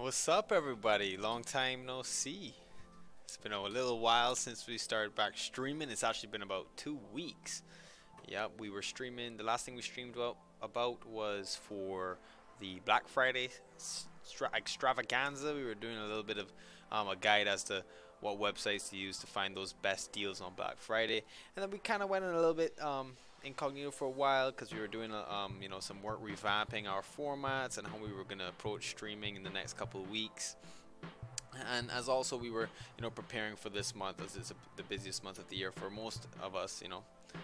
What's up, everybody? Long time no see. It's been a little while since we started back streaming. It's actually been about 2 weeks. Yep, we were streaming. The last thing we streamed about was for the Black Friday extravaganza. We were doing a little bit of a guide as to what websites to use to find those best deals on Black Friday, and then we kind of went in a little bit incognito for a while because we were doing some work revamping our formats and how we were going to approach streaming in the next couple of weeks. And as also we were preparing for this month, as it's the busiest month of the year for most of us,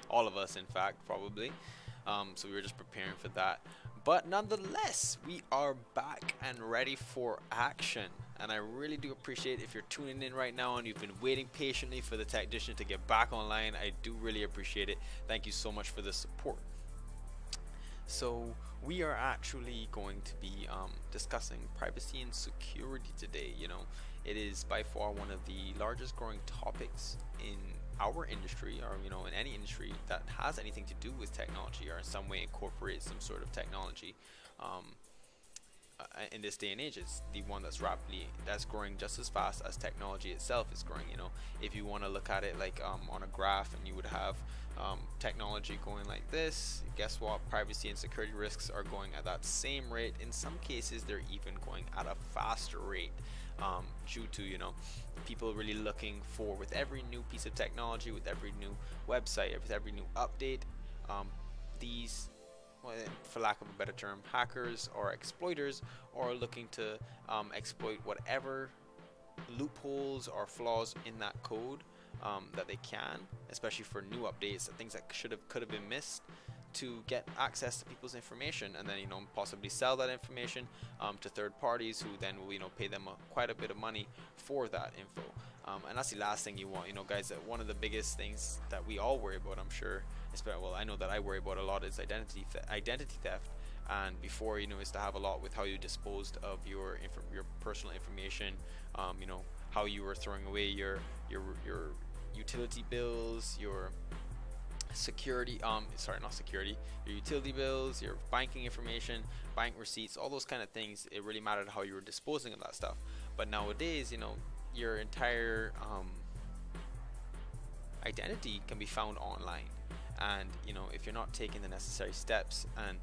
all of us in fact, probably. So we were just preparing for that, but nonetheless we are back and ready for action. And I really do appreciate if you're tuning in right now and you've been waiting patiently for the Techgician to get back online. I do really appreciate it. Thank you so much for the support. So we are actually going to be discussing privacy and security today. It is by far one of the largest growing topics in our industry, or in any industry that has anything to do with technology or in some way incorporates some sort of technology. In this day and age, it's the one that's growing just as fast as technology itself is growing. If you want to look at it like on a graph, and you would have technology going like this, guess what? Privacy and security risks are going at that same rate. In some cases, they're even going at a faster rate, due to people really looking for, with every new piece of technology, with every new website, with every new update, these, well, for lack of a better term, hackers or exploiters are looking to exploit whatever loopholes or flaws in that code that they can, especially for new updates, things that could have been missed, to get access to people's information, and then possibly sell that information to third parties, who then will pay them quite a bit of money for that info. And that's the last thing you want, guys. That one of the biggest things that we all worry about, I'm sure, well, I know that I worry about a lot, is identity theft. And before, is to have a lot with how you disposed of your personal information. How you were throwing away your utility bills, your security, your utility bills, your banking information, bank receipts, all those kind of things. It really mattered how you were disposing of that stuff. But nowadays, your entire identity can be found online. And if you're not taking the necessary steps and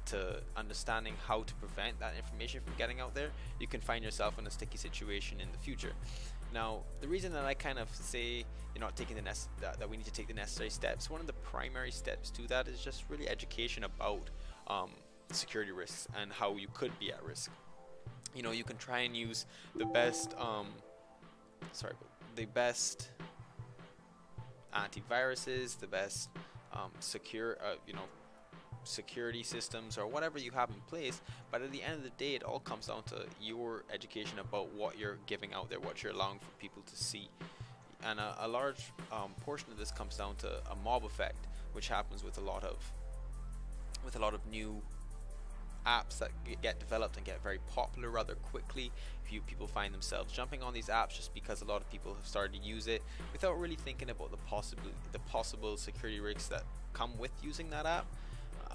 to understanding how to prevent that information from getting out there, you can find yourself in a sticky situation in the future. Now, the reason that I kind of say you're not taking that we need to take the necessary steps, one of the primary steps to that is just really education about security risks and how you could be at risk. You can try and use the best antiviruses, the best security systems, or whatever you have in place, but at the end of the day, it all comes down to your education about what you're giving out there, what you're allowing for people to see. And a large portion of this comes down to a mob effect, which happens with a lot of new apps that get developed and get very popular rather quickly. People find themselves jumping on these apps just because a lot of people have started to use it without really thinking about the possible security risks that come with using that app.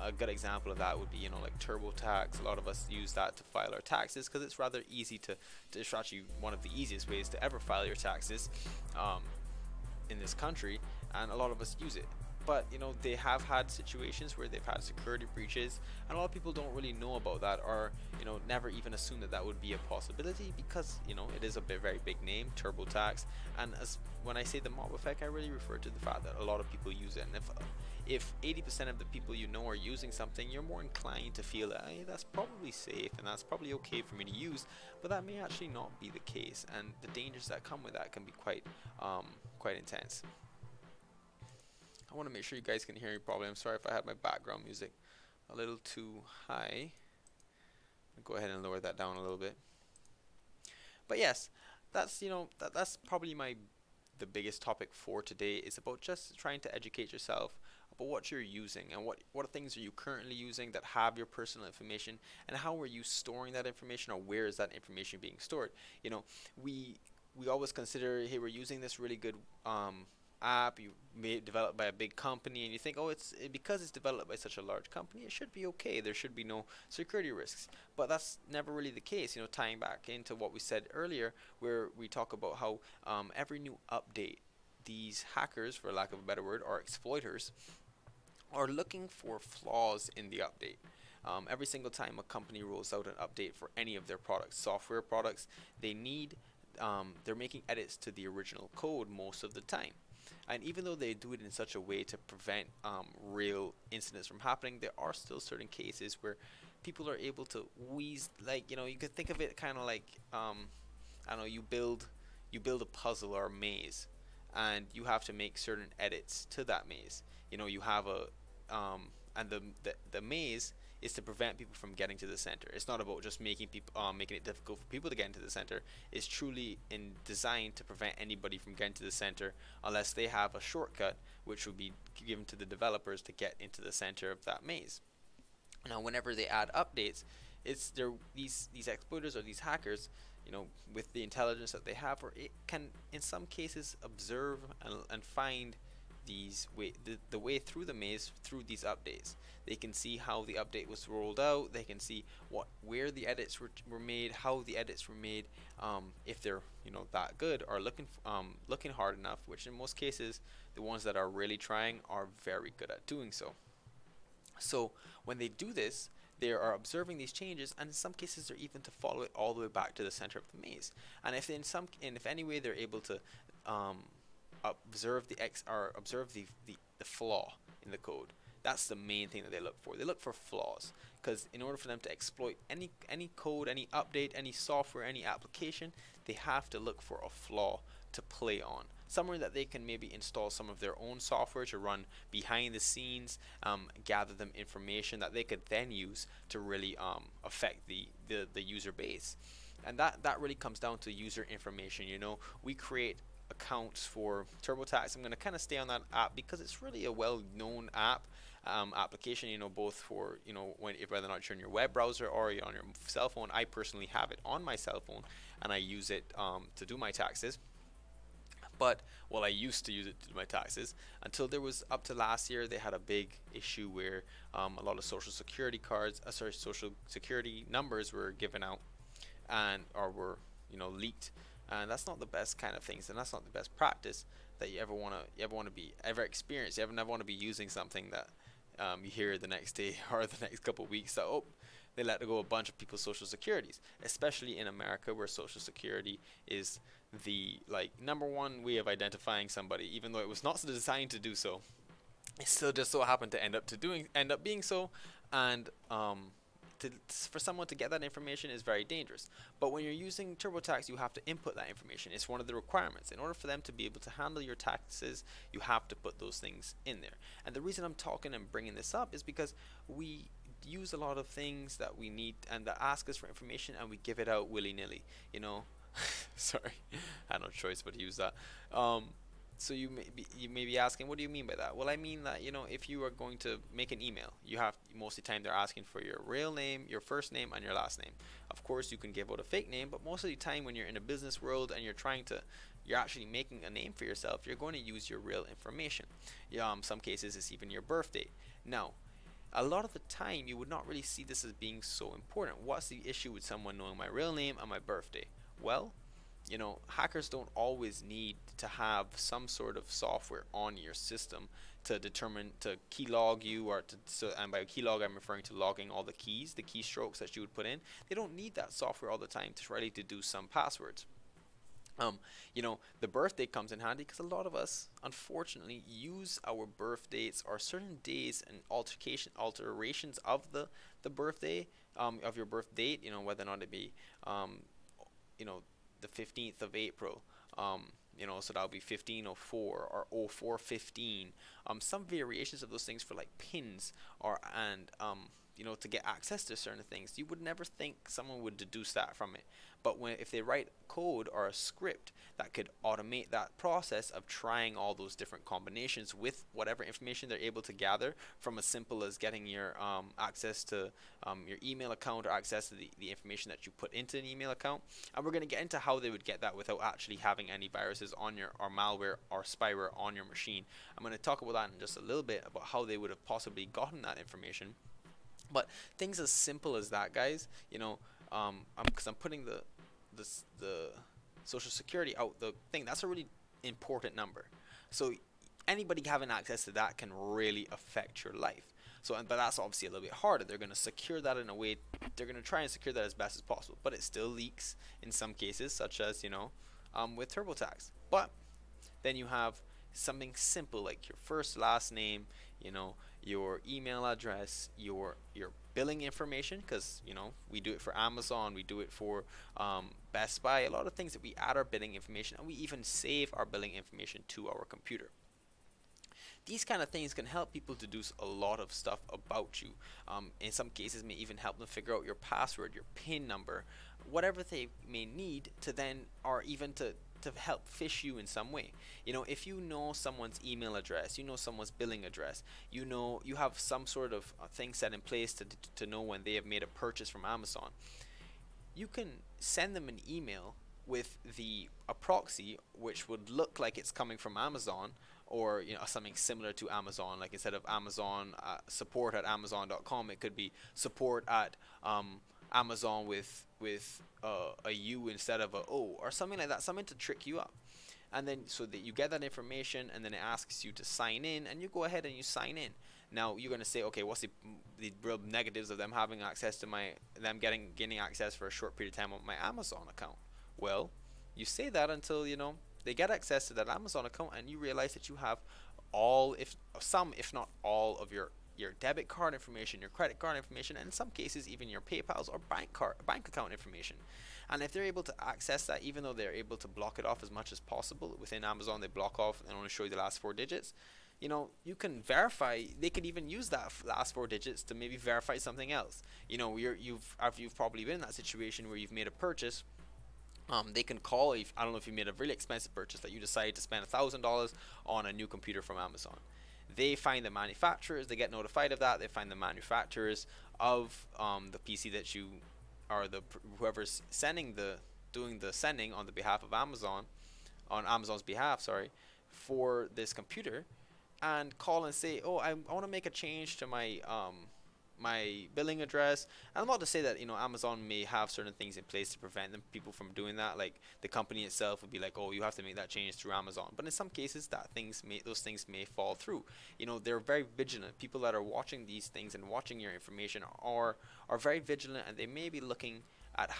A good example of that would be like TurboTax. A lot of us use that to file our taxes because it's rather easy it's actually one of the easiest ways to ever file your taxes in this country, and a lot of us use it. But they have had situations where they've had security breaches, and a lot of people don't really know about that, or never even assume that would be a possibility, because it is a very big name, TurboTax. And when I say the mob effect, I really refer to the fact that a lot of people use it. And if 80% of the people are using something, you're more inclined to feel that, hey, that's probably safe and that's probably okay for me to use, but that may actually not be the case, and the dangers that come with that can be quite intense. I want to make sure you guys can hear me properly. I'm sorry if I have my background music a little too high. I'll go ahead and lower that down a little bit. But yes, that's that's probably the biggest topic for today, is about just trying to educate yourself about what you're using, and what things are you currently using that have your personal information, and how are you storing that information, or where is that information being stored. We always consider, hey, we're using this really good app you made developed by a big company, and you think, oh, because it's developed by such a large company, it should be okay. There should be no security risks. But that's never really the case. You know, tying back into what we said earlier, where we talk about how every new update, these hackers, for lack of a better word, or exploiters, are looking for flaws in the update. Every single time a company rolls out an update for any of their products, software products, they're making edits to the original code most of the time. And even though they do it in such a way to prevent real incidents from happening, there are still certain cases where people are able to wheeze, like, you know, you could think of it kind of like, I don't know, you build a puzzle or a maze, and you have to make certain edits to that maze. You know, you have and the maze is to prevent people from getting to the center. It's not about just making it difficult for people to get into the center. It's truly designed to prevent anybody from getting to the center unless they have a shortcut, which will be given to the developers to get into the center of that maze. Now, whenever they add updates, these exploiters or these hackers, you know, with the intelligence that they have, or it can in some cases observe and find the way through the maze through these updates. They can see how the update was rolled out. They can see where the edits were made, how the edits were made, if they're, you know, that good, or looking hard enough. Which in most cases, the ones that are really trying are very good at doing so. So when they do this, they are observing these changes, and in some cases they're even to follow it all the way back to the center of the maze. And if any way they're able to observe the flaw in the code, that's the main thing that they look for. They look for flaws, because in order for them to exploit any code, any update, any software, any application, they have to look for a flaw to play on. Somewhere that they can maybe install some of their own software to run behind the scenes, gather them information that they could then use to really affect the user base. And that really comes down to user information. You know, we create accounts for TurboTax. I'm going to kind of stay on that app because it's really a well-known application, you know, both for, you know, whether or not you're in your web browser or you're on your cell phone. I personally have it on my cell phone, and I use it to do my taxes. But, well, I used to use it to do my taxes until there was, up to last year, they had a big issue where a lot of social security social security numbers were given out or were, you know, leaked. And that's not the best kind of things, and that's not the best practice that you ever want to experience. You never want to be using something that you hear the next day or the next couple of weeks that, oh, they let go a bunch of people's social securities, especially in America, where social security is the number one way of identifying somebody. Even though it was not designed to do so, it still just so happened to end up being so. And for someone to get that information is very dangerous. But when you're using TurboTax, you have to input that information. It's one of the requirements. In order for them to be able to handle your taxes, you have to put those things in there. And the reason I'm talking and bringing this up is because we use a lot of things that we need and that ask us for information, and we give it out willy-nilly, you know. Sorry, I had no choice but to use that. So you may be asking, what do you mean by that? Well, I mean that, you know, if you are going to make an email, most of the time they're asking for your real name, your first name, and your last name. Of course, you can give out a fake name, but most of the time when you're in a business world and you're actually making a name for yourself, you're going to use your real information. Some cases it's even your birth date. Now, a lot of the time you would not really see this as being so important. What's the issue with someone knowing my real name and my birthday? Well, you know, hackers don't always need to have some sort of software on your system to keylog you, and by keylog I'm referring to logging all the keystrokes that you would put in. They don't need that software all the time to do some passwords. You know, the birthday comes in handy because a lot of us, unfortunately, use our birth dates or certain days and alterations of the birthday, of your birth date. You know, whether or not it be, you know, the 15th of April, you know, so that'll be 1504 or 0415. Some variations of those things for like pins to get access to certain things. You would never think someone would deduce that from it. But if they write code or a script that could automate that process of trying all those different combinations with whatever information they're able to gather, from as simple as getting your access to your email account, or access to the information that you put into an email account. And we're going to get into how they would get that without actually having any viruses on your, or malware or spyware on your machine. I'm going to talk about that in just a little bit, about how they would have possibly gotten that information. But things as simple as that, guys, because I'm putting the social security out, the thing, that's a really important number. So anybody having access to that can really affect your life. So, but that's obviously a little bit harder. They're going to secure that in a way, they're going to try and secure that as best as possible, but it still leaks in some cases, such as, with TurboTax. But then you have something simple like your first, last name, your email address, your billing information, because we do it for Amazon, we do it for Best Buy, a lot of things that we add our billing information, and we even save our billing information to our computer. These kind of things can help people deduce a lot of stuff about you. In some cases, may even help them figure out your password, your PIN number, whatever they may need to then, or even to help fish you in some way. If you know someone's email address, someone's billing address, you have some sort of thing set in place to know when they have made a purchase from Amazon, you can send them an email with a proxy which would look like it's coming from Amazon, or something similar to Amazon. Like, instead of Amazon support at amazon.com, it could be support at Amazon with a U instead of a O, or something like that, something to trick you up. And then, so that you get that information, and then it asks you to sign in, and you go ahead and you sign in. Now you're going to say, okay, what's the real negatives of them having access to them gaining access for a short period of time on my Amazon account? Well, you say that until they get access to that Amazon account, and you realize that you have if not all of your debit card information, your credit card information, and in some cases even your PayPal's or bank account information. And if they're able to access that, even though they're able to block it off as much as possible within Amazon, they block off and only show you the last 4 digits. You can verify. They could even use that last 4 digits to maybe verify something else. You've probably been in that situation where you've made a purchase. They can call, I don't know if you made a really expensive purchase that you decided to spend $1,000 on a new computer from Amazon. They find the manufacturers, they get notified of that, they find the manufacturers of the PC that you, or whoever's doing the sending on the behalf of Amazon, on Amazon's behalf, sorry, for this computer, and call and say, oh, I want to make a change to my billing address. And I'm not to say that Amazon may have certain things in place to prevent people from doing that, like the company itself would be like, oh, you have to make that change through Amazon. But in some cases, those things may fall through. They're very vigilant. People that are watching these things and watching your information are very vigilant, and they may be looking at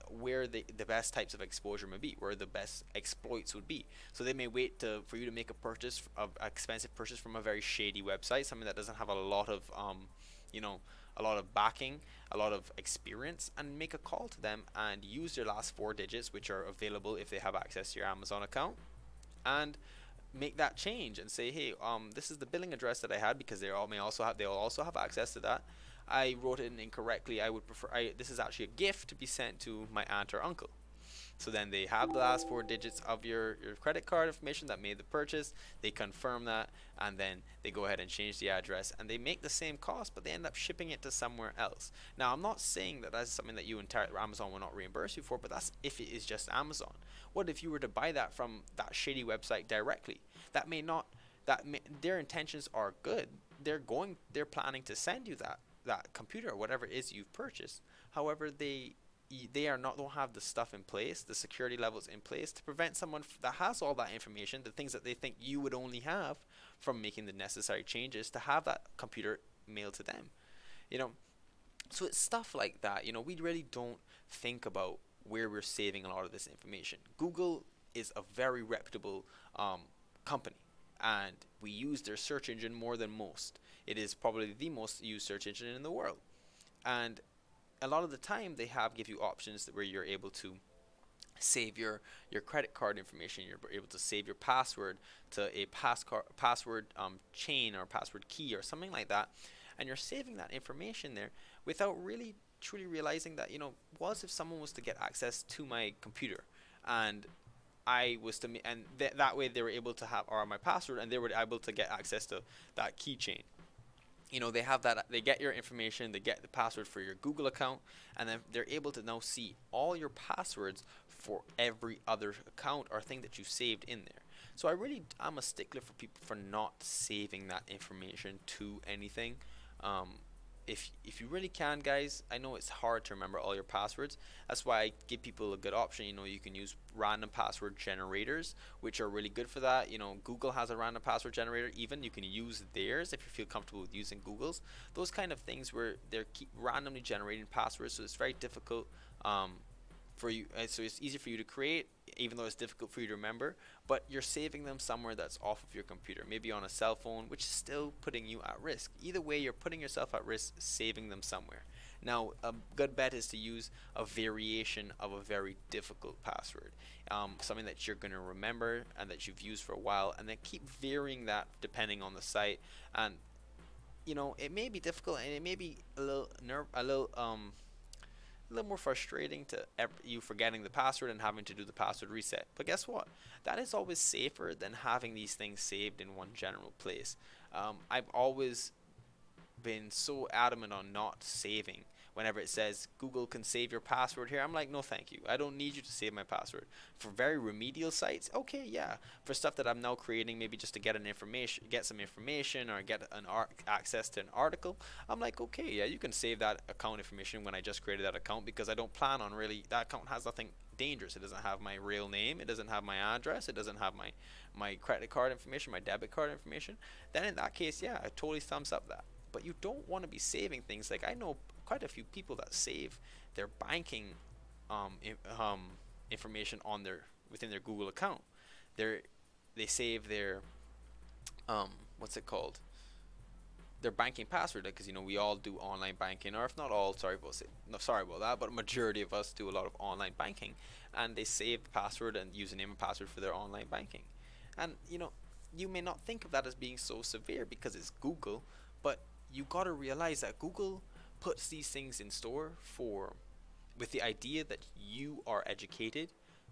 where the best types of exposure may be, where the best exploits would be. So they may wait for you to make an expensive purchase from a very shady website, something that doesn't have a lot of a lot of backing, a lot of experience, and make a call to them and use their last 4 digits, which are available if they have access to your Amazon account, and make that change and say, hey, this is the billing address that I had, because they'll also have access to that. I wrote it in incorrectly. I would prefer, this is actually a gift to be sent to my aunt or uncle. So then they have the last 4 digits of your credit card information that made the purchase. They confirm that, and then they go ahead and change the address, and they make the same cost, but they end up shipping it to somewhere else. Now, I'm not saying that that's something that Amazon will not reimburse you for, but that's if it is just Amazon. What if you were to buy that from that shady website directly? Their intentions are good. They're planning to send you that computer or whatever it is you've purchased. However, they don't have the stuff in place, the security levels in place, to prevent someone that has all that information, the things that they think you would only have, from making the necessary changes to have that computer mailed to them. So it's stuff like that. We really don't think about where we're saving a lot of this information. Google is a very reputable company, and we use their search engine more than most. It is probably the most used search engine in the world, and a lot of the time they give you options where you're able to save your credit card information. You're able to save your password to a password chain or password key or something like that, and you're saving that information there without really truly realizing that, what if someone was to get access to my computer, and I was to, and that way they were able to have, or my password, and they were able to get access to that keychain. They have that, they get your information, they get the password for your Google account, and then they're able to now see all your passwords for every other account or thing that you saved in there. So I'm a stickler for people for not saving that information to anything. If you really can, guys, I know it's hard to remember all your passwords. That's why I give people a good option. You can use random password generators, which are really good for that. Google has a random password generator. Even you can use theirs if you feel comfortable with using Google's. Those kind of things where they're keep randomly generating passwords, so it's very difficult for you. So it's easy for you to create, even though it's difficult for you to remember, but you're saving them somewhere that's off of your computer, maybe on a cell phone, which is still putting you at risk. Either way, you're putting yourself at risk saving them somewhere. Now, a good bet is to use a variation of a very difficult password, something that you're going to remember and that you've used for a while, and then keep varying that depending on the site. And it may be difficult, and it may be a little more frustrating to you forgetting the password and having to do the password reset. But guess what? That is always safer than having these things saved in one general place. I've always been so adamant on not saving. Whenever it says Google can save your password here, I'm like, no thank you. I don't need you to save my password. For very remedial sites, okay, yeah. For stuff that I'm now creating, maybe just to get some information or get access to an article, I'm like, okay, yeah, you can save that account information when I just created that account, because I don't plan on that account has nothing dangerous. It doesn't have my real name, it doesn't have my address, it doesn't have my credit card information, my debit card information. Then in that case, yeah, I totally thumbs up that. But you don't want to be saving things. Like, I know quite a few people that save their banking information within their Google account. They save their what's it called? Their banking password, because we all do online banking, or if not all, sorry about that, but a majority of us do a lot of online banking, and they save the password and username and password for their online banking. And you may not think of that as being so severe because it's Google, but you got to realize that Google puts these things in store with the idea that you are educated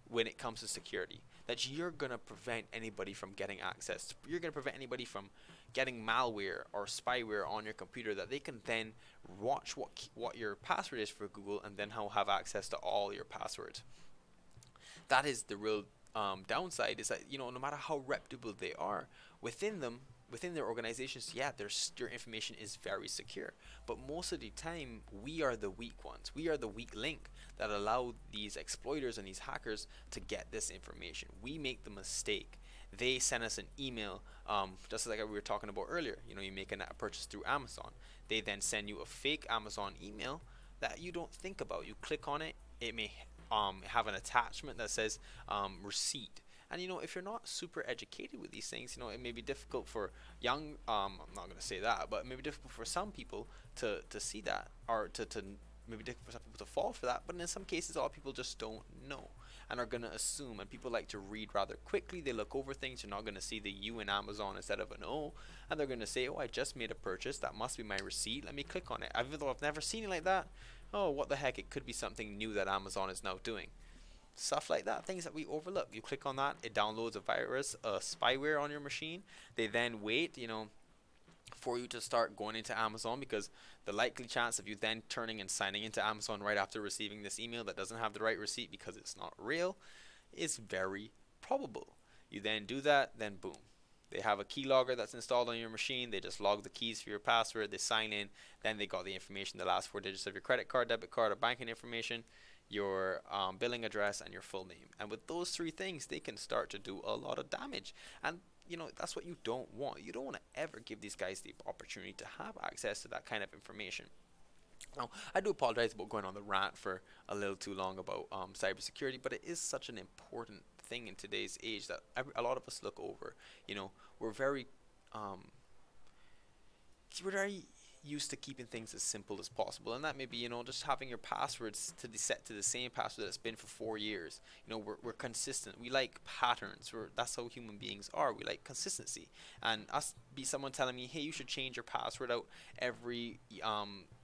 when it comes to security, that you're going to prevent anybody from getting access. You're going to prevent anybody from getting malware or spyware on your computer, that they can then watch what your password is for Google and then have access to all your passwords. That is the real downside, is that no matter how reputable they are, within their organizations, yeah, your information is very secure, but most of the time we are the weak ones. We are the weak link that allow these exploiters and these hackers to get this information. We make the mistake. They send us an email, just like we were talking about earlier. You make a purchase through Amazon. They then send you a fake Amazon email that you don't think about. You click on it. It may have an attachment that says receipt. And if you're not super educated with these things, it may be difficult for young, I'm not going to say that, but it may be difficult for some people to see that, or to maybe difficult for some people to fall for that. But in some cases, a lot of people just don't know and are going to assume. And people like to read rather quickly. They look over things. You're not going to see the U in Amazon instead of an O. And they're going to say, oh, I just made a purchase. That must be my receipt. Let me click on it. Even though I've never seen it like that, oh, what the heck, it could be something new that Amazon is now doing. Stuff like that, things that we overlook. You click on that, it downloads a virus, a spyware on your machine. They then wait, for you to start going into Amazon, because the likely chance of you then turning and signing into Amazon right after receiving this email that doesn't have the right receipt because it's not real is very probable. You then do that, then boom. They have a keylogger that's installed on your machine. They just log the keys for your password. They sign in. Then they got the information, the last 4 digits of your credit card, debit card, or banking information, your billing address, and your full name. And with those 3 things, they can start to do a lot of damage. And that's what you don't want. You don't want to ever give these guys the opportunity to have access to that kind of information. Now, I do apologize about going on the rant for a little too long about cybersecurity, but it is such an important thing in today's age that a lot of us look over. We're very used to keeping things as simple as possible, and that may be, just having your passwords to be set to the same password that's been for 4 years. We're consistent. We like patterns. That's how human beings are. We like consistency. And us be someone telling me, hey, you should change your password out every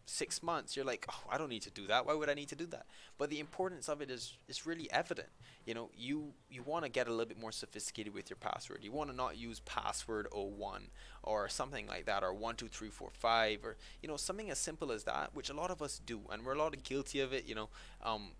6 months. You're like, oh, I don't need to do that. Why would I need to do that? But the importance of it is really evident. You want to get a little bit more sophisticated with your password. You want to not use password 01 or something like that, or 12345, or something as simple as that, which a lot of us do, and we're a lot of guilty of it.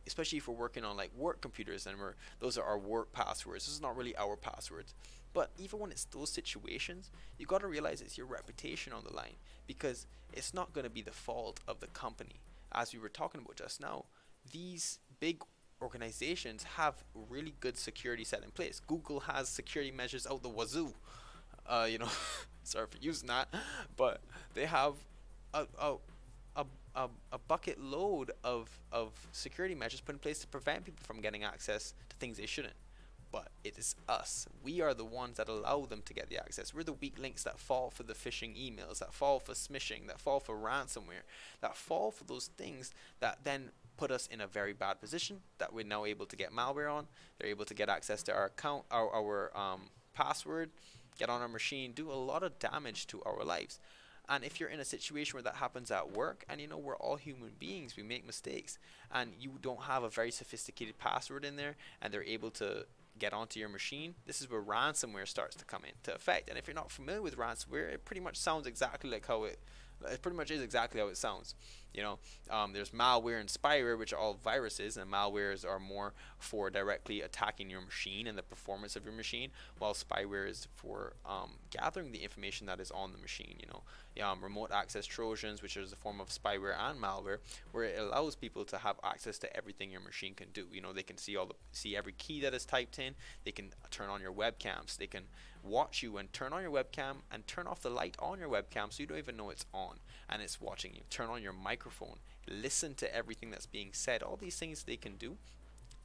Especially if we're working on like work computers, and those are our work passwords. This is not really our passwords. But even when it's those situations, you got to realize it's your reputation on the line, because it's not going to be the fault of the company. As we were talking about just now, these big organizations have really good security set in place. Google has security measures out the wazoo. Sorry for using that, but they have a, a, a bucket load of security measures put in place to prevent people from getting access to things they shouldn't. But it is us. We are the ones that allow them to get the access. We're the weak links that fall for the phishing emails, that fall for smishing, that fall for ransomware, that fall for those things that then put us in a very bad position, that we're now able to get malware on. They're able to get access to our account, our password, get on our machine, do a lot of damage to our lives. And if you're in a situation where that happens at work, and we're all human beings, we make mistakes, and you don't have a very sophisticated password in there, and they're able to get onto your machine, this is where ransomware starts to come into effect. And if you're not familiar with ransomware, it pretty much sounds exactly like how it pretty much is exactly how it sounds. There's malware and spyware, which are all viruses, and malwares are more for directly attacking your machine and the performance of your machine, while spyware is for gathering the information that is on the machine. Remote access Trojans, which is a form of spyware and malware, where it allows people to have access to everything your machine can do. They can see every key that is typed in. They can turn on your webcams. They can watch you and turn on your webcam and turn off the light on your webcam so you don't even know it's on and it's watching you. Turn on your microphone, listen to everything that's being said. All these things they can do.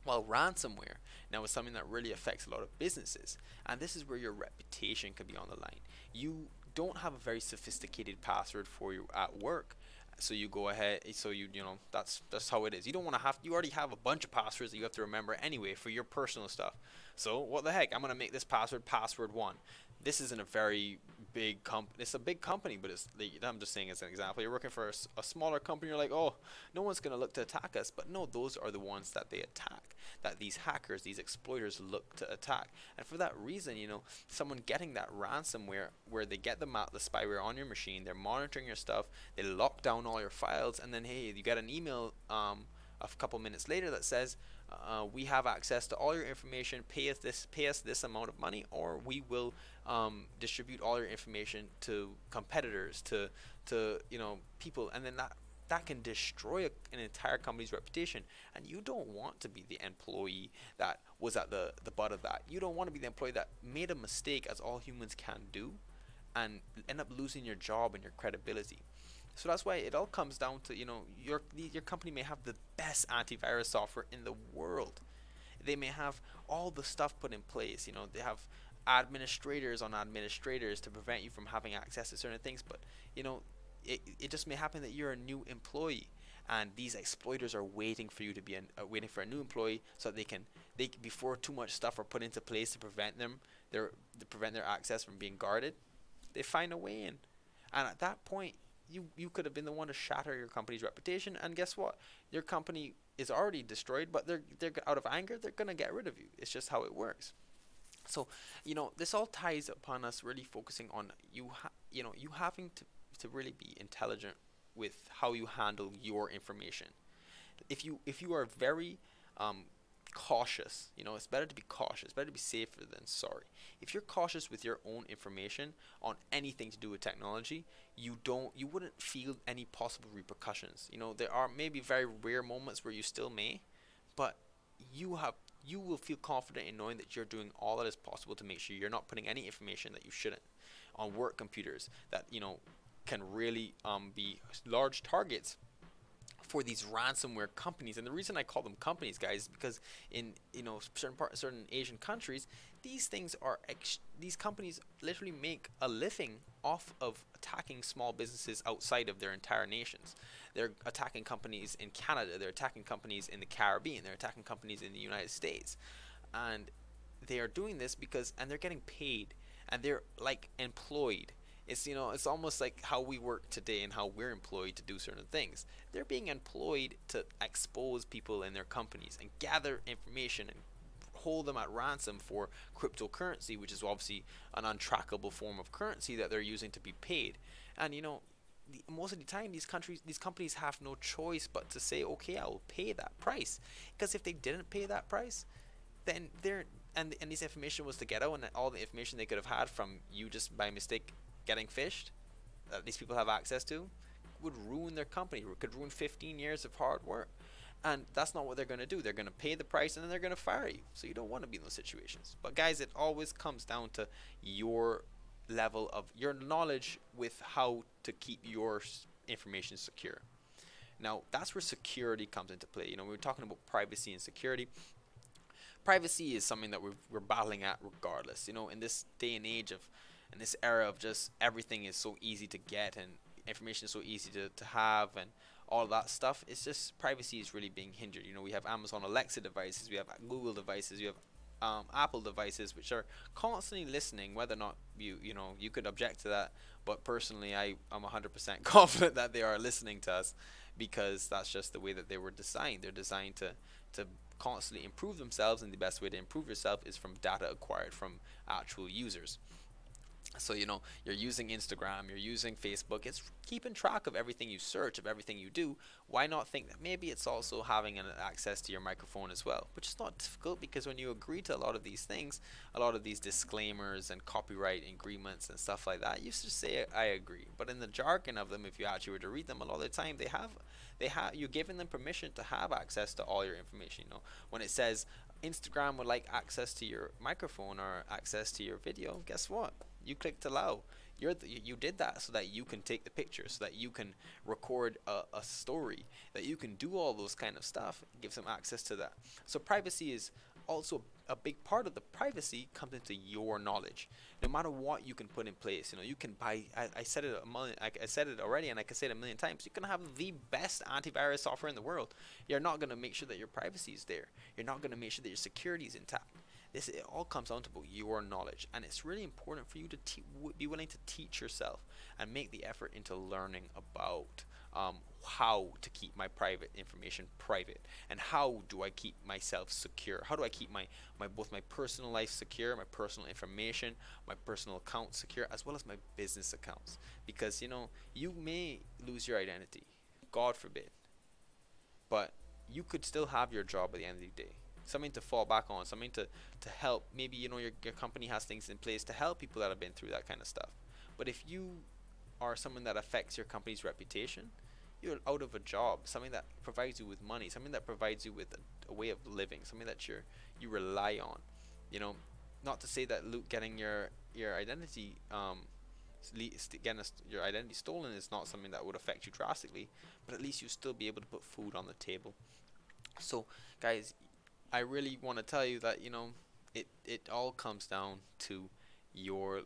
While ransomware now is something that really affects a lot of businesses, and this is where your reputation can be on the line. You don't have a very sophisticated password for you at work, so you go ahead, so that's how it is. You don't want to you already have a bunch of passwords that you have to remember anyway for your personal stuff. So what the heck, I'm gonna make this password 1. This isn't a very big company. It's a big company, but I'm just saying as an example. You're working for a smaller company. You're like, oh, no one's gonna look to attack us. But no, those are the ones that they attack. That these hackers, these exploiters look to attack. And for that reason, someone getting that ransomware, where they get the spyware on your machine, they're monitoring your stuff, they lock down all your files, and then hey, you get an email a couple minutes later that says, we have access to all your information. Pay us this amount of money, or we will distribute all your information to competitors, to people, and then that can destroy an entire company's reputation. And you don't want to be the employee that was at the butt of that. You don't want to be the employee that made a mistake, as all humans can do, and end up losing your job and your credibility. So that's why it all comes down to, your company may have the best antivirus software in the world. They may have all the stuff put in place. They have administrators on administrators to prevent you from having access to certain things. But, it just may happen that you're a new employee, and these exploiters are waiting for you to be waiting for a new employee, so that they before too much stuff are put into place to prevent their access from being guarded, they find a way in. And at that point, you could have been the one to shatter your company's reputation, and guess what? Your company is already destroyed, but they're out of anger, they're gonna get rid of you. It's just how it works. So this all ties upon us really focusing on you having to really be intelligent with how you handle your information. If you are very cautious, it's better to be cautious, better to be safer than sorry. If you're cautious with your own information on anything to do with technology, you wouldn't feel any possible repercussions. There are maybe very rare moments where you still may, but you will feel confident in knowing that you're doing all that is possible to make sure you're not putting any information that you shouldn't on work computers that can really be large targets for these ransomware companies. And the reason I call them companies, guys, is because in certain Asian countries, these things are these companies literally make a living off of attacking small businesses outside of their entire nations. They're attacking companies in Canada, they're attacking companies in the Caribbean, they're attacking companies in the United States. And they are doing this because, and they're getting paid, and they're like employed. It's, you know, it's almost like how we work today and how we're employed to do certain things. They're being employed to expose people in their companies and gather information and hold them at ransom for cryptocurrency, which is obviously an untrackable form of currency that they're using to be paid. And you know, most of the time these companies have no choice but to say, okay, I will pay that price, because if they didn't pay that price, then they're and this information was to get out, and all the information they could have had from you just by mistake getting fished, that these people have access to, would ruin their company, could ruin 15 years of hard work. And that's not what they're going to do. They're going to pay the price and then they're going to fire you. So you don't want to be in those situations. But guys, it always comes down to your level of your knowledge with how to keep your information secure. Now, that's where security comes into play. You know, we were talking about privacy and security. Privacy is something that we're battling at regardless. You know, in this day and age of, in this era of just everything is so easy to get and information is so easy to have and all that stuff, it's just privacy is really being hindered. You know, we have Amazon Alexa devices, we have Google devices, we have Apple devices, which are constantly listening. Whether or not you know, you could object to that, but personally I'm 100% confident that they are listening to us, because that's just the way that they were designed. They're designed to constantly improve themselves, and the best way to improve yourself is from data acquired from actual users. So, you know, you're using Instagram, you're using Facebook, it's keeping track of everything you search, of everything you do. Why not think that maybe it's also having an access to your microphone as well? Which is not difficult, because when you agree to a lot of these things, a lot of these disclaimers and copyright agreements and stuff like that, you just say I agree. But in the jargon of them, if you actually were to read them, a lot of the time you're giving them permission to have access to all your information. You know, when it says Instagram would like access to your microphone or access to your video, guess what? You clicked allow. You did that so that you can take the picture, so that you can record a story, that you can do all those kind of stuff. It gives them access to that. So privacy is also a big part of the privacy comes into your knowledge. No matter what you can put in place, you know, you can buy. I said it I said it already, and I can say it a million times. You can have the best antivirus software in the world. You're not going to make sure that your privacy is there. You're not going to make sure that your security is intact. It all comes down to your knowledge, and it's really important for you to be willing to teach yourself and make the effort into learning about how to keep my private information private, and how do I keep myself secure. How do I keep both my personal life secure, my personal information, my personal accounts secure, as well as my business accounts. Because, you know, you may lose your identity, God forbid, but you could still have your job at the end of the day. Something to fall back on, something to help. Maybe, you know, your company has things in place to help people that have been through that kind of stuff. But if you are someone that affects your company's reputation, you're out of a job. Something that provides you with money, something that provides you with a way of living, something that you rely on. You know, not to say that getting your identity your identity stolen is not something that would affect you drastically, but at least you still be able to put food on the table. So, guys, I really want to tell you that, you know, it all comes down to your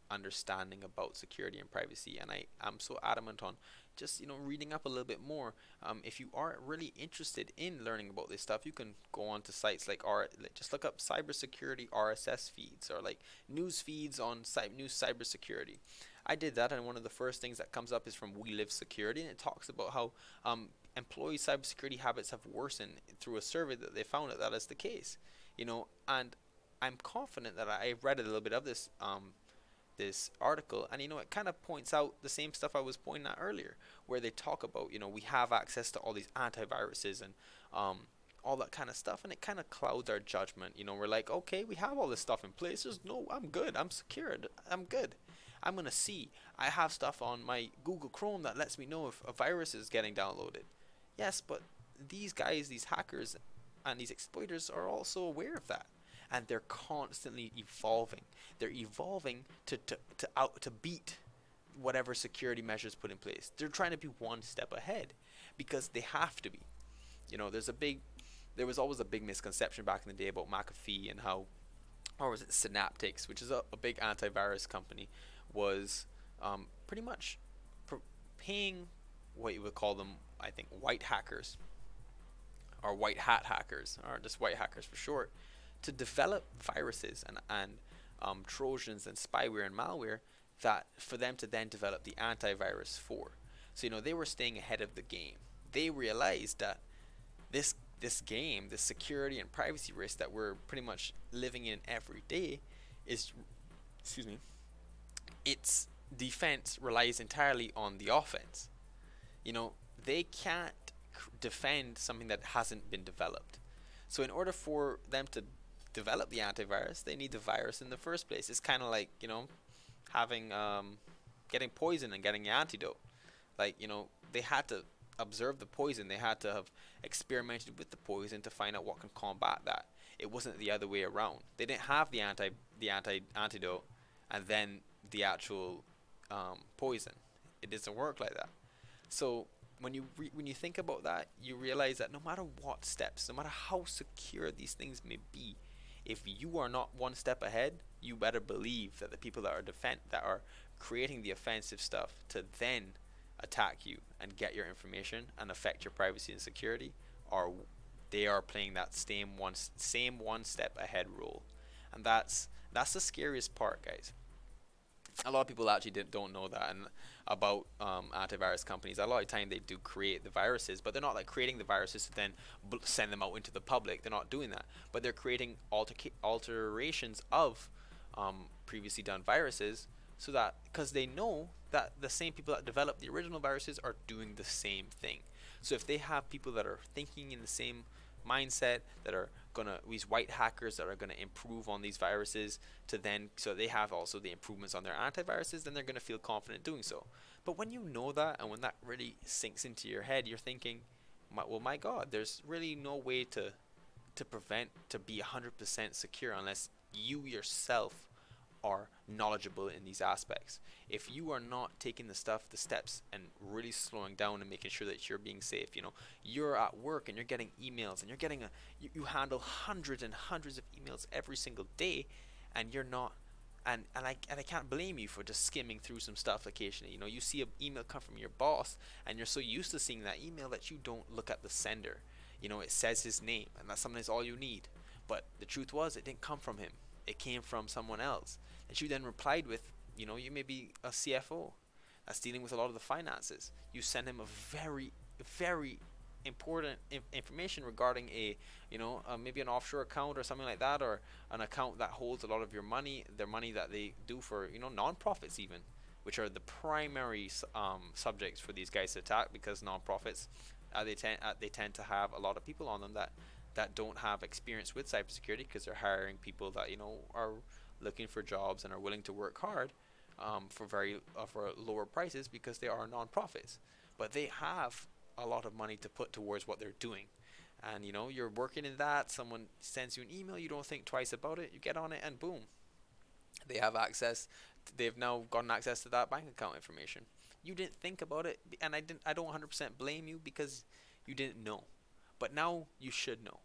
understanding about security and privacy, and I'm so adamant on just, you know, reading up a little bit more. If you are really interested in learning about this stuff, you can go on to sites like just look up cybersecurity RSS feeds, or like news feeds on news cybersecurity. I did that, and one of the first things that comes up is from We Live Security, and it talks about how employee cybersecurity habits have worsened through a survey that they found that is the case. You know, and I'm confident that I read a little bit of this this article, and, you know, it kind of points out the same stuff I was pointing at earlier, where they talk about, you know, we have access to all these antiviruses and all that kind of stuff, and it kind of clouds our judgment. You know, we're like, okay, we have all this stuff in place. I'm good. I'm secured. I'm good. I'm gonna see. I have stuff on my Google Chrome that lets me know if a virus is getting downloaded. Yes, but these guys, these hackers and these exploiters are also aware of that, and they're constantly evolving. They're evolving to beat whatever security measures put in place. They're trying to be one step ahead, because they have to be. You know, there was always a big misconception back in the day about McAfee and how or was it Synaptics, which is a big antivirus company, was pretty much paying what you would call them, I think, white hackers or white hat hackers, or just white hackers for short, to develop viruses and Trojans and spyware and malware that for them to then develop the antivirus for. So they were staying ahead of the game. They realized that this game, this security and privacy risk that we're pretty much living in every day, is, excuse me, its defense relies entirely on the offense. They can't defend something that hasn't been developed. So in order for them to develop the antivirus, they need the virus in the first place. It's kind of like having getting poison and getting an antidote. Like they had to observe the poison. They had to have experimented with the poison to find out what can combat that. It wasn't the other way around. They didn't have the antidote and then the actual poison. It doesn't work like that. So when you think about that, you realize that no matter what steps, no matter how secure these things may be, if you are not one step ahead, you better believe that the people that are creating the offensive stuff to then attack you and get your information and affect your privacy and security, they are playing that same one step ahead role. And that's the scariest part, guys. A lot of people actually don't know that and about antivirus companies. A lot of the time they do create the viruses, but they're not like creating the viruses to then send them out into the public. They're not doing that, but they're creating alterations of previously done viruses, so that because they know that the same people that developed the original viruses are doing the same thing. So if they have people that are thinking in the same mindset, that are gonna, these white hackers that are gonna improve on these viruses to then, so they have also the improvements on their antiviruses, then they're gonna feel confident doing so. But when you know that, and when that really sinks into your head, you're thinking, well, my God, there's really no way to be 100% secure unless you yourself are knowledgeable in these aspects. If you are not taking the steps and really slowing down and making sure that you're being safe, you're at work and you're getting emails and you're getting you handle hundreds and hundreds of emails every single day, and you're not, and I can't blame you for just skimming through some stuff occasionally. You see an email come from your boss and you're so used to seeing that email that you don't look at the sender. It says his name and that's sometimes all you need, but the truth was it didn't come from him. It came from someone else that you then replied with. You may be a CFO that's dealing with a lot of the finances. You send him a very, very important information regarding maybe an offshore account or something like that, or an account that holds a lot of your money, their money that they do for non-profits even, which are the primary subjects for these guys to attack, because non-profits they tend to have a lot of people on them that don't have experience with cybersecurity, because they're hiring people that are looking for jobs and are willing to work hard for lower prices, because they are non-profits, but they have a lot of money to put towards what they're doing. And you're working in that, someone sends you an email, you don't think twice about it, you get on it, and boom, they have access. They've now gotten access to that bank account information. You didn't think about it, and I don't 100% blame you, because you didn't know. But now you should know.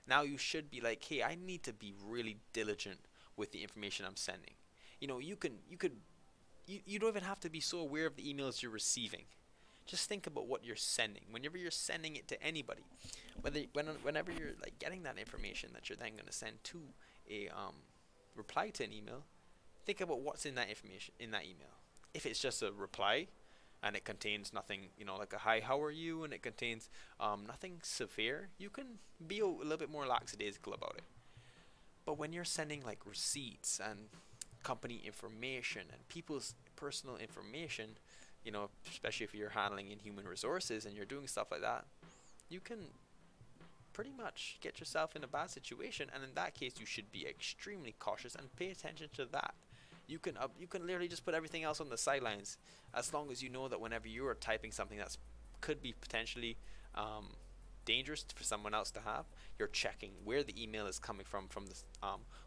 Now you should be like, hey, I need to be really diligent with the information I'm sending. You don't even have to be so aware of the emails you're receiving. Just think about what you're sending. Whenever you're sending it to anybody, whenever you're like getting that information that you're then going to send to a reply to an email, think about what's in that information in that email. If it's just a reply and it contains nothing, like a hi, how are you, and it contains nothing severe, you can be a little bit more lackadaisical about it. But when you're sending like receipts and company information and people's personal information, especially if you're handling in human resources and you're doing stuff like that, you can pretty much get yourself in a bad situation. And in that case, you should be extremely cautious and pay attention to that. You can literally just put everything else on the sidelines, as long as you know that whenever you are typing something that could be potentially dangerous for someone else to have, you're checking where the email is coming from the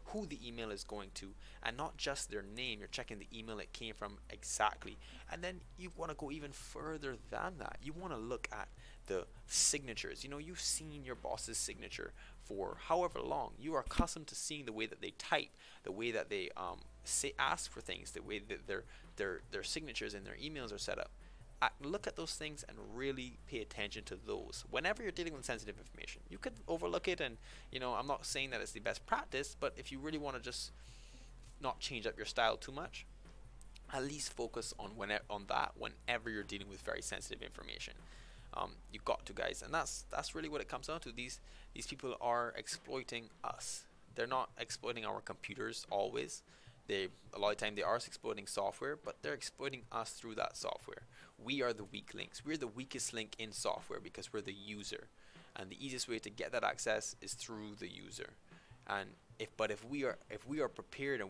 who the email is going to, and not just their name. You're checking the email it came from exactly. And then you want to go even further than that. You want to look at the signatures. You've seen your boss's signature for however long. You are accustomed to seeing the way that they type, the way that they ask for things, the way that their signatures and their emails are set up. Look at those things and really pay attention to those. Whenever you're dealing with sensitive information, you could overlook it, and I'm not saying that it's the best practice, but if you really want to just not change up your style too much, at least focus on that whenever you're dealing with very sensitive information. You got to, guys, and that's really what it comes down to. These people are exploiting us. They're not exploiting our computers always. A lot of time they are exploiting software, but they're exploiting us through that software. We are the weak links. We're the weakest link in software because we're the user, and the easiest way to get that access is through the user. And if we are prepared, and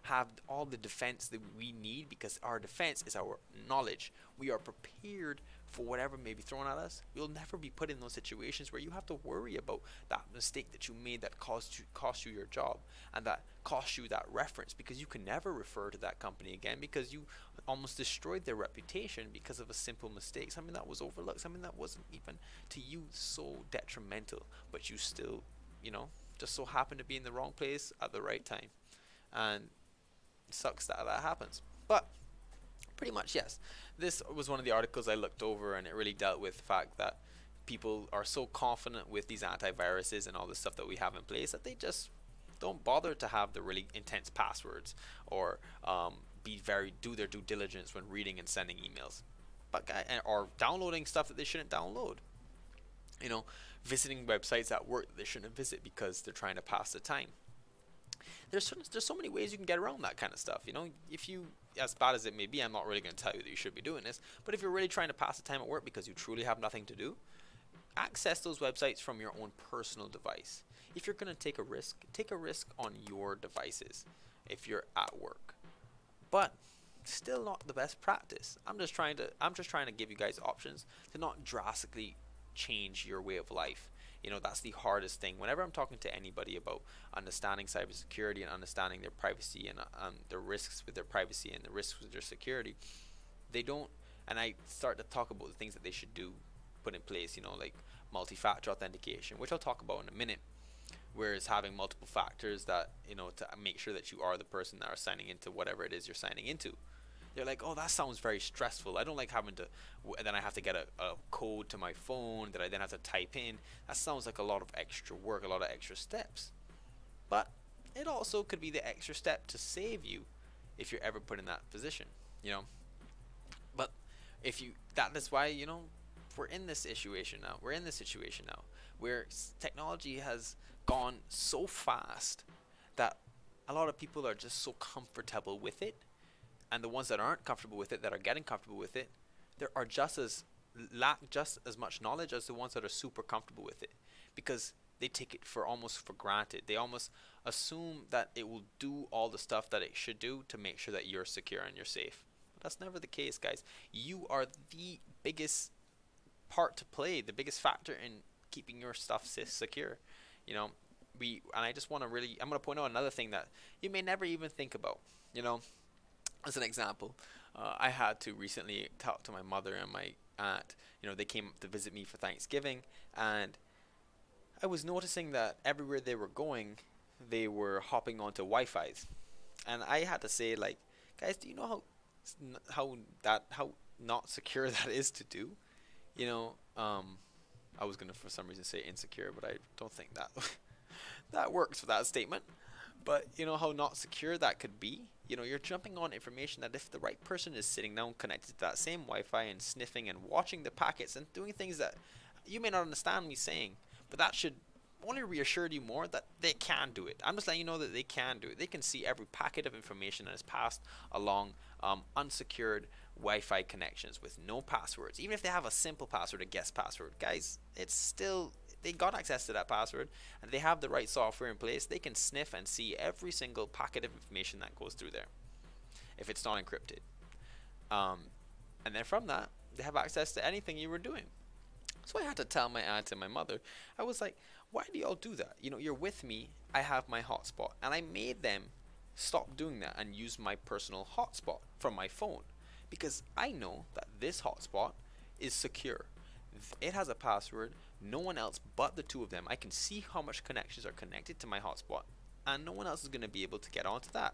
have all the defense that we need, because our defense is our knowledge, we are prepared for whatever may be thrown at us. We'll never be put in those situations where you have to worry about that mistake that you made that cost you your job, and that cost you that reference, because you can never refer to that company again, because you almost destroyed their reputation because of a simple mistake, something that was overlooked, something that wasn't even to you so detrimental, but you still just so happened to be in the wrong place at the right time. And it sucks that happens. But pretty much, yes, this was one of the articles I looked over, and it really dealt with the fact that people are so confident with these antiviruses and all this stuff that we have in place that they just don't bother to have the really intense passwords, or do their due diligence when reading and sending emails, or downloading stuff that they shouldn't download. Visiting websites at work that they shouldn't visit because they're trying to pass the time. There's so many ways you can get around that kind of stuff. If you, as bad as it may be, I'm not really going to tell you that you should be doing this, but if you're really trying to pass the time at work because you truly have nothing to do, access those websites from your own personal device. If you're going to take a risk on your devices if you're at work. But still not the best practice. I'm just trying to give you guys options to not drastically change your way of life. That's the hardest thing. Whenever I'm talking to anybody about understanding cybersecurity and understanding their privacy and the risks with their privacy and the risks with their security, they don't, and I start to talk about the things that they should put in place, like multi-factor authentication, which I'll talk about in a minute, whereas having multiple factors that, to make sure that you are the person that are signing into whatever it is you're signing into. They're like, oh, that sounds very stressful. I don't like having to, then I have to get a code to my phone that I then have to type in. That sounds like a lot of extra work, a lot of extra steps. But it also could be the extra step to save you if you're ever put in that position, But that is why, we're in this situation now. We're in this situation now where technology has gone so fast that a lot of people are just so comfortable with it. And the ones that aren't comfortable with it, that are getting comfortable with it, there are lack just as much knowledge as the ones that are super comfortable with it, because they take it almost for granted. They almost assume that it will do all the stuff that it should do to make sure that you're secure and you're safe. But that's never the case, guys. You are the biggest part to play, the biggest factor in keeping your stuff secure. And I just want to I'm going to point out another thing that you may never even think about. As an example, I had to recently talk to my mother and my aunt. They came to visit me for Thanksgiving, and I was noticing that everywhere they were going, they were hopping onto Wi-Fi's, and I had to say, like, guys, do you know how not secure that is to do? I was gonna for some reason say insecure, but I don't think that that works for that statement. But how not secure that could be. You're jumping on information that if the right person is sitting down connected to that same Wi-Fi and sniffing and watching the packets and doing things that you may not understand me saying, but that should only reassure you more that they can do it. I'm just letting you know that they can do it. They can see every packet of information that is passed along unsecured Wi-Fi connections with no passwords. Even if they have a simple password, a guest password, guys, it's still, they got access to that password, and they have the right software in place. They can sniff and see every single packet of information that goes through there if it's not encrypted. And then from that, they have access to anything you were doing. So I had to tell my aunt and my mother. I was like, why do y'all do that? You know, you're with me, I have my hotspot. And I made them stop doing that and use my personal hotspot from my phone. Because I know that this hotspot is secure. It has a password. No one else but the two of them. I can see how much connections are connected to my hotspot, and no one else is going to be able to get onto that.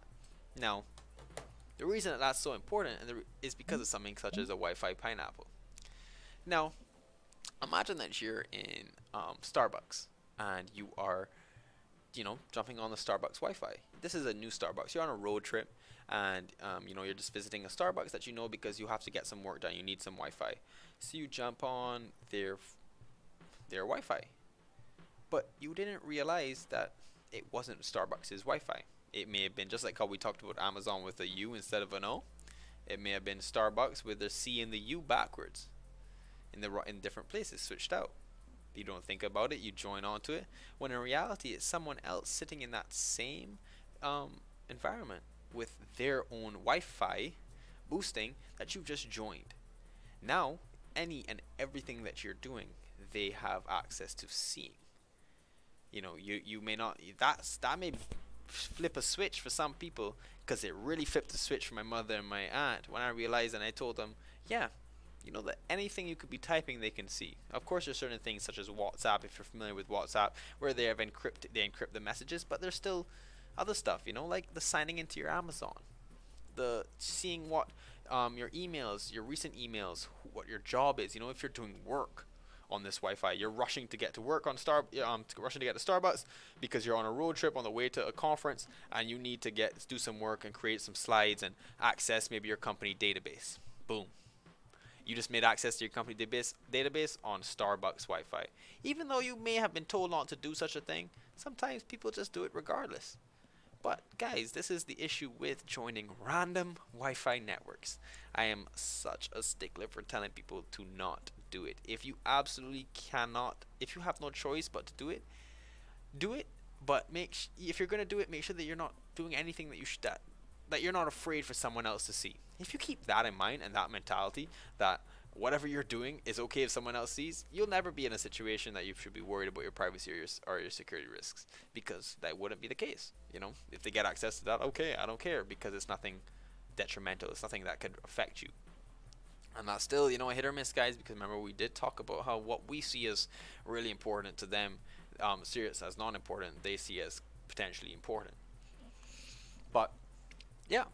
Now, the reason that that's so important is because of something such as a Wi-Fi pineapple. Now, imagine that you're in Starbucks and you are, you know, jumping on the Starbucks Wi-Fi. This is a new Starbucks. You're on a road trip, and you know, you're just visiting a Starbucks that you know because you have to get some work done. You need some Wi-Fi, so you jump on their Wi-Fi, but you didn't realize that it wasn't Starbucks' Wi-Fi. It may have been just like how we talked about Amazon with a U instead of an O. It may have been Starbucks with the C and the U backwards in different places, switched out. You don't think about it, you join onto it, when in reality it's someone else sitting in that same environment with their own Wi-Fi boosting that you've just joined. Now, any and everything that you're doing, they have access to seeing. You know, you may not, that may flip a switch for some people, because it really flipped the switch for my mother and my aunt when I realized, and I told them, yeah, you know, that anything you could be typing they can see. Of course there's certain things such as WhatsApp, if you're familiar with WhatsApp, where they encrypt the messages, but there's still other stuff, you know, like the signing into your Amazon, the seeing what your emails, your recent emails, what your job is. You know, if you're doing work on this Wi-Fi, you're rushing to get to work on rushing to get to Starbucks because you're on a road trip on the way to a conference, and you need to do some work and create some slides and access maybe your company database. Boom. You just made access to your company database on Starbucks Wi-Fi. Even though you may have been told not to do such a thing, sometimes people just do it regardless. But guys, this is the issue with joining random Wi-Fi networks. I am such a stickler for telling people to not do it. If you absolutely cannot, if you have no choice but to do it, do it. But if you're gonna do it, make sure that you're not doing anything that you're not afraid for someone else to see. If you keep that in mind and that mentality, that whatever you're doing is okay if someone else sees, you'll never be in a situation that you should be worried about your privacy or your security risks, because that wouldn't be the case. You know, if they get access to that, okay, I don't care, because it's nothing detrimental. It's nothing that could affect you. And that's still, you know, a hit or miss, guys, because remember we did talk about how what we see as really important to them, serious as non-important, they see as potentially important. But yeah,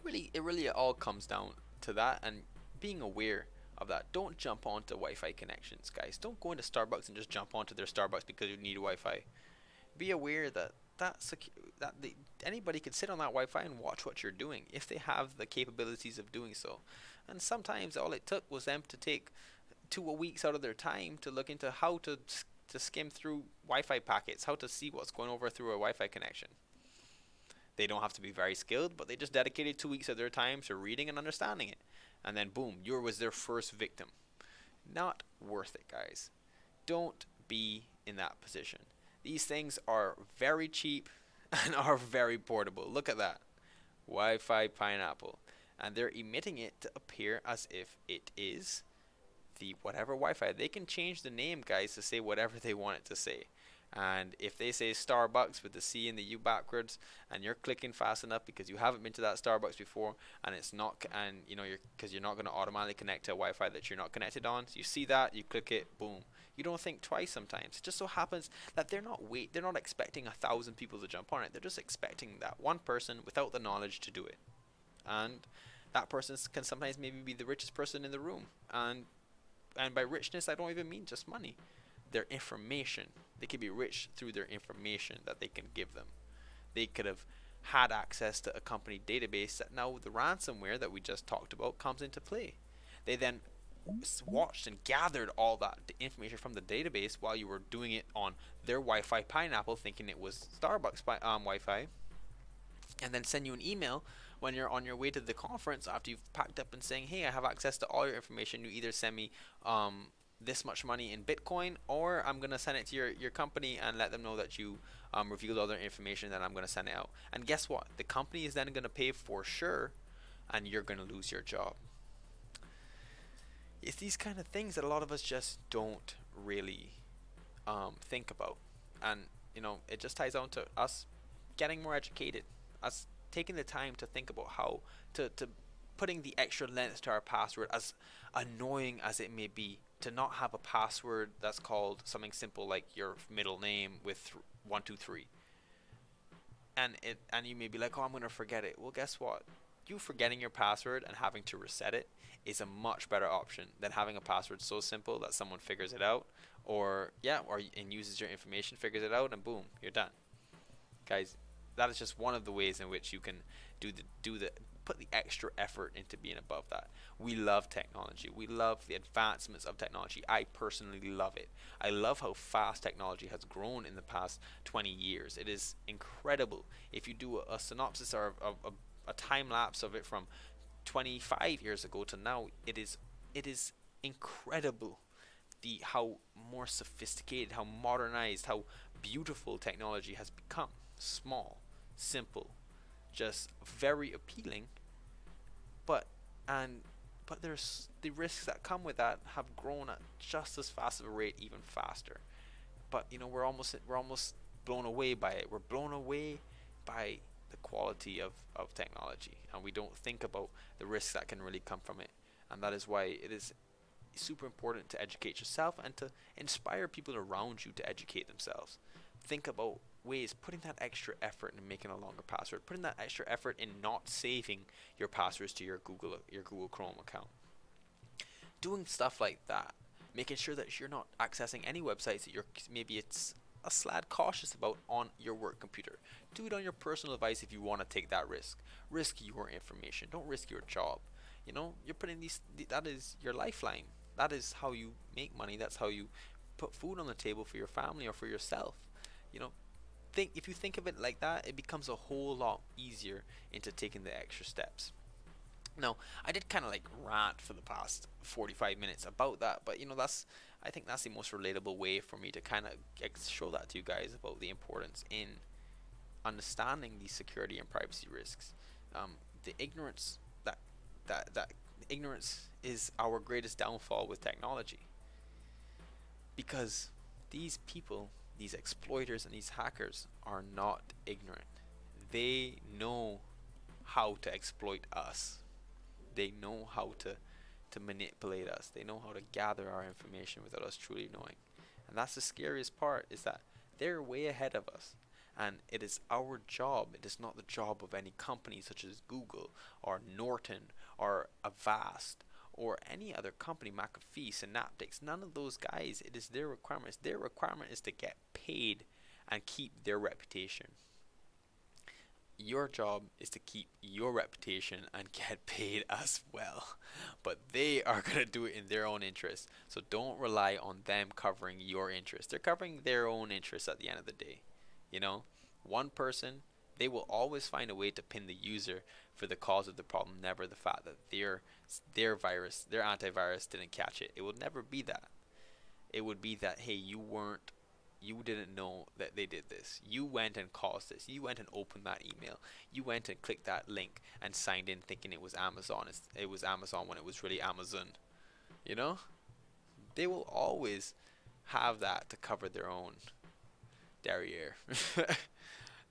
it really all comes down to that, and being aware of that. Don't jump onto Wi-Fi connections, guys. Don't go into Starbucks and just jump onto their Starbucks because you need Wi-Fi. Be aware that anybody could sit on that Wi-Fi and watch what you're doing if they have the capabilities of doing so. And sometimes all it took was them to take 2 weeks out of their time to look into how to skim through Wi-Fi packets, how to see what's going over through a Wi-Fi connection. They don't have to be very skilled, but they just dedicated 2 weeks of their time to reading and understanding it. And then boom, you was their first victim. Not worth it, guys. Don't be in that position. These things are very cheap and are very portable. Look at that. Wi-Fi pineapple. And they're emitting it to appear as if it is the whatever Wi-Fi. They can change the name, guys, to say whatever they want it to say. And if they say Starbucks with the C and the U backwards, and you're clicking fast enough because you haven't been to that Starbucks before, and it's not, and you know, because you're not going to automatically connect to a Wi-Fi that you're not connected on, so you see that, you click it, boom. You don't think twice sometimes. It just so happens that they're not expecting 1,000 people to jump on it. They're just expecting that one person without the knowledge to do it, and that person can sometimes maybe be the richest person in the room. And by richness, I don't even mean just money. Their information. They could be rich through their information that they can give them. They could have had access to a company database that now the ransomware that we just talked about comes into play. They then watched and gathered all that information from the database while you were doing it on their Wi-Fi pineapple, thinking it was Starbucks Wi-Fi, and then send you an email when you're on your way to the conference after you've packed up and saying, hey, I have access to all your information. You either send me this much money in Bitcoin, or I'm going to send it to your company and let them know that you revealed all their information, that I'm going to send it out. And guess what? The company is then going to pay for sure, and you're going to lose your job. these kind of things that a lot of us just don't really think about. And it just ties down to us getting more educated, us taking the time to think about how to putting the extra length to our password, as annoying as it may be, to not have a password that's called something simple like your middle name with 123. And you may be like, oh, I'm gonna forget it. Well, guess what? You forgetting your password and having to reset it is a much better option than having a password so simple that someone figures it out, or and uses your information, figures it out, and boom, you're done. Guys, that is just one of the ways in which you can put the extra effort into being above that. We love technology. We love the advancements of technology. I personally love it. I love how fast technology has grown in the past 20 years. It is incredible. If you do a synopsis or a time lapse of it from 25 years ago to now, it is incredible how more sophisticated, how modernized, how beautiful technology has become. Small, simple, just very appealing, but there's the risks that come with that have grown at just as fast of a rate, even faster. But we're almost blown away by it. We're blown away by the quality of technology, and we don't think about the risks that can really come from it. And that is why it is super important to educate yourself and to inspire people around you to educate themselves. Think about ways, putting that extra effort in making a longer password, putting that extra effort in not saving your passwords to your Google Chrome account. Doing stuff like that, making sure that you're not accessing any websites that maybe it's a slad cautious about on your work computer. Do it on your personal device if you want to take that risk. Risk your information. Don't risk your job. You're putting that is your lifeline. That is how you make money. That's how you put food on the table for your family or for yourself. If you think of it like that, it becomes a whole lot easier into taking the extra steps. Now, I did kind of like rant for the past 45 minutes about that, but I think that's the most relatable way for me to kind of show that to you guys about the importance in understanding these security and privacy risks. The ignorance that ignorance is our greatest downfall with technology, because these people, these exploiters and these hackers, are not ignorant. They know how to exploit us. They know how to manipulate us. They know how to gather our information without us truly knowing. And that's the scariest part, is that they're way ahead of us. And it is our job, it is not the job of any company such as Google or Norton or Avast or any other company, McAfee, Synaptics, none of those guys. It is their requirements. Their requirement is to get paid and keep their reputation. Your job is to keep your reputation and get paid as well. But they are going to do it in their own interest. So don't rely on them covering your interest. They're covering their own interests at the end of the day. One person, they will always find a way to pin the user for the cause of the problem, never the fact that their virus, their antivirus didn't catch it. It would never be that. It would be that, hey, you didn't know that they did this. You went and caused this. You went and opened that email. You went and clicked that link and signed in thinking it was Amazon. It was Amazon when it was really Amazon. They will always have that to cover their own derriere.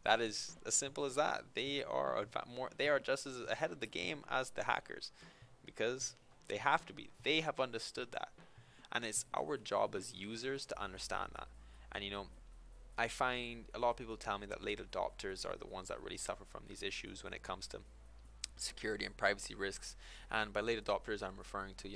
That is as simple as that. They are just as ahead of the game as the hackers, because they have to be. They have understood that, and it's our job as users to understand that. And I find a lot of people tell me that late adopters are the ones that really suffer from these issues when it comes to security and privacy risks. And by late adopters, I'm referring to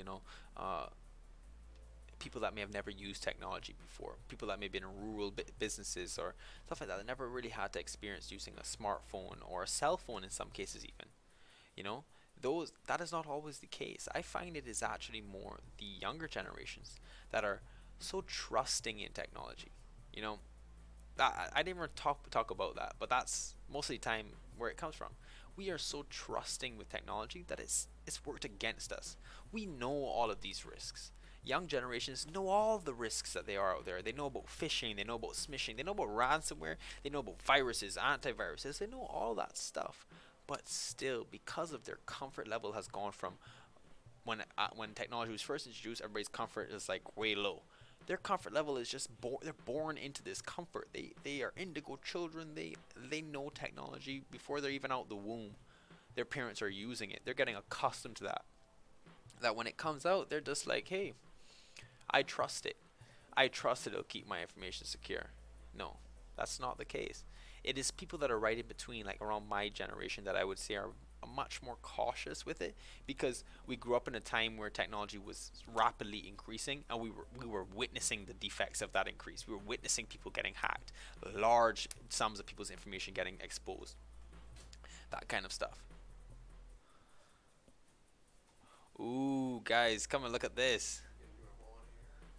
people that may have never used technology before, people that may be in rural businesses or stuff like that never really had to experience using a smartphone or a cell phone in some cases even. That is not always the case. I find it is actually more the younger generations that are so trusting in technology. I didn't even talk about that, but that's mostly the time where it comes from. We are so trusting with technology that it's worked against us. We know all of these risks. Young generations know all the risks that they are out there. They know about phishing, they know about smishing, they know about ransomware, they know about viruses, antiviruses, they know all that stuff. But still, because of their comfort level has gone from when technology was first introduced, everybody's comfort is like way low. Their comfort level is just they're born into this comfort. They are indigo children. They know technology before they're even out the womb. Their parents are using it. They're getting accustomed to that. That when it comes out, they're just like, hey, I trust it. I trust it'll keep my information secure. No, that's not the case. It is people that are right in between, like around my generation, that I would say are much more cautious with it, because we grew up in a time where technology was rapidly increasing, and we were witnessing the defects of that increase. We were witnessing people getting hacked, large sums of people's information getting exposed, that kind of stuff. Ooh, guys, come and look at this.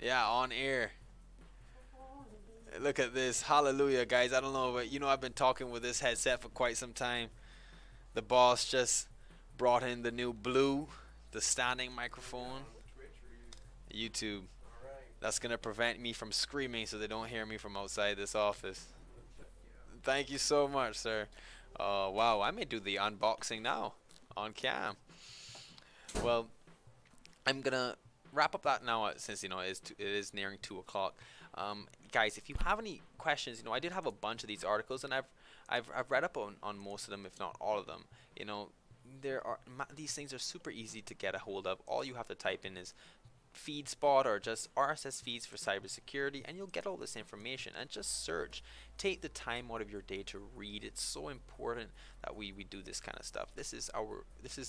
Yeah, on air. Look at this. Hallelujah, guys. I don't know, but I've been talking with this headset for quite some time. The boss just brought in the new blue, the standing microphone. YouTube. That's going to prevent me from screaming so they don't hear me from outside this office. Thank you so much, sir. Wow, I may do the unboxing now on cam. Well, I'm going to wrap up that now, since it is nearing 2 o'clock. Guys, if you have any questions, I did have a bunch of these articles, and I've read up on most of them, if not all of them. These things are super easy to get a hold of. All you have to type in is FeedSpot or just RSS feeds for cybersecurity, and you'll get all this information. And just search. Take the time out of your day to read. It's so important that we do this kind of stuff. This is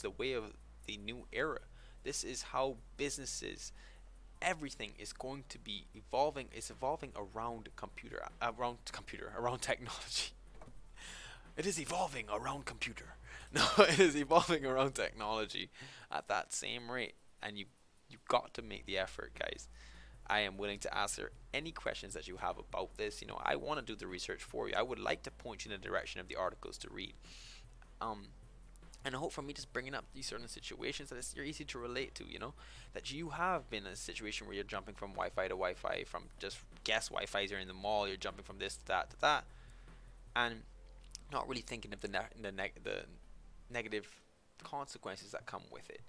the way of the new era. This is how businesses, everything is going to be evolving. It's evolving around around technology. It is evolving around computer. No, it is evolving around technology at that same rate, and you got to make the effort, guys. I am willing to answer any questions that you have about this. I want to do the research for you. I would like to point you in the direction of the articles to read. And I hope from me just bringing up these certain situations that you're easy to relate to, that you have been in a situation where you're jumping from Wi-Fi to Wi-Fi, from just guest Wi-Fi's are in the mall, you're jumping from this to that, and not really thinking of the negative consequences that come with it.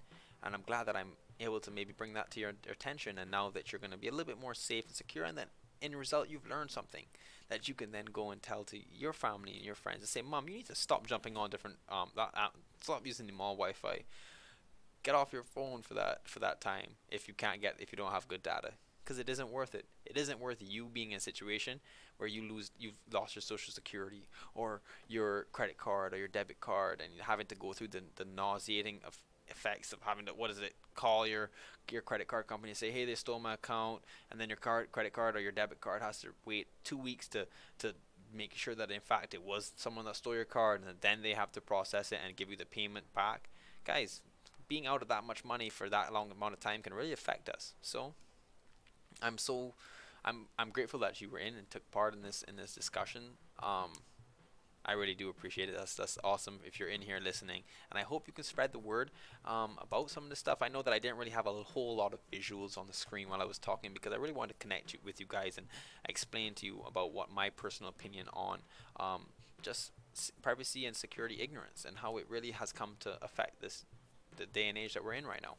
And I'm glad that I'm able to maybe bring that to your attention, and now that you're going to be a little bit more safe and secure, and that in result you've learned something that you can then go and tell to your family and your friends and say, Mom, you need to stop jumping on different stop using the mall Wi-Fi. Get off your phone for that time if you don't have good data, because it isn't worth it. It isn't worth you being in a situation where you've lost your social security or your credit card or your debit card, and you're having to go through the nauseating effects of having to call your credit card company and say, hey, they stole my account, and then your credit card or your debit card has to wait 2 weeks to make sure that in fact it was someone that stole your card, and then they have to process it and give you the payment back. Guys, being out of that much money for that long amount of time can really affect us. So I'm grateful that you were in and took part in this discussion. I really do appreciate it. That's awesome if you're in here listening, and I hope you can spread the word about some of this stuff. I know that I didn't really have a whole lot of visuals on the screen while I was talking, because I really wanted to connect with you guys and explain to you about what my personal opinion on just privacy and security ignorance, and how it really has come to affect the day and age that we're in right now.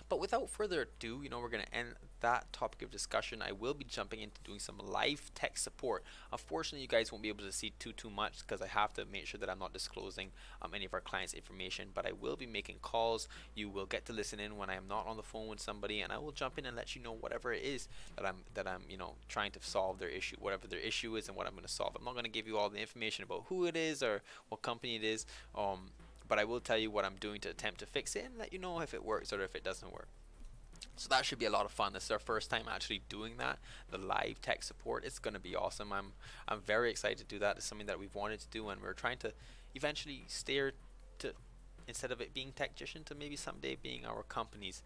But without further ado, we're going to end that topic of discussion. I will be jumping into doing some live tech support. Unfortunately, you guys won't be able to see too much, because I have to make sure that I'm not disclosing any of our clients' information. But I will be making calls. You will get to listen in when I am not on the phone with somebody, and I will jump in and let you know whatever it is that I'm trying to solve their issue, whatever their issue is, and what I'm going to solve. I'm not going to give you all the information about who it is or what company it is. But I will tell you what I'm doing to attempt to fix it, and let you know if it works or if it doesn't work. So that should be a lot of fun. This is our first time actually doing that, the live tech support. It's going to be awesome. I'm very excited to do that. It's something that we've wanted to do, and we're trying to eventually steer to, instead of it being Techgician, to maybe someday being our company's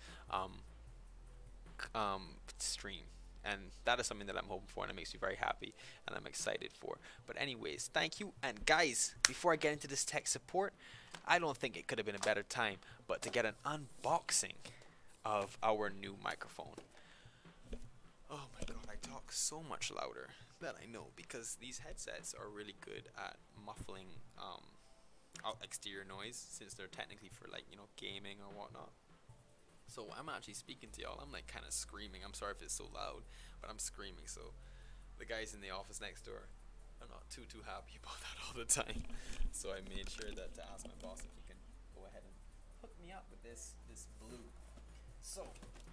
stream. And that is something that I'm hoping for, and it makes me very happy, and I'm excited for. But anyways, thank you. And guys, before I get into this tech support, I don't think it could have been a better time but to get an unboxing of our new microphone. Oh my god, I talk so much louder than I know, because these headsets are really good at muffling out exterior noise, since they're technically for gaming or whatnot. So I'm actually speaking to y'all. I'm like kind of screaming. I'm sorry if it's so loud, but I'm screaming. So the guys in the office next door are not too happy about that all the time. So I made sure that to ask my boss if he can go ahead and hook me up with this blue. So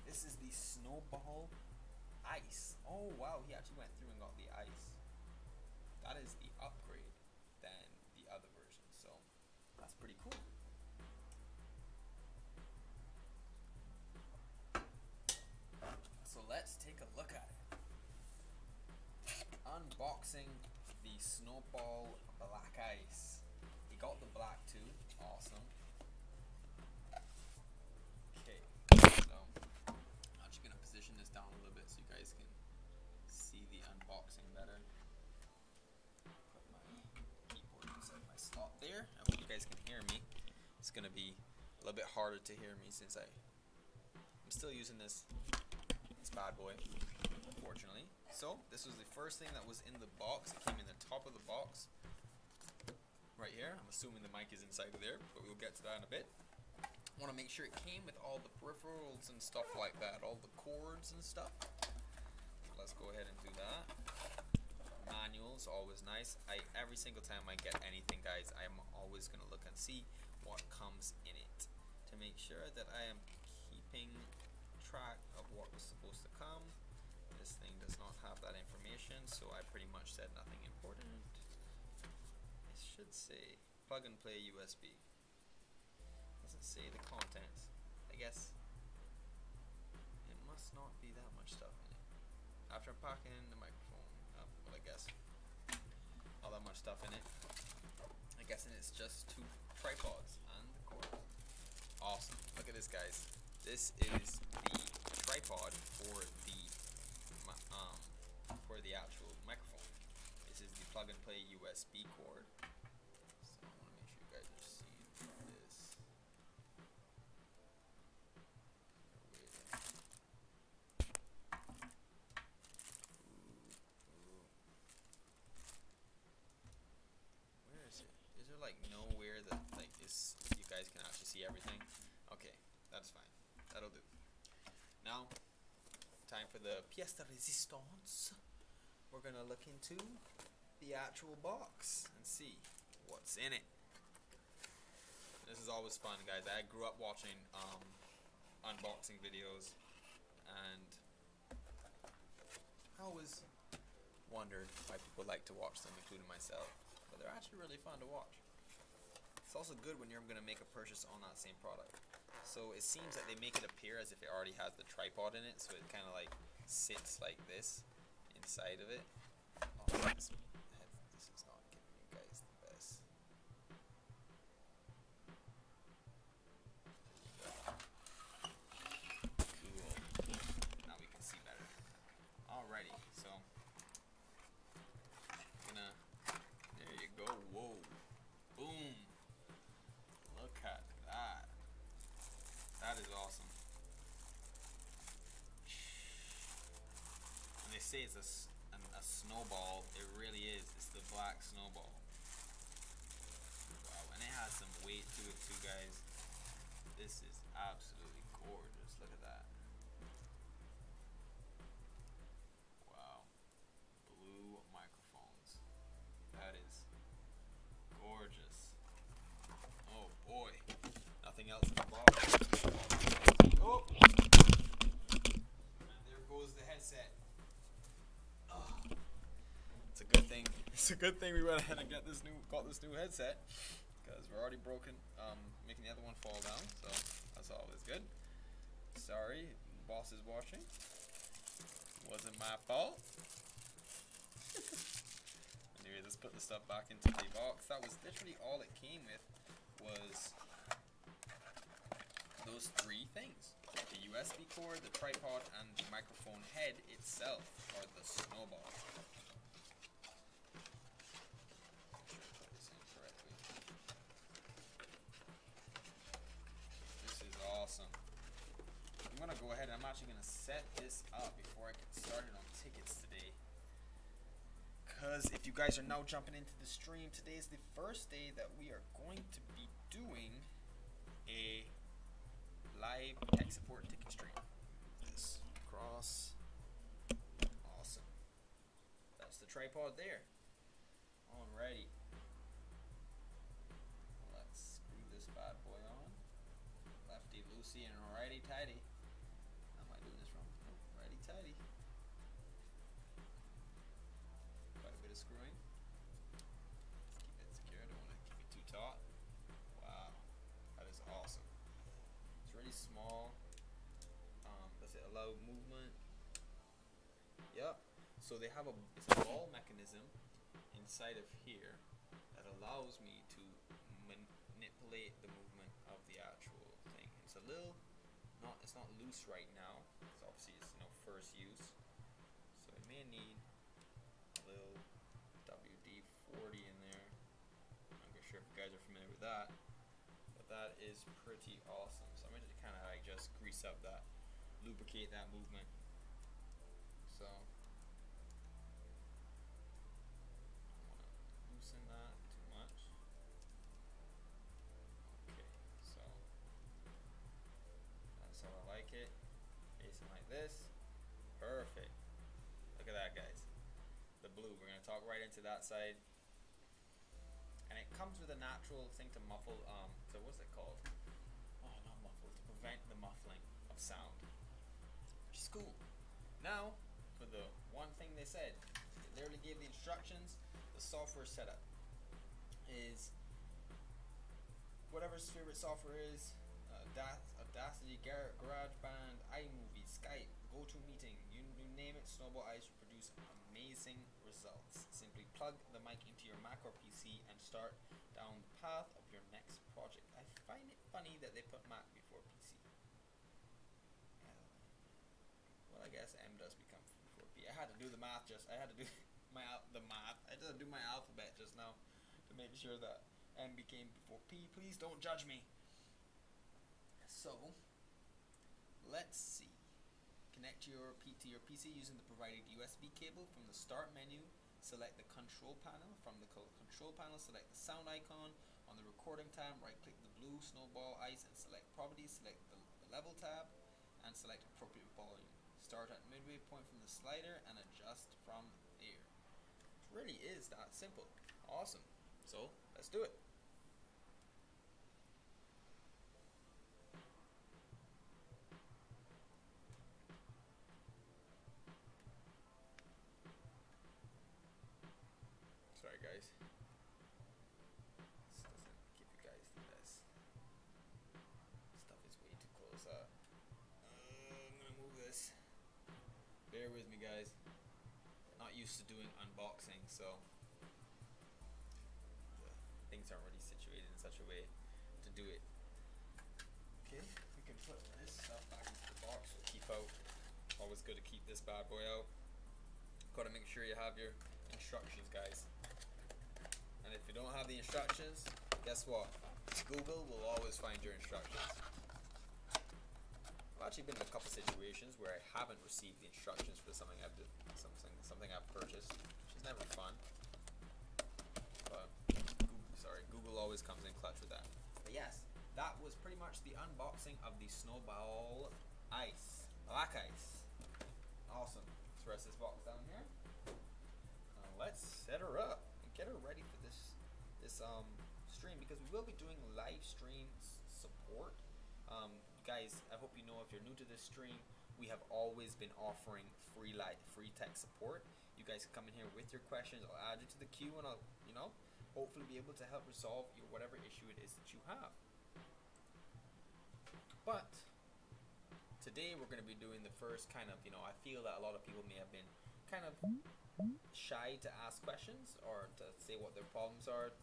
this is the snowball ice. Oh wow, he actually went through and got the ice. That is the upgrade than the other version. So that's pretty cool. So let's take a look at it. Unboxing the snowball black ice. He got the black too. Awesome. Okay, so I'm actually gonna position this down a little bit so you guys can see the unboxing better. Put my keyboard inside my slot there. I hope you guys can hear me. It's gonna be a little bit harder to hear me since I'm still using this bad boy, unfortunately. So this was the first thing that was in the box. It came in the top of the box right here. I'm assuming the mic is inside of there, but we'll get to that in a bit. I want to make sure it came with all the peripherals and stuff like that, all the cords and stuff. So let's go ahead and do that. Manuals, always nice. Every single time I get anything, guys, I'm always going to look and see what comes in it to make sure that I am keeping track of what was supposed to come. This thing does not have that information, so I pretty much said nothing important. It should say plug and play USB. Doesn't say the contents. I guess it must not be that much stuff in it. After packing in the microphone, well, I guess all that much stuff in it. I'm guessing it's just 2 tripods and the cord. Awesome. Look at this, guys. This is the tripod for the actual microphone. This is the plug and play USB cord. So I want to make sure you guys are seeing this. Where is it? Is there like nowhere that like this you guys can actually see everything? Okay, that's fine. That'll do. Now, time for the pièce de résistance. We're gonna look into the actual box and see what's in it. This is always fun, guys. I grew up watching unboxing videos, and I always wondered why people like to watch them, including myself. But they're actually really fun to watch. It's also good when you're gonna make a purchase on that same product. So it seems that they make it appear as if it already has the tripod in it, so it kind of like sits like this inside of it. Oh, this is not giving you guys the best. Cool. Now we can see better. Alrighty, so there you go. Whoa. Boom. Look at that. That is awesome. When they say it's a snowball, it really is. It's the black snowball. Wow, and it has some weight to it too, guys. This is absolutely gorgeous. Look at that. Wow. Blue microphones. That is gorgeous. Oh boy. Nothing else in the box. Oh! And there goes the headset. Oh. It's a good thing. It's a good thing we went ahead and got this new headset, because we're already broken, making the other one fall down. So that's always good. Sorry, boss is watching. Wasn't my fault. Anyway, let's put the stuff back into the box. That was literally all it came with. Was those 3 things: the USB cord, the tripod, and the microphone head itself, or the snowball. This is awesome. I'm gonna go ahead and I'm actually gonna set this up before I get started on tickets today. Because if you guys are now jumping into the stream, today is the first day that we are going to be doing a live tech support ticket stream. This across. Awesome. That's the tripod there. Alrighty. Let's screw this bad boy on. Lefty loosey and righty tighty. Am I doing this wrong? No, righty tighty. Quite a bit of screwing. Let's keep it secure. I don't want to keep it too taut. Wow, that is awesome. It's really small. Does it allow movement? Yep. So they have it's a ball mechanism inside of here that allows me to manipulate the movement of the actual thing. It's a little it's not loose right now. It's obviously it's first use. So it may need a little WD-40 in there. I'm not sure if you guys are familiar with that, but that is pretty awesome. So I'm going to kind of like just grease up that, lubricate that movement. So loosen that too much. Okay, so that's how I like it. Facing like this. Perfect. Look at that, guys. The blue. We're gonna talk right into that side. And it comes with a natural thing to muffle. So what's it called? Oh, not muffle. To prevent the muffling of sound, which is cool. Now, for the one thing they said, they literally gave the instructions. The software setup is whatever his favorite software is. Audacity, GarageBand, iMovie, Skype, GoToMeeting, you name it. Snowball Ice will produce amazing results. Simply plug the mic into your Mac or PC and start down the path of your next project. I find it funny that they put Mac before PC. Well, I guess M does become before P. I had to do the math I had to do my alphabet just now to make sure that M became before P. Please don't judge me. So, let's see. Connect your PC using the provided USB cable. From the start menu, select the control panel. From the control panel, select the sound icon. On the recording tab, right click the blue Snowball Ice and select properties. Select the level tab and select appropriate volume. Start at midway point from the slider and adjust from there. It really is that simple. Awesome. So, let's do it. Sorry guys, this doesn't give you guys the best. Stuff is way too close up. I'm gonna move this. Bear with me guys. Not used to doing unboxing, so things aren't really situated in such a way to do it. Okay, we can put this stuff back into the box. We'll keep out. Always good to keep this bad boy out. Gotta make sure you have your instructions, guys. And if you don't have the instructions, guess what? Google will always find your instructions. I've actually been in a couple situations where I haven't received the instructions for something I've purchased, which is never fun. But Google always comes in clutch with that. But yes, that was pretty much the unboxing of the Snowball Ice, Black Ice. Awesome. Let's rest this box down here. Let's set her up and get her ready for this stream, because we will be doing live stream support. Guys, I hope you know, if you're new to this stream, we have always been offering free tech support. You guys can come in here with your questions. I'll add you to the queue, and I'll hopefully be able to help resolve your whatever issue it is that you have. But today we're going to be doing the first kind of, I feel that a lot of people may have been kind of shy to ask questions or to say what their problems are.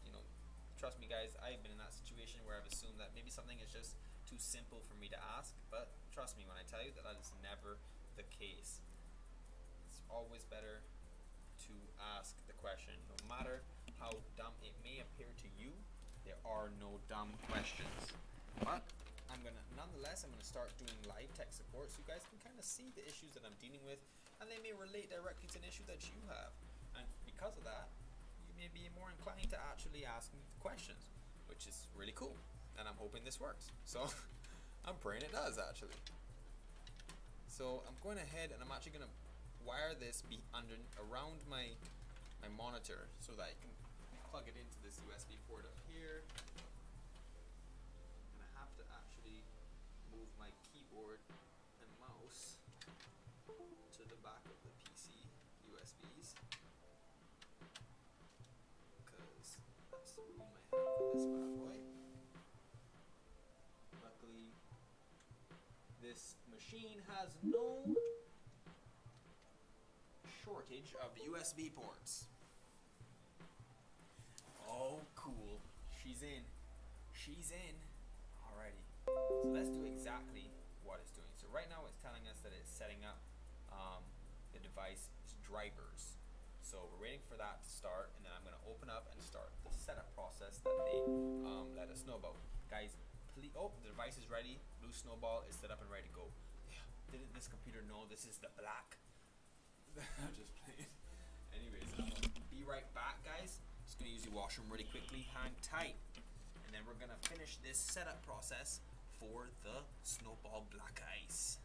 Trust me guys, I've been in that situation where I've assumed that maybe something is just too simple for me to ask, but trust me when I tell you that that is never the case. It's always better to ask the question. No matter how dumb it may appear to you, there are no dumb questions. But nonetheless, I'm gonna start doing live tech support so you guys can kind of see the issues that I'm dealing with, and they may relate directly to an issue that you have. And because of that, you may be more inclined to actually ask me questions, which is really cool. And I'm hoping this works. So I'm praying it does actually. So I'm going ahead and I'm actually going to wire this around my monitor so that I can plug it into this USB port up here. And I have to actually move my keyboard and mouse to the back of the PC USBs, because that's the room I have for this bad boy. Luckily, this machine has no shortage of USB ports. Oh, cool. She's in. She's in. Alrighty. So let's do exactly what it's doing. So right now it's telling us that it's setting up the device's drivers. So we're waiting for that to start, and then I'm going to open up and start the setup process that they let us know about. Guys, please, oh, the device is ready. Blue snowball is set up and ready to go. Yeah, didn't this computer know this is the black? I'm just playing. Anyways, I'm going to be right back, guys. Just going to use the washroom really quickly. Hang tight. And then we're going to finish this setup process for the snowball black ice.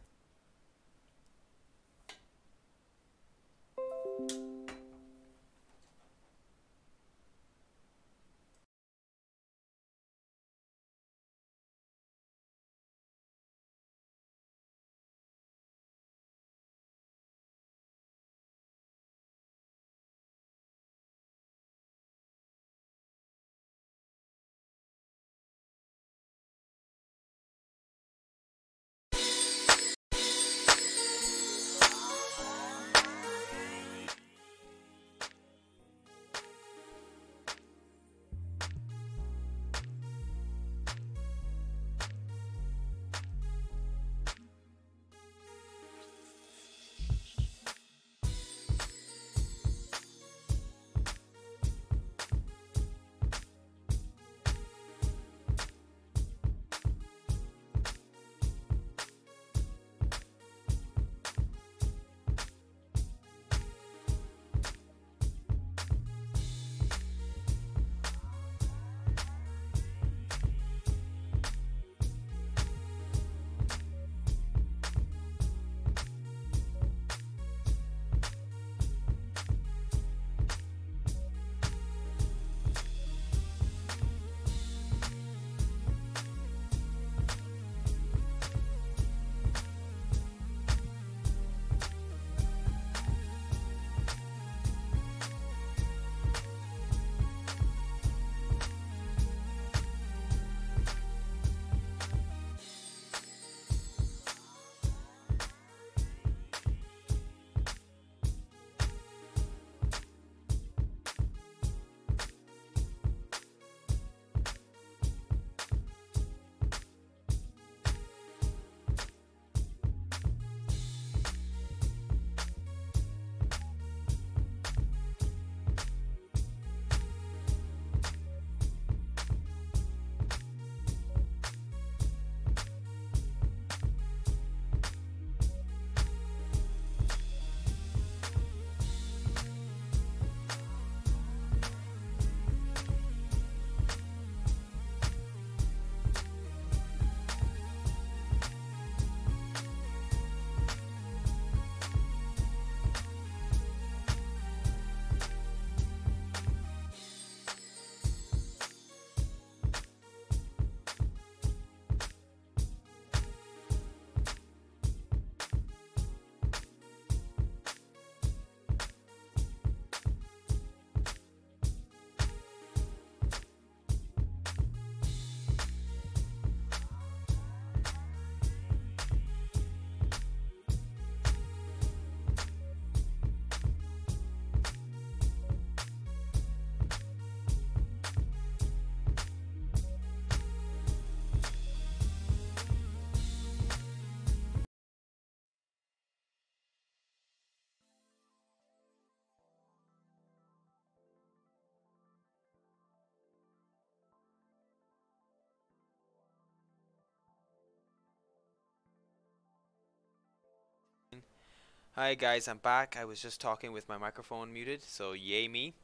Hi guys, I'm back. I was just talking with my microphone muted, so yay me.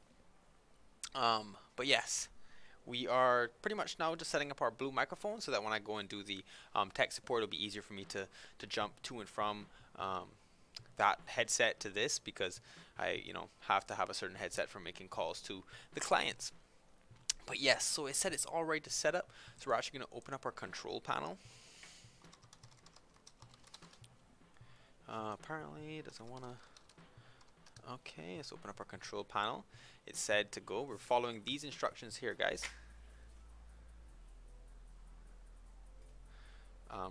But yes, we are pretty much now just setting up our blue microphone so that when I go and do the tech support, it'll be easier for me to jump to and from that headset to this, because I have to have a certain headset for making calls to the clients. But yes, so it said it's all ready to set up, so we're actually going to open up our control panel. Apparently it doesn't want to. Okay, let's open up our control panel. It said to go. We're following these instructions here, guys.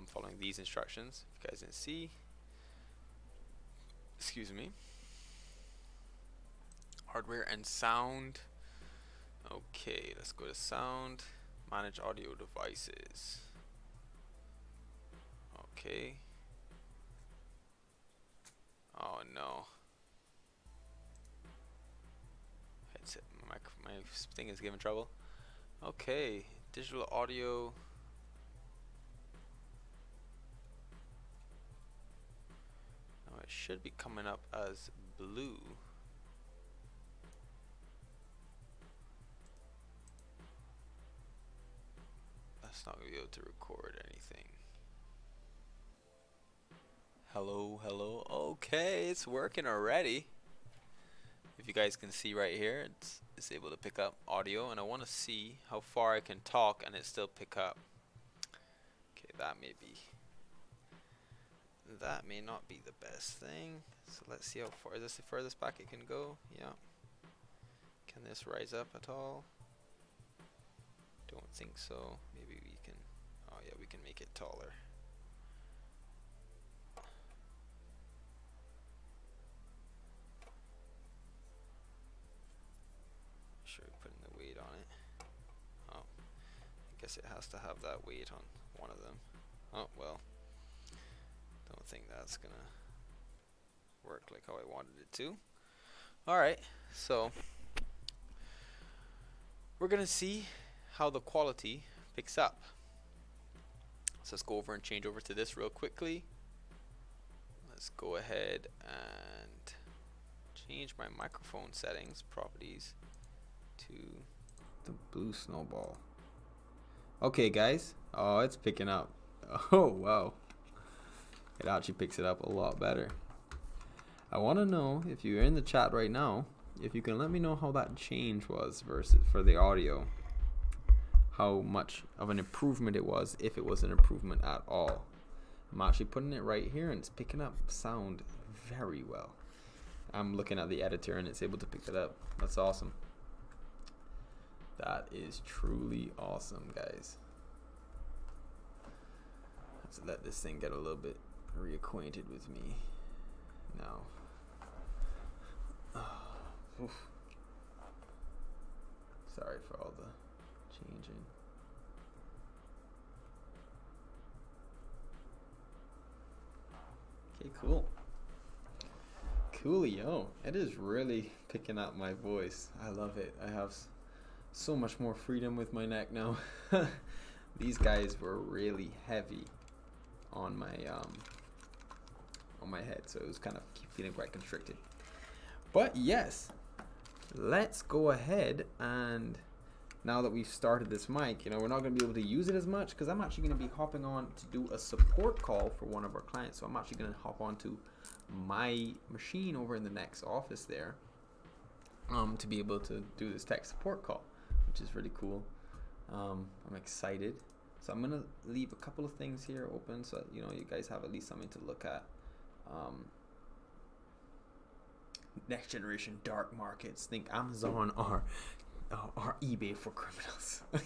Following these instructions. If you guys didn't see, excuse me. Hardware and sound. Okay, let's go to sound. Manage audio devices. Okay. Oh no. Headset. My thing is giving trouble. Okay, digital audio. Now it should be coming up as blue. That's not gonna be able to record anything. Hello, hello. Okay, it's working already. If you guys can see right here, it's able to pick up audio, and I want to see how far I can talk and it still pick up. Okay, that may not be the best thing. So let's see how far. Is this the furthest back it can go? Yeah. Can this rise up at all? Don't think so. Maybe we can. Oh yeah, we can make it taller. Sure, putting the weight on it. Oh, I guess it has to have that weight on one of them. Oh well, don't think that's gonna work like how I wanted it to. Alright, so we're gonna see how the quality picks up. So let's go over and change over to this real quickly. Let's go ahead and change my microphone settings, properties, to the blue snowball. Okay guys, oh, it's picking up. Oh wow, it actually picks it up a lot better. I want to know, if you're in the chat right now, if you can let me know how that change was versus for the audio, how much of an improvement it was, if it was an improvement at all. I'm actually putting it right here and it's picking up sound very well. I'm looking at the editor and it's able to pick it up. That's awesome. That is truly awesome, guys. Let's let this thing get a little bit reacquainted with me now. Oof. Sorry for all the changing. Okay, cool. Coolio. It is really picking up my voice. I love it. I have so much more freedom with my neck now. These guys were really heavy on my head, so it was kind of feeling quite constricted. But yes, let's go ahead, and now that we've started this mic, we're not going to be able to use it as much because I'm actually going to be hopping on to do a support call for one of our clients. So I'm actually going to hop on to my machine over in the next office there to be able to do this tech support call, which is really cool. I'm excited. So I'm going to leave a couple of things here open so you guys have at least something to look at. Next generation dark markets. Think Amazon or eBay for criminals. I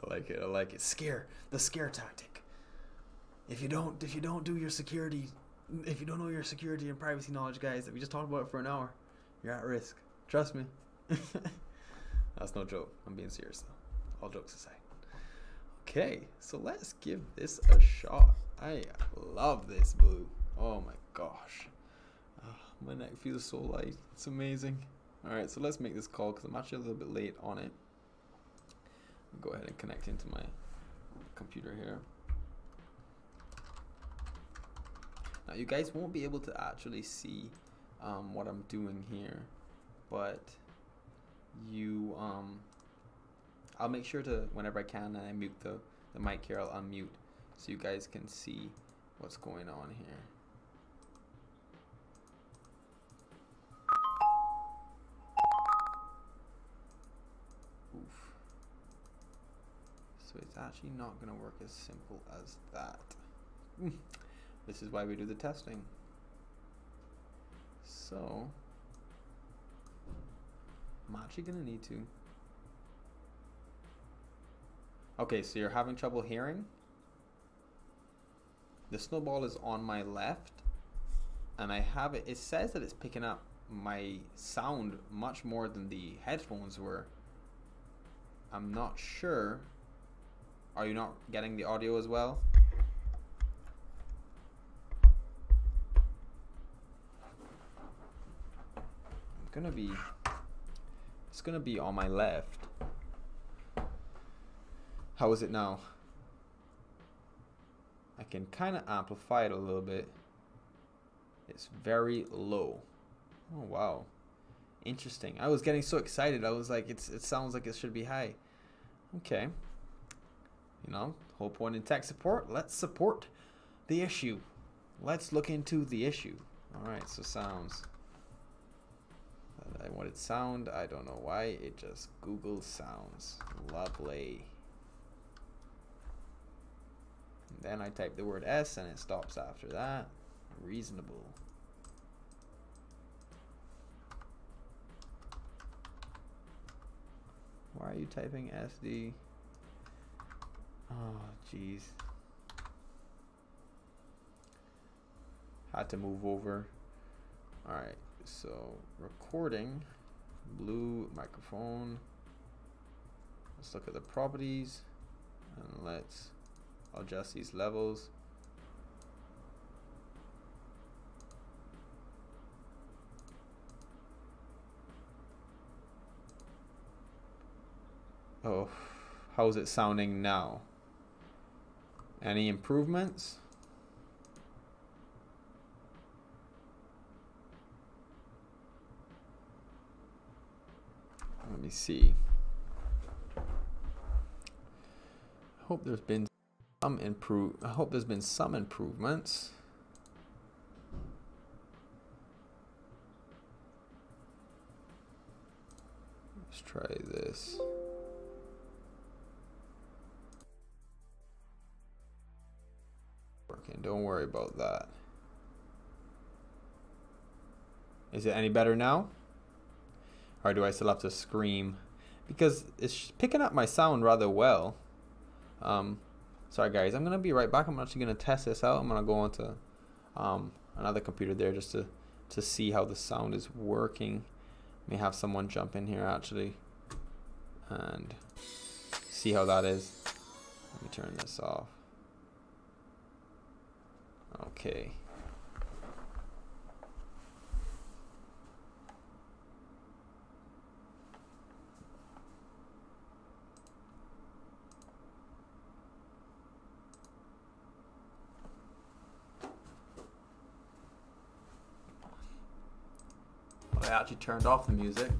like it. I like it. The scare tactic. If you don't do your security, if you don't know your security and privacy knowledge, guys, that we just talked about it for an hour, you're at risk. Trust me. That's no joke. I'm being serious though. All jokes aside. Okay, so let's give this a shot. I love this blue. Oh my gosh. My neck feels so light. It's amazing. Alright, so let's make this call because I'm actually a little bit late on it. I'll go ahead and connect into my computer here. Now you guys won't be able to actually see what I'm doing here, but you I'll make sure to, whenever I can, and I mute the mic here, I'll unmute so you guys can see what's going on here. Oof. So it's actually not going to work as simple as that. This is why we do the testing. So I'm actually going to need to. Okay, so you're having trouble hearing? The snowball is on my left, and I have it. It says that it's picking up my sound much more than the headphones were. I'm not sure. Are you not getting the audio as well? It's gonna be on my left. How is it now? I can kind of amplify it a little bit. It's very low. Oh wow, interesting. I was getting so excited. I was like, it sounds like it should be high. Okay. You know, whole point in tech support. Let's support the issue. Let's look into the issue. All right. So sounds. I wanted sound. I don't know why. It just Google sounds. Lovely. Then I type the word S and it stops after that. Reasonable. Why are you typing SD? Oh, jeez. Had to move over. Alright, so recording. Blue microphone. Let's look at the properties. And let's adjust these levels. Oh, how's it sounding now? Any improvements? Let me see. I hope there's been some improvements. Let's try this. Working, don't worry about that. Is it any better now? Or do I still have to scream? Because it's picking up my sound rather well. Sorry guys, I'm gonna be right back. I'm actually gonna test this out. I'm gonna go onto another computer there just to see how the sound is working. May have someone jump in here actually and see how that is. Let me turn this off. Okay. Well, I actually turned off the music.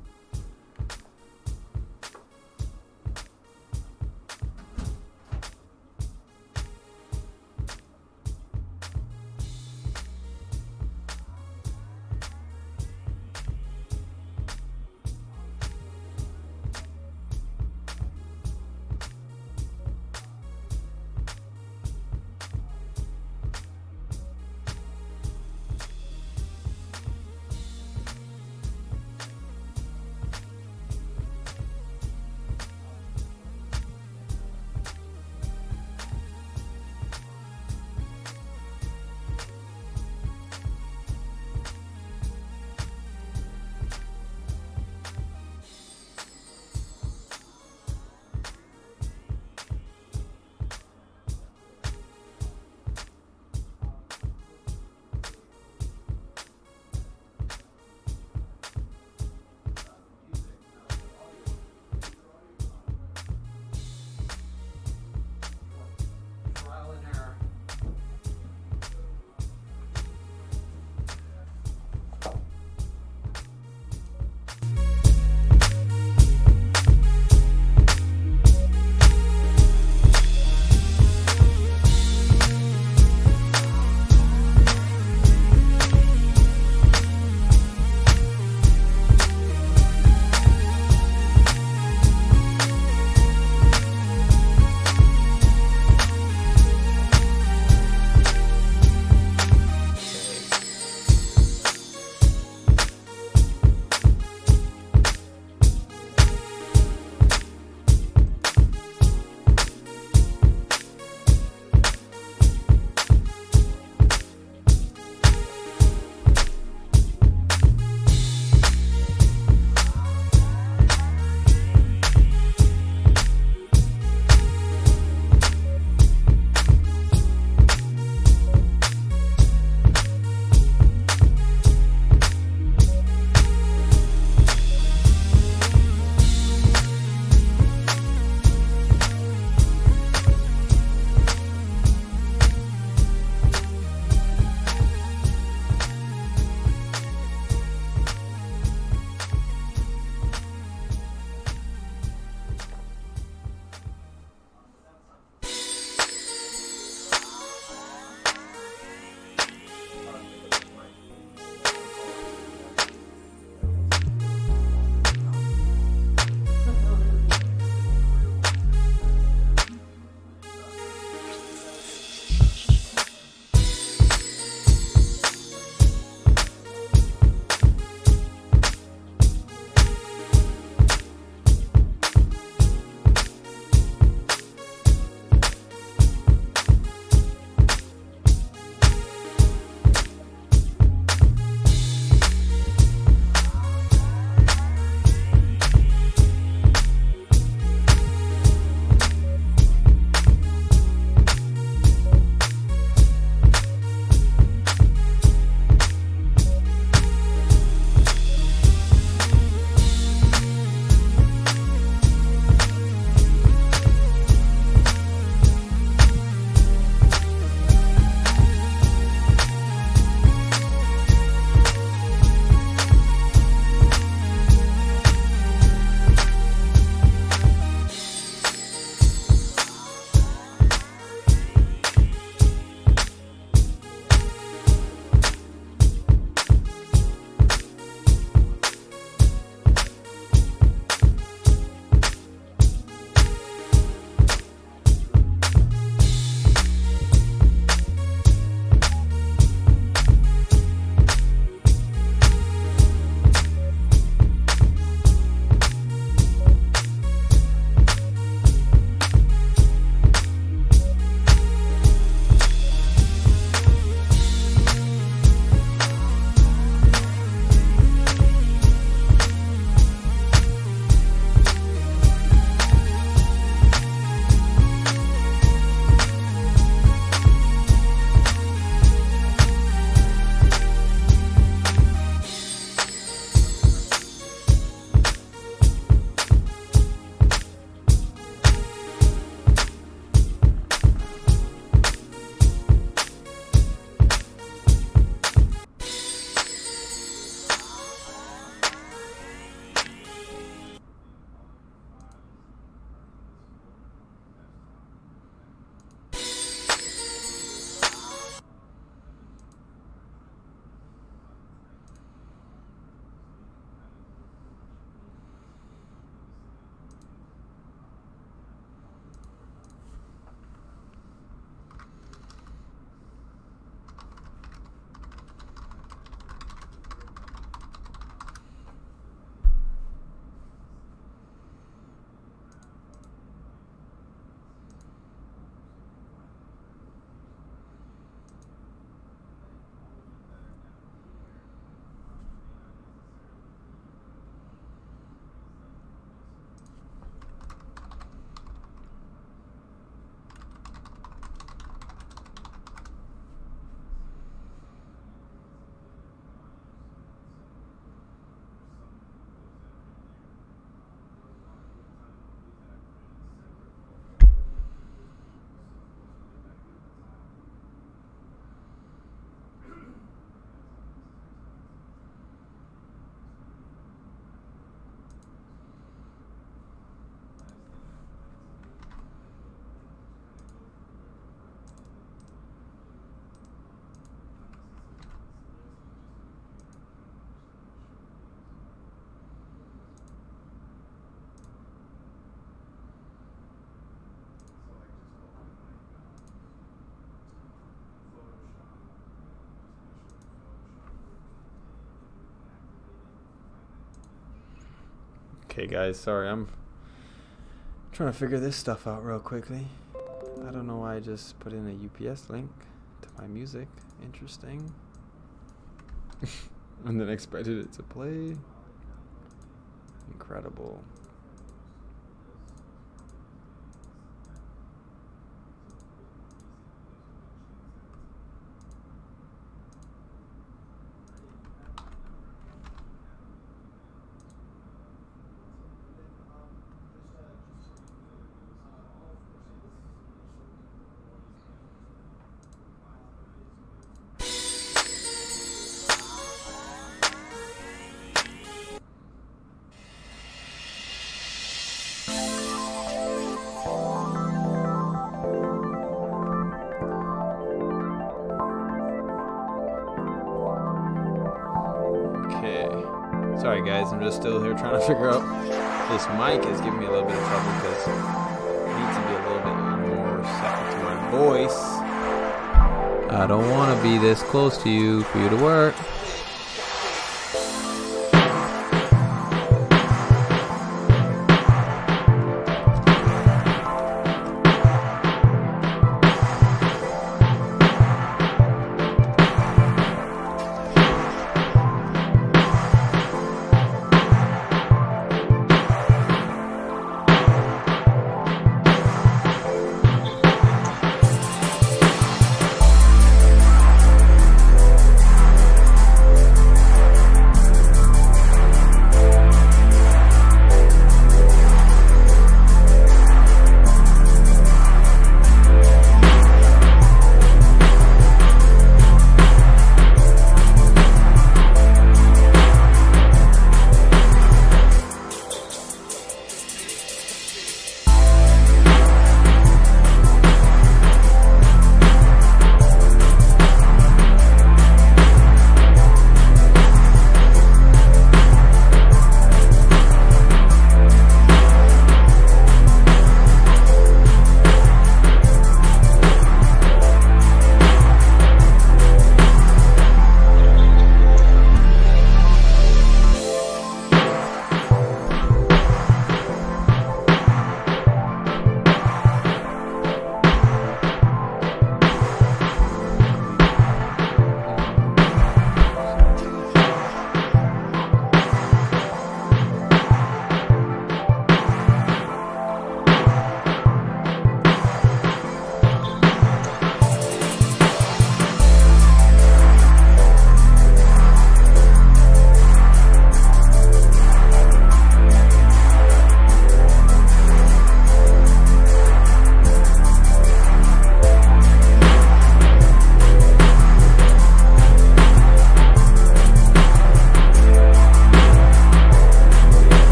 Okay guys, sorry, I'm trying to figure this stuff out real quickly. I don't know why I just put in a UPS link to my music. Interesting. And then expected it to play. Incredible. Sorry guys, I'm just still here trying to figure out. This mic is giving me a little bit of trouble because I need to be a little bit more second to my voice. I don't want to be this close to you for you to work.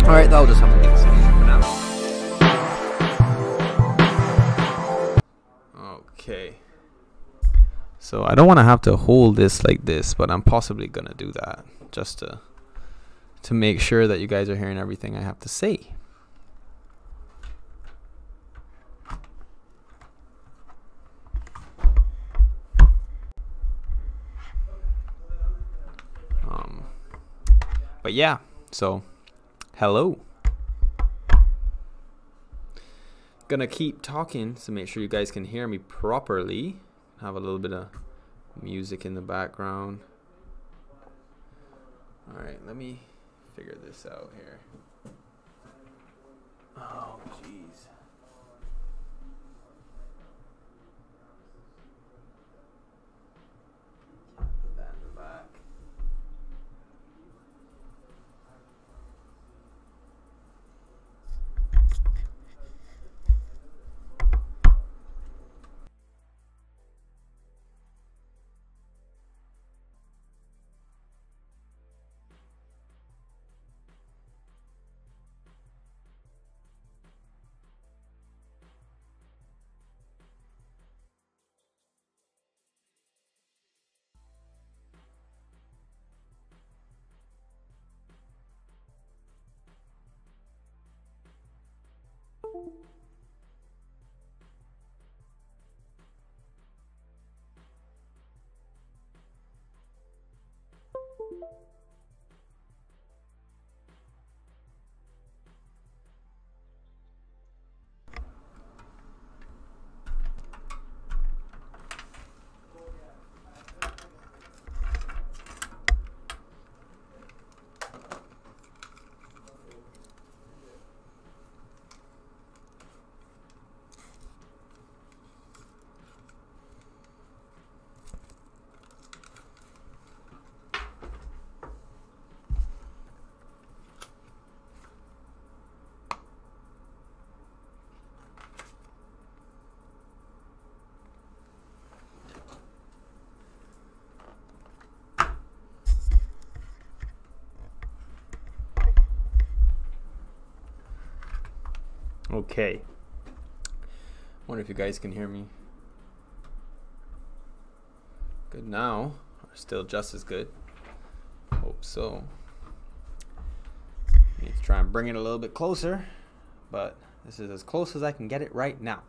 Alright, that'll just have to be the same for now. So I don't want to have to hold this like this, but I'm possibly gonna do that just to make sure that you guys are hearing everything I have to say. But yeah, so hello. Gonna keep talking to make sure you guys can hear me properly. Have a little bit of music in the background. All right, let me figure this out here. Oh, jeez. Put that in the back. Okay. Wonder if you guys can hear me. Good now, or still just as good. Hope so. Need to try and bring it a little bit closer, but this is as close as I can get it right now.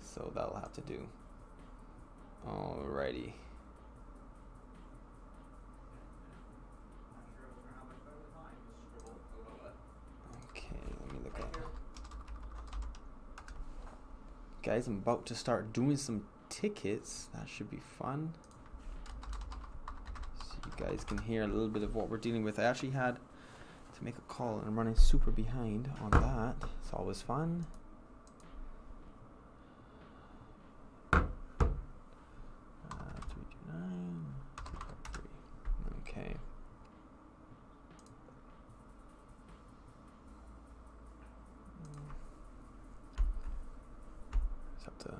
So that'll have to do. Alrighty. Guys, I'm about to start doing some tickets. That should be fun. So you guys can hear a little bit of what we're dealing with. I actually had to make a call and I'm running super behind on that. It's always fun. 329. Okay. Have to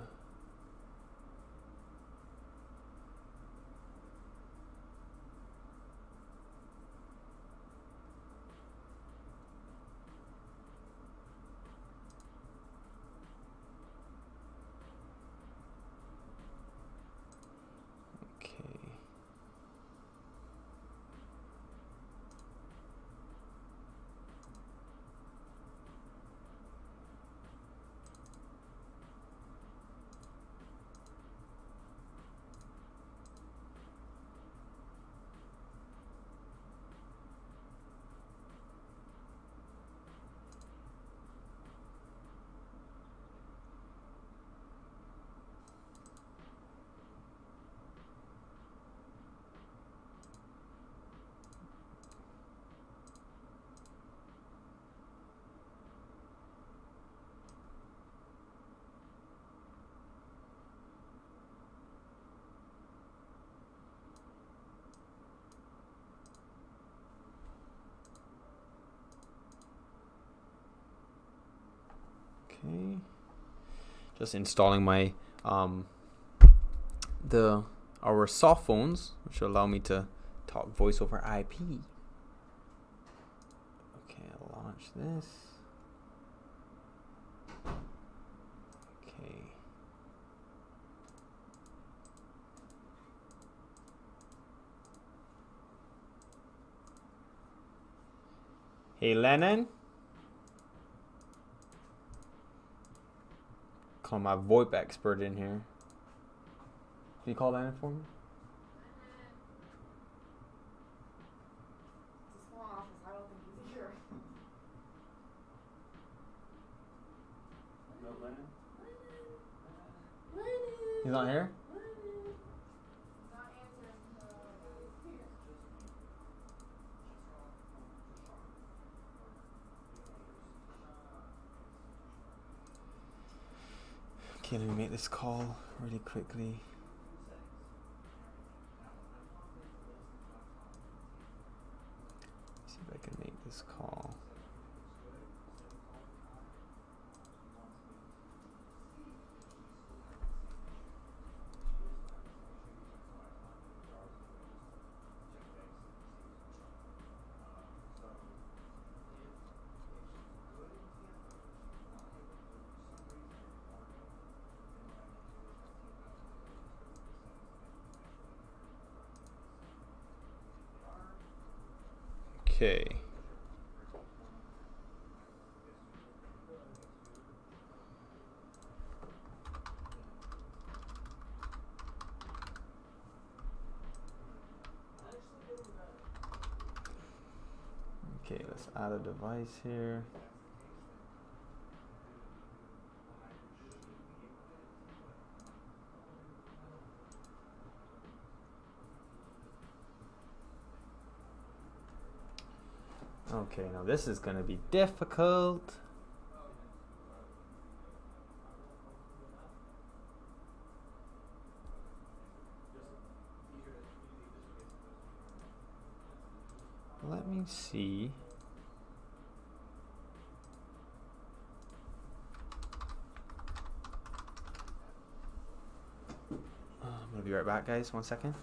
Okay, just installing my our soft phones, which will allow me to talk voice over IP. Okay, I'll launch this. Okay. Hey, Lennon. Call my VoIP expert in here. Can you call Lennon for me? It's a small office. I don't think he's here. No, Lennon? Lennon. He's not here? Lennon. Not answering. He's here. Okay, let me make this call really quickly. See if I can make this call. Okay. Okay, let's add a device here. Okay, now this is going to be difficult. Let me see. I'm going to be right back, guys. 1 second.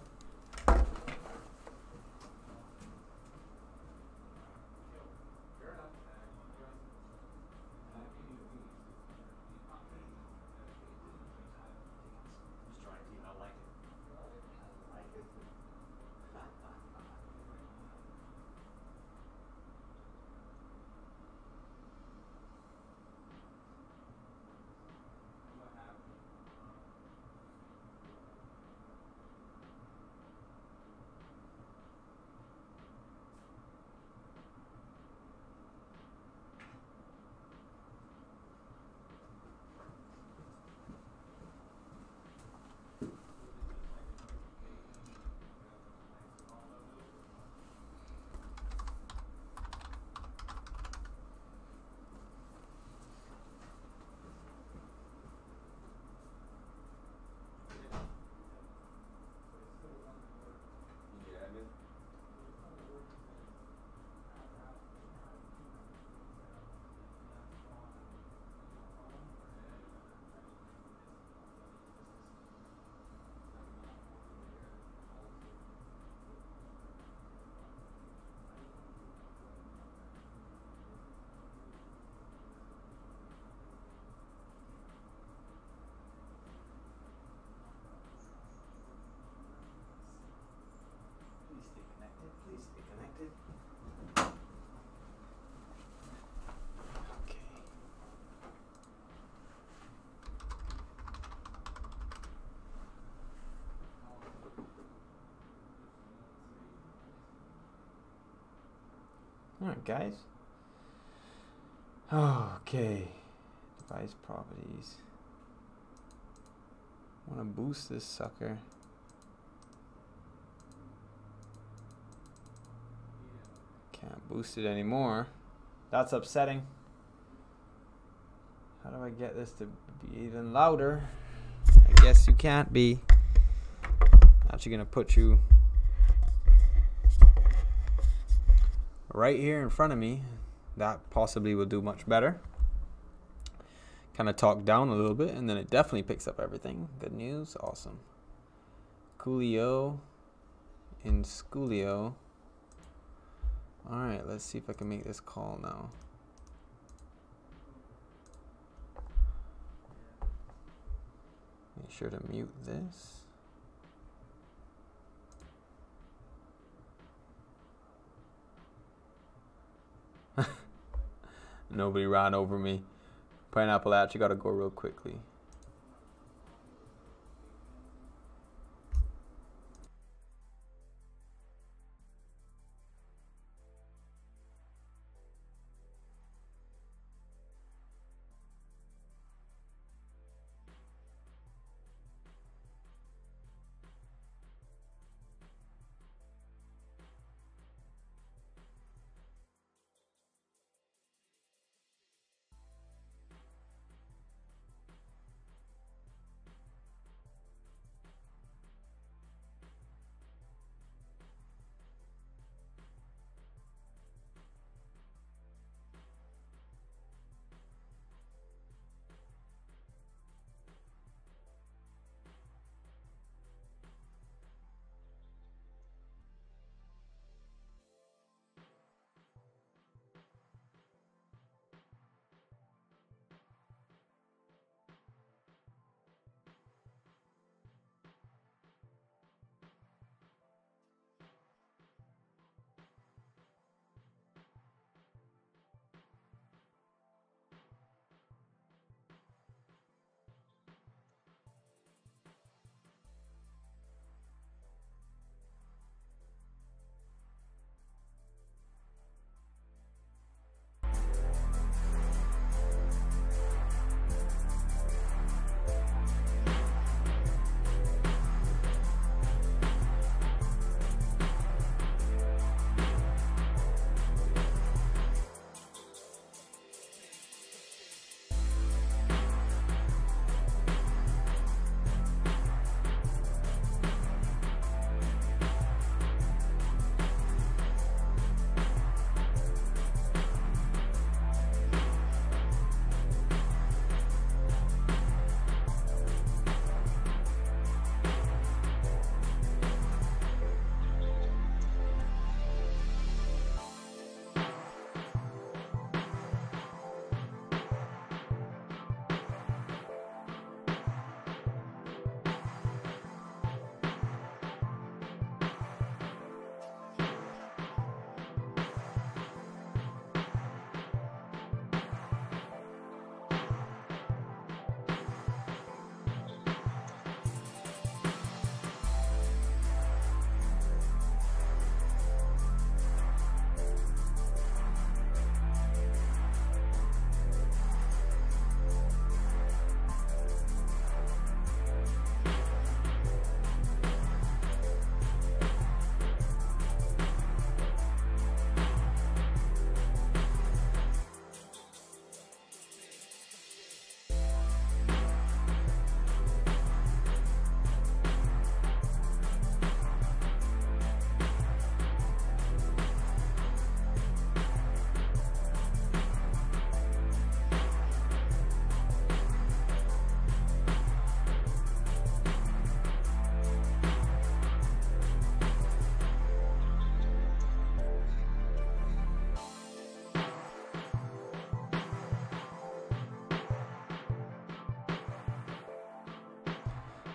Please stay connected. Okay. Alright, guys. Okay. Device properties. Want to boost this sucker. Can't boost it anymore. That's upsetting. How do I get this to be even louder? I guess you can't be. Actually gonna put you right here in front of me. That possibly will do much better. Kind of talk down a little bit and then it definitely picks up everything. Good news, awesome. Coolio in Schoolio. Alright, let's see if I can make this call now. Make sure to mute this. Nobody ran over me. Pineapple, I actually got to go real quickly.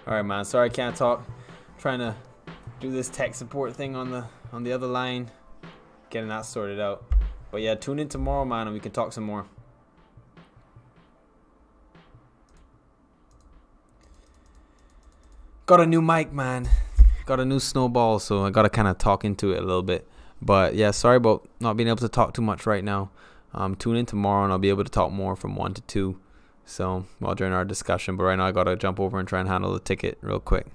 All right, man. Sorry I can't talk. Trying to do this tech support thing on the other line, getting that sorted out. But yeah, tune in tomorrow, man, and we can talk some more. Got a new mic, man. Got a new snowball, so I gotta kind of talk into it a little bit. But yeah, sorry about not being able to talk too much right now. Tune in tomorrow, and I'll be able to talk more from 1 to 2. So, well, during our discussion. But right now, I gotta jump over and try and handle the ticket real quick.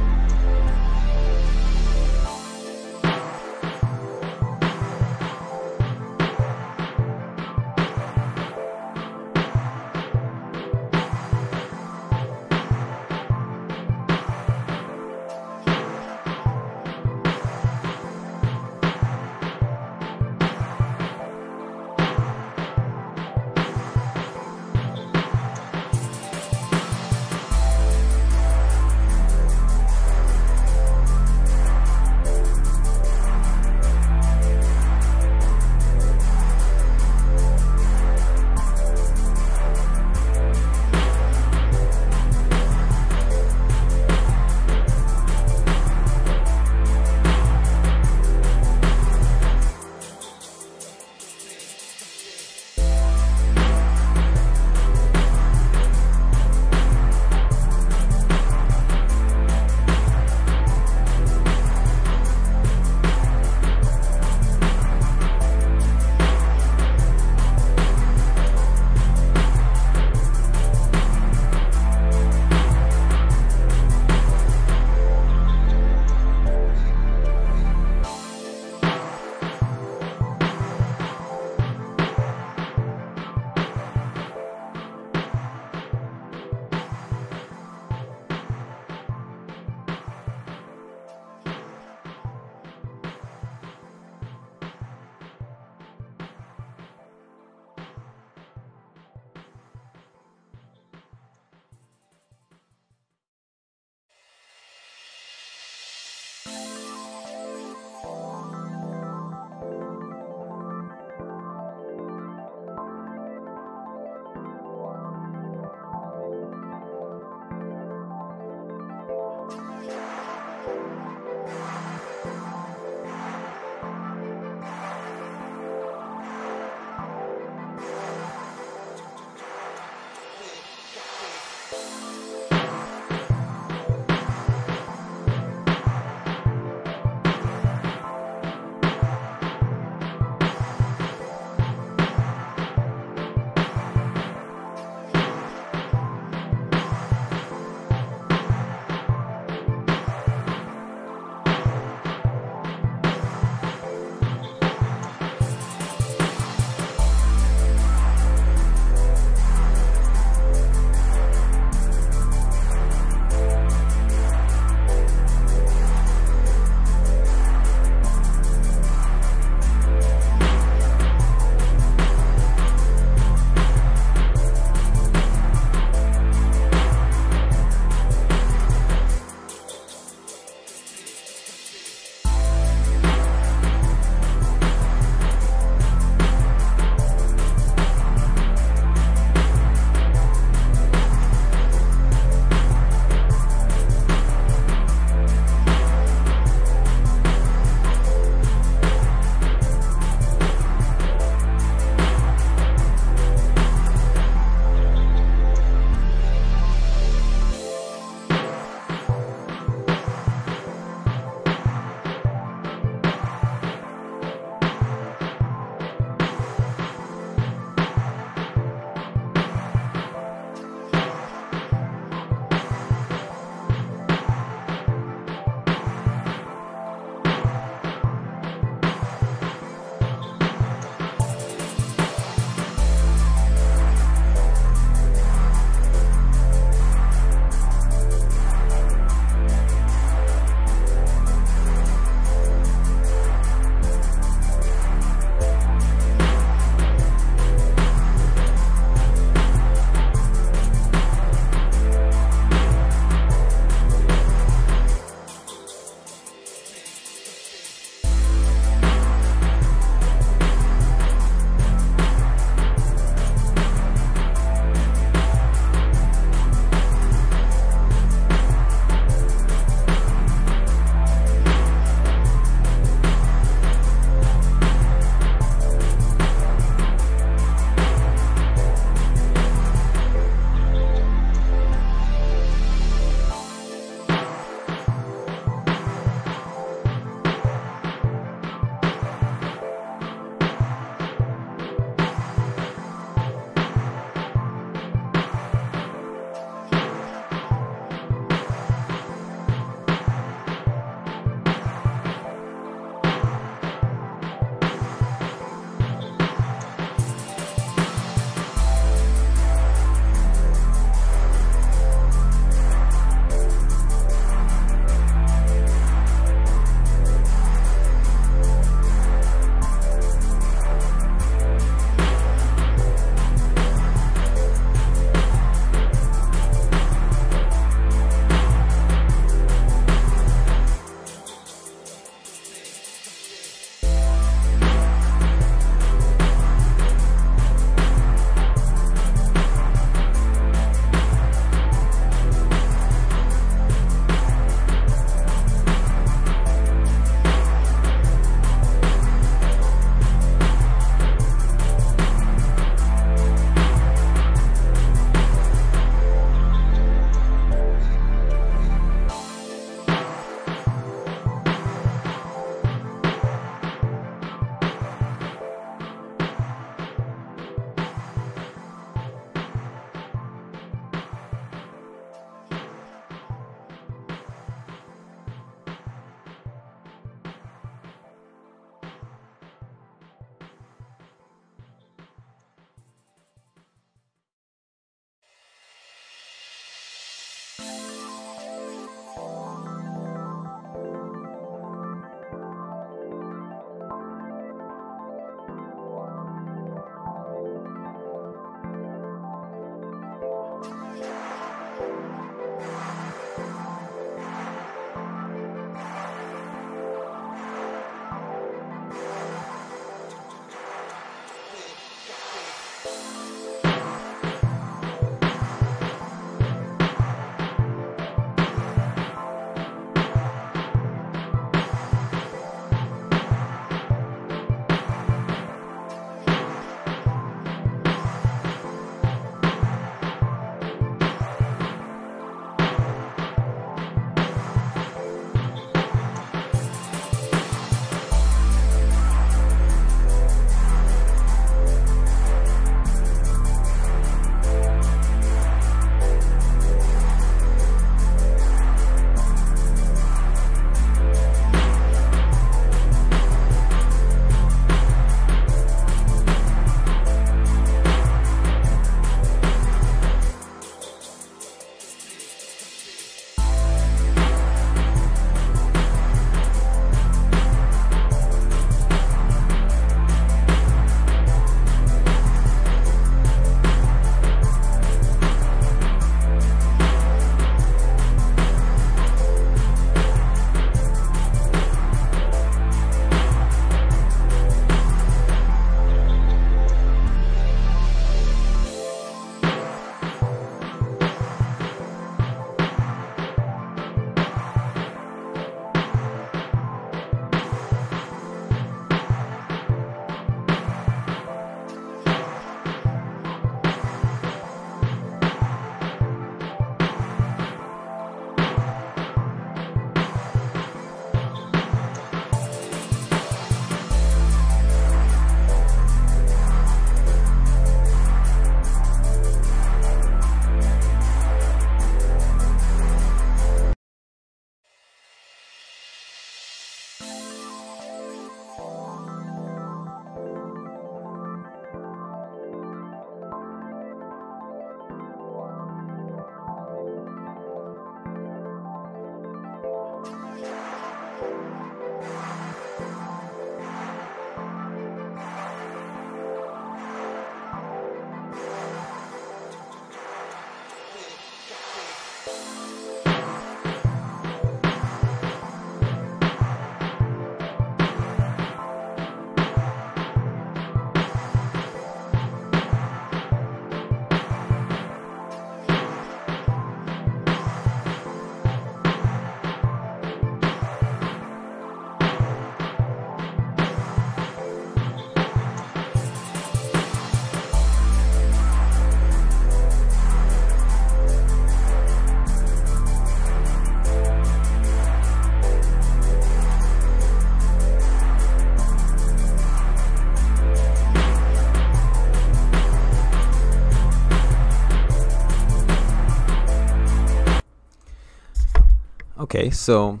Okay, so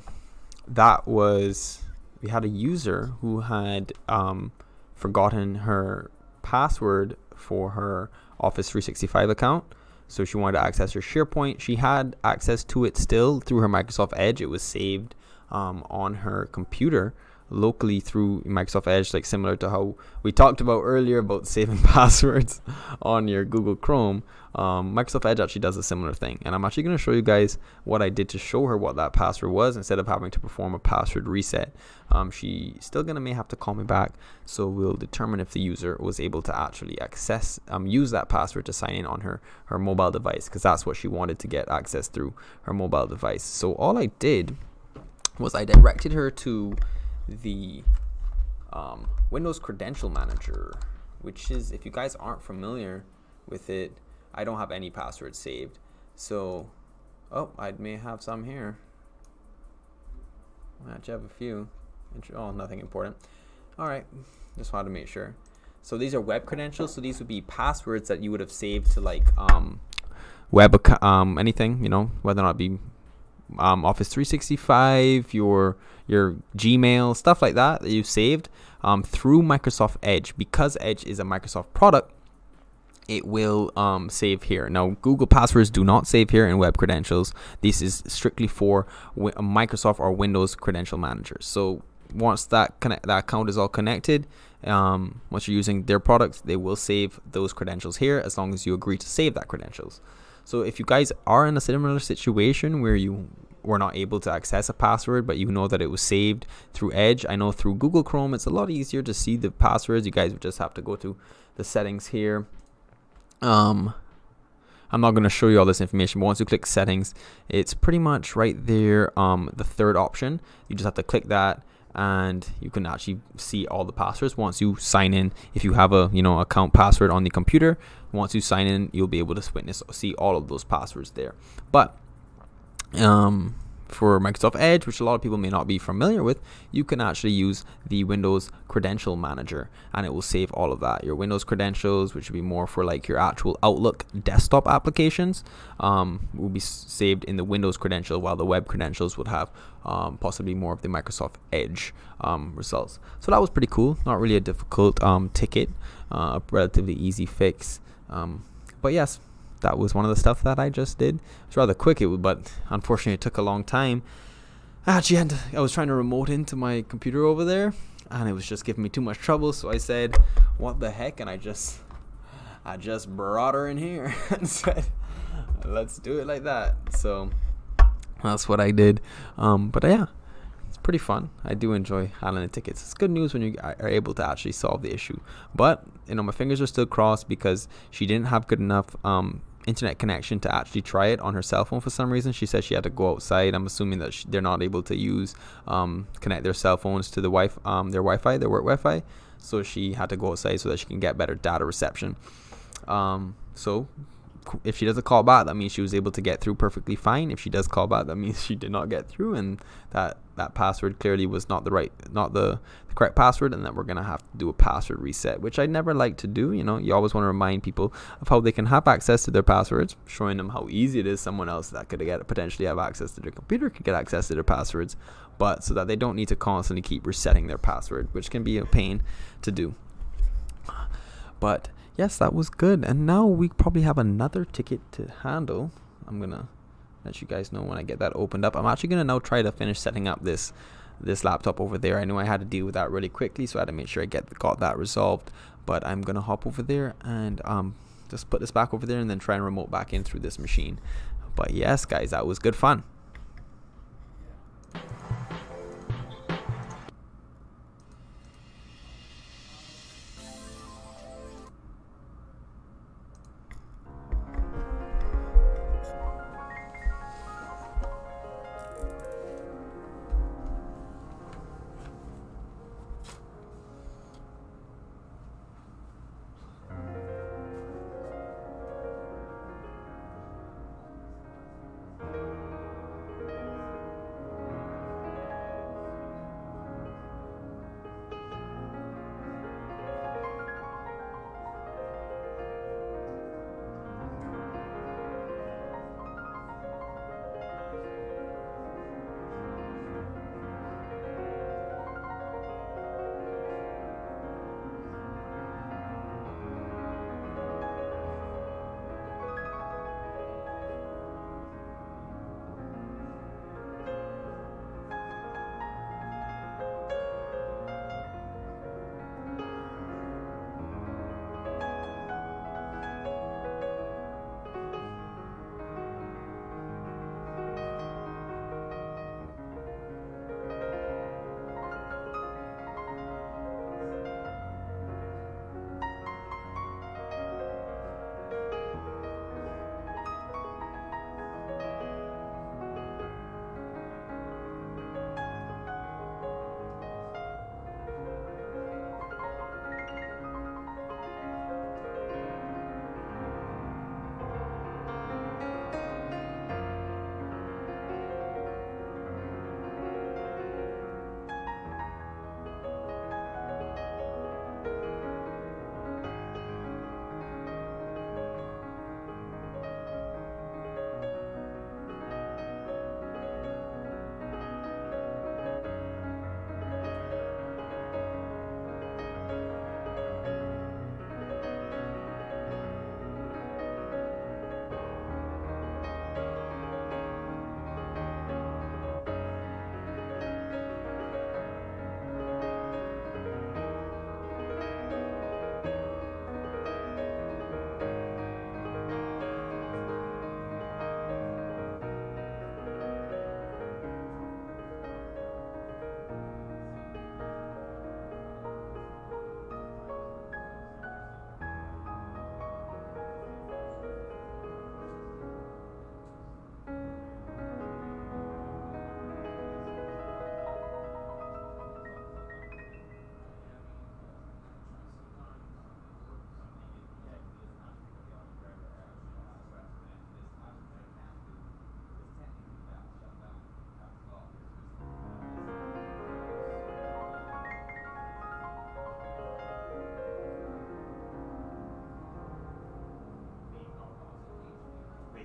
that was, we had a user who had forgotten her password for her Office 365 account. So she wanted to access her SharePoint. She had access to it still through her Microsoft Edge. It was saved on her computer locally through Microsoft Edge, like similar to how we talked about earlier about saving passwords on your Google Chrome. Microsoft Edge actually does a similar thing, and I'm actually going to show you guys what I did to show her what that password was instead of having to perform a password reset. She still may have to call me back, so we'll determine if the user was able to actually access use that password to sign in on her mobile device, because that's what she wanted to get access through her mobile device. So all I did was I directed her to the Windows Credential Manager, which is, if you guys aren't familiar with it, I don't have any passwords saved. So, oh, I may have some here. I actually have a few. Oh, nothing important. All right, just wanted to make sure. So these are web credentials. So these would be passwords that you would have saved to like web anything, you know, whether or not it be Office 365, your Gmail, stuff like that you've saved through Microsoft Edge. Because Edge is a Microsoft product, it will save here. Now, Google passwords do not save here in web credentials. This is strictly for Microsoft or Windows Credential Manager. So once that account is all connected, once you're using their products, they will save those credentials here as long as you agree to save that credentials. So if you guys are in a similar situation where you were not able to access a password, but you know that it was saved through Edge, I know through Google Chrome it's a lot easier to see the passwords. You guys would just have to go to the settings here. I'm not going to show you all this information, but once you click settings, it's pretty much right there, the third option. You just have to click that, and you can actually see all the passwords once you sign in. If you have a account password on the computer, once you sign in, you'll be able to see all of those passwords there. But for Microsoft Edge, which a lot of people may not be familiar with, you can actually use the Windows Credential Manager, and it will save all of that. Your Windows credentials, which would be more for like your actual Outlook desktop applications, will be saved in the Windows credential, while the web credentials would have possibly more of the Microsoft Edge results. So that was pretty cool. Not really a difficult ticket, a relatively easy fix. But yes, that was one of the stuff that I just did. It's rather quick, but unfortunately it took a long time. I was trying to remote into my computer over there, and it was just giving me too much trouble. So I said, "What the heck?" And I just brought her in here and said, "Let's do it like that." So that's what I did. But yeah, it's pretty fun. I do enjoy handling the tickets. It's good news when you are able to actually solve the issue. But my fingers are still crossed, because she didn't have good enough internet connection to actually try it on her cell phone for some reason. She said she had to go outside. I'm assuming that they're not able to use connect their cell phones to the their Wi-Fi, their work Wi-Fi. So she had to go outside so that she can get better data reception. So if she doesn't call back, that means she was able to get through perfectly fine. If she does call back, that means she did not get through, and that password clearly was not the correct password, and that we're gonna have to do a password reset, which I never like to do. You always want to remind people of how they can have access to their passwords, showing them how easy it is. Someone else that could potentially have access to their computer could get access to their passwords, but so that they don't need to constantly keep resetting their password, which can be a pain to do. But yes, that was good. And now we probably have another ticket to handle. I'm gonna let you guys know when I get that opened up. I'm actually gonna now try to finish setting up this laptop over there. I know I had to deal with that really quickly, so I had to make sure I got that resolved. But I'm gonna hop over there and just put this back over there, and then try and remote back in through this machine. But yes, guys, that was good fun.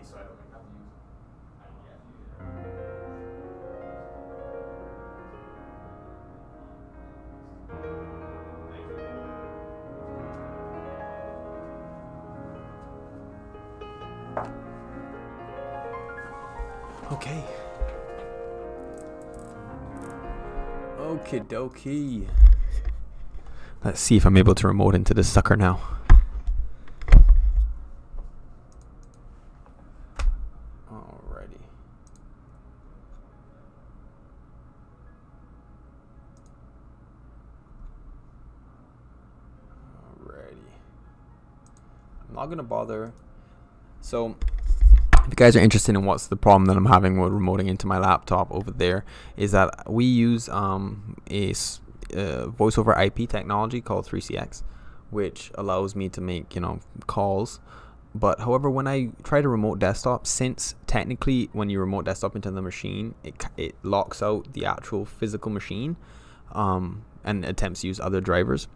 so I don't have to use it. Okay. Okie dokie. Let's see if I'm able to remote into this sucker now. Alrighty. I'm not gonna bother. So if you guys are interested in what's the problem that I'm having with remoting into my laptop over there, is that we use voice over IP technology called 3CX, which allows me to make, you know, calls. But however, when I try to remote desktop, since technically when you remote desktop into the machine, it locks out the actual physical machine, and attempts to use other drivers,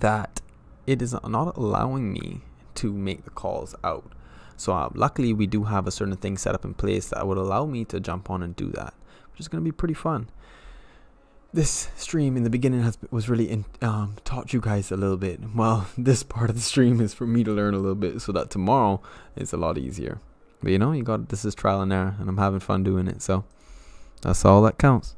that it is not allowing me to make the calls out. So luckily we do have a certain thing set up in place that would allow me to jump on and do that, which is going to be pretty fun. This stream in the beginning was really taught you guys a little bit. Well, this part of the stream is for me to learn a little bit so that tomorrow is a lot easier. But you know, this is trial and error, and I'm having fun doing it, so that's all that counts.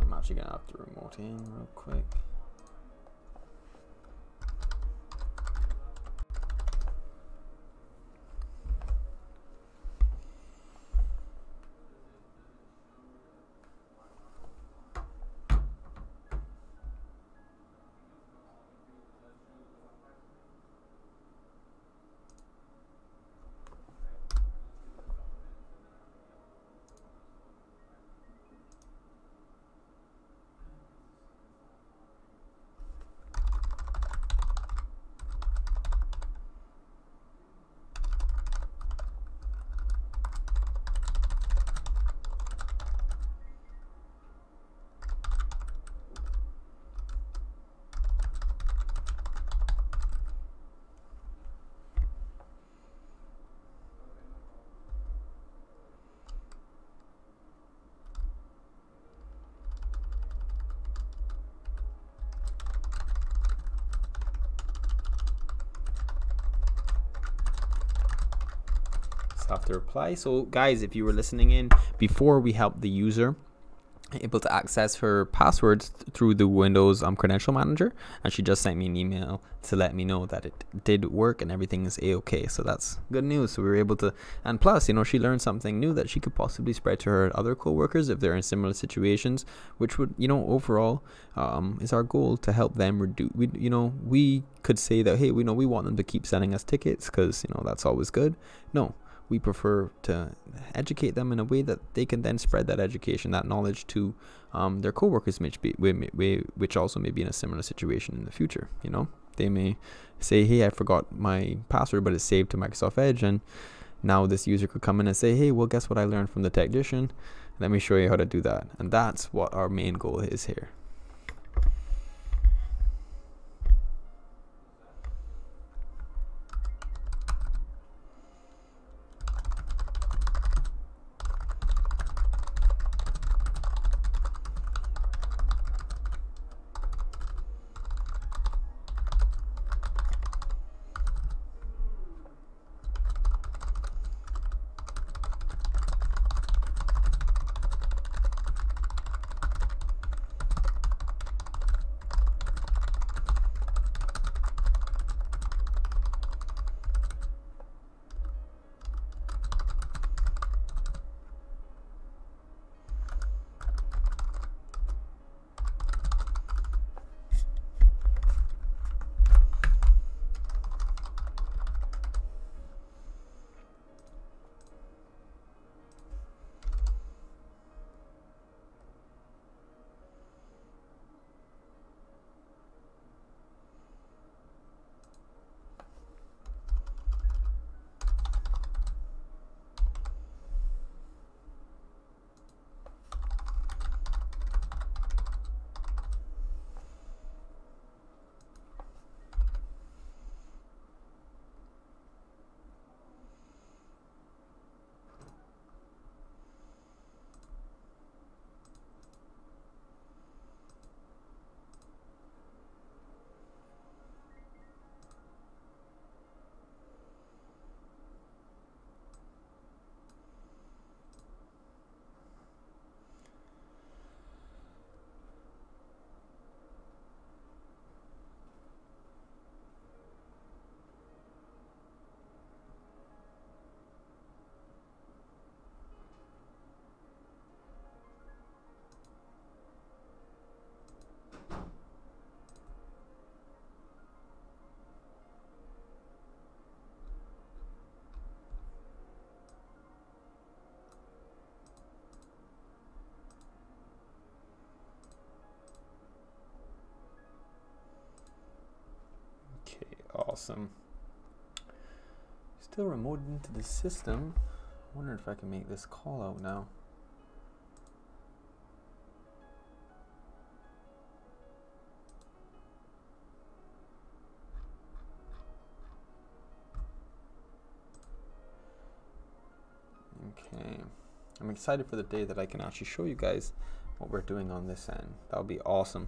I'm actually gonna have to remote in real quick. Have to reply. So guys, if you were listening in before, we helped the user able to access her passwords through the Windows credential manager, and she just sent me an email to let me know that it did work and everything is a-okay. So that's good news. So we were able to, and plus, you know, she learned something new that she could possibly spread to her other co-workers if they're in similar situations, which would, you know, overall is our goal, to help them reduce. We could say that, hey, we know we want them to keep sending us tickets because, you know, that's always good. No, we prefer to educate them in a way that they can then spread that education, that knowledge to their coworkers, which also may be in a similar situation in the future. You know, they may say, hey, I forgot my password, but it's saved to Microsoft Edge, and now this user could come in and say, hey, well, guess what I learned from the Techgician? Let me show you how to do that. And that's what our main goal is here. awesome. Still remoted into the system. I wonder if I can make this call out now. Okay. I'm excited for the day that I can actually show you guys what we're doing on this end. That'll be awesome.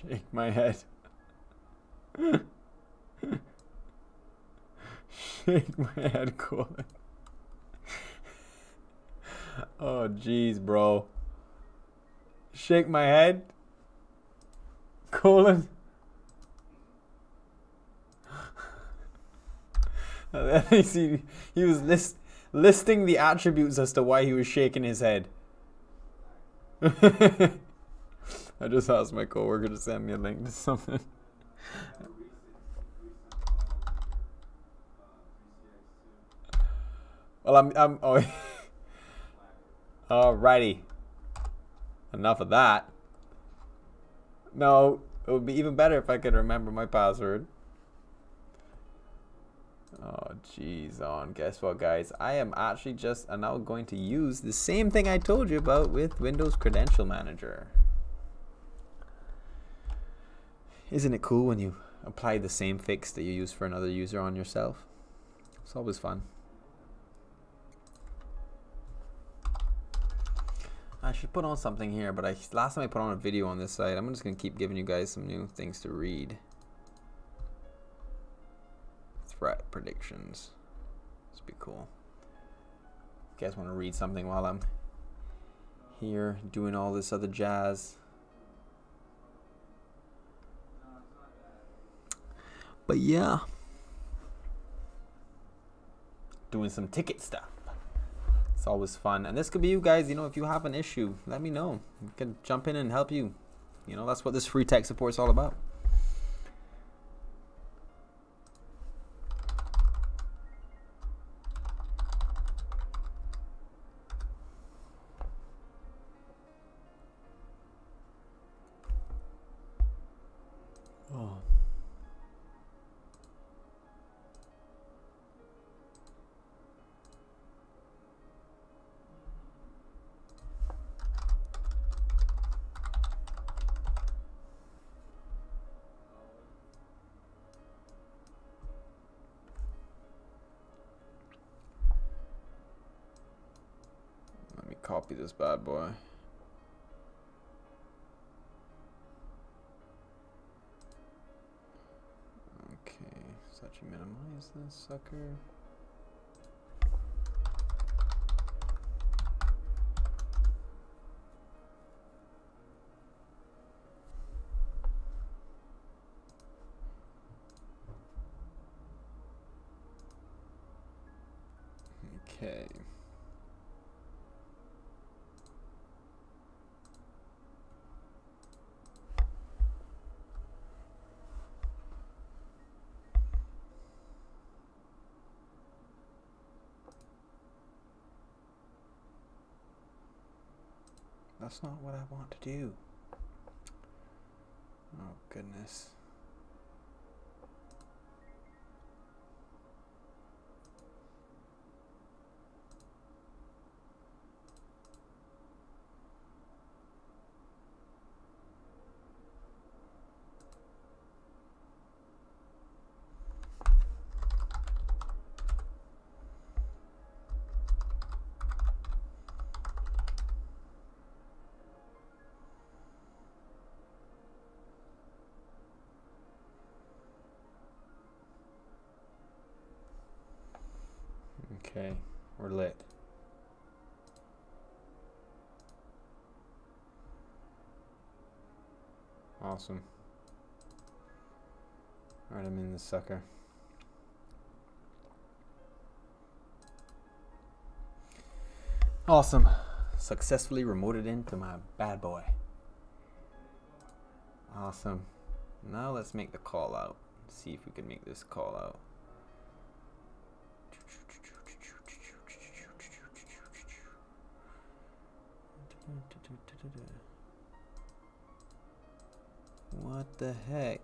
Shake my head. Shake my head, Colin. Oh, jeez, bro. Shake my head, Colin. He was listing the attributes as to why he was shaking his head. I just asked my coworker to send me a link to something. Well, I'm oh, alrighty. Enough of that. No, it would be even better if I could remember my password. Oh, jeez, guess what, guys? I am actually just now going to use the same thing I told you about with Windows Credential Manager. Isn't it cool when you apply the same fix that you use for another user on yourself? It's always fun. I should put on something here, but last time I put on a video on this site. I'm just going to keep giving you guys some new things to read. Threat predictions. This would be cool. You guys want to read something while I'm here doing all this other jazz? But yeah, doing some ticket stuff. It's always fun. And this could be you guys, you know, if you have an issue, let me know. I can jump in and help you. You know, that's what this free tech support is all about. Oh. Let me copy this bad boy. Okay, so that you minimize this sucker. Okay. That's not what I want to do. Oh, goodness. Okay, we're lit. Awesome. Alright, I'm in the sucker. Awesome. Successfully remoted into my bad boy. Awesome. Now let's make the call out. See if we can make this call out. What the heck?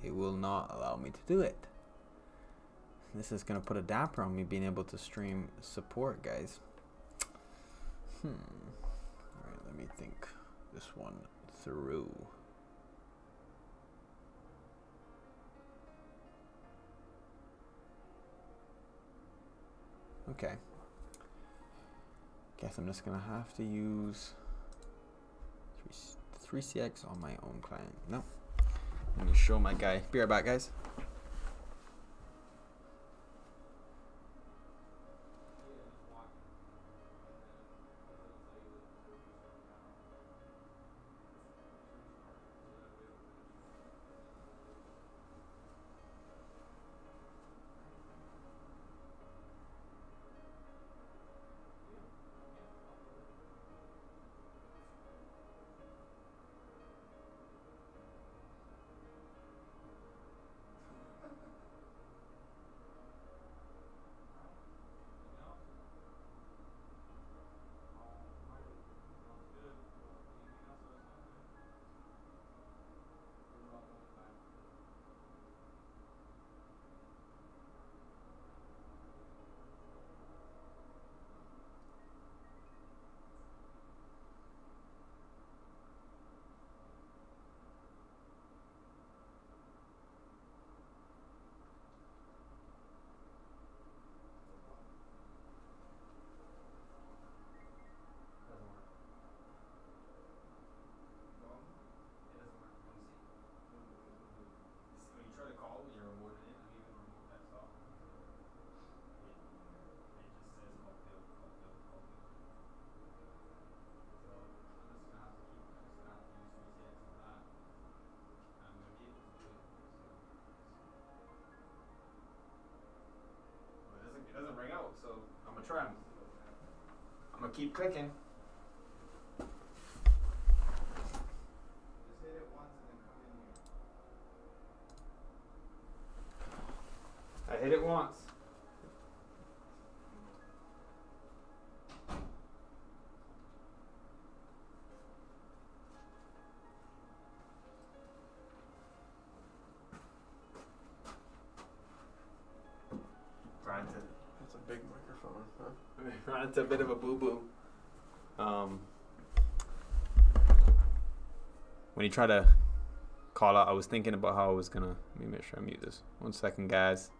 It will not allow me to do it. This is gonna put a damper on me being able to stream support, guys. Alright, let me think this one through. Okay. Guess I'm just gonna have to use 3CX on my own client. No. Let me show my guy. Be right back, guys. It doesn't ring out, so I'm gonna try. I'm gonna keep clicking. Just hit it once and then come in here. I hit it once. That's a big microphone, huh? Ran into a bit of a boo-boo. When you try to call out, I was thinking about how I was gonna. Let me make sure I mute this. 1 second, guys.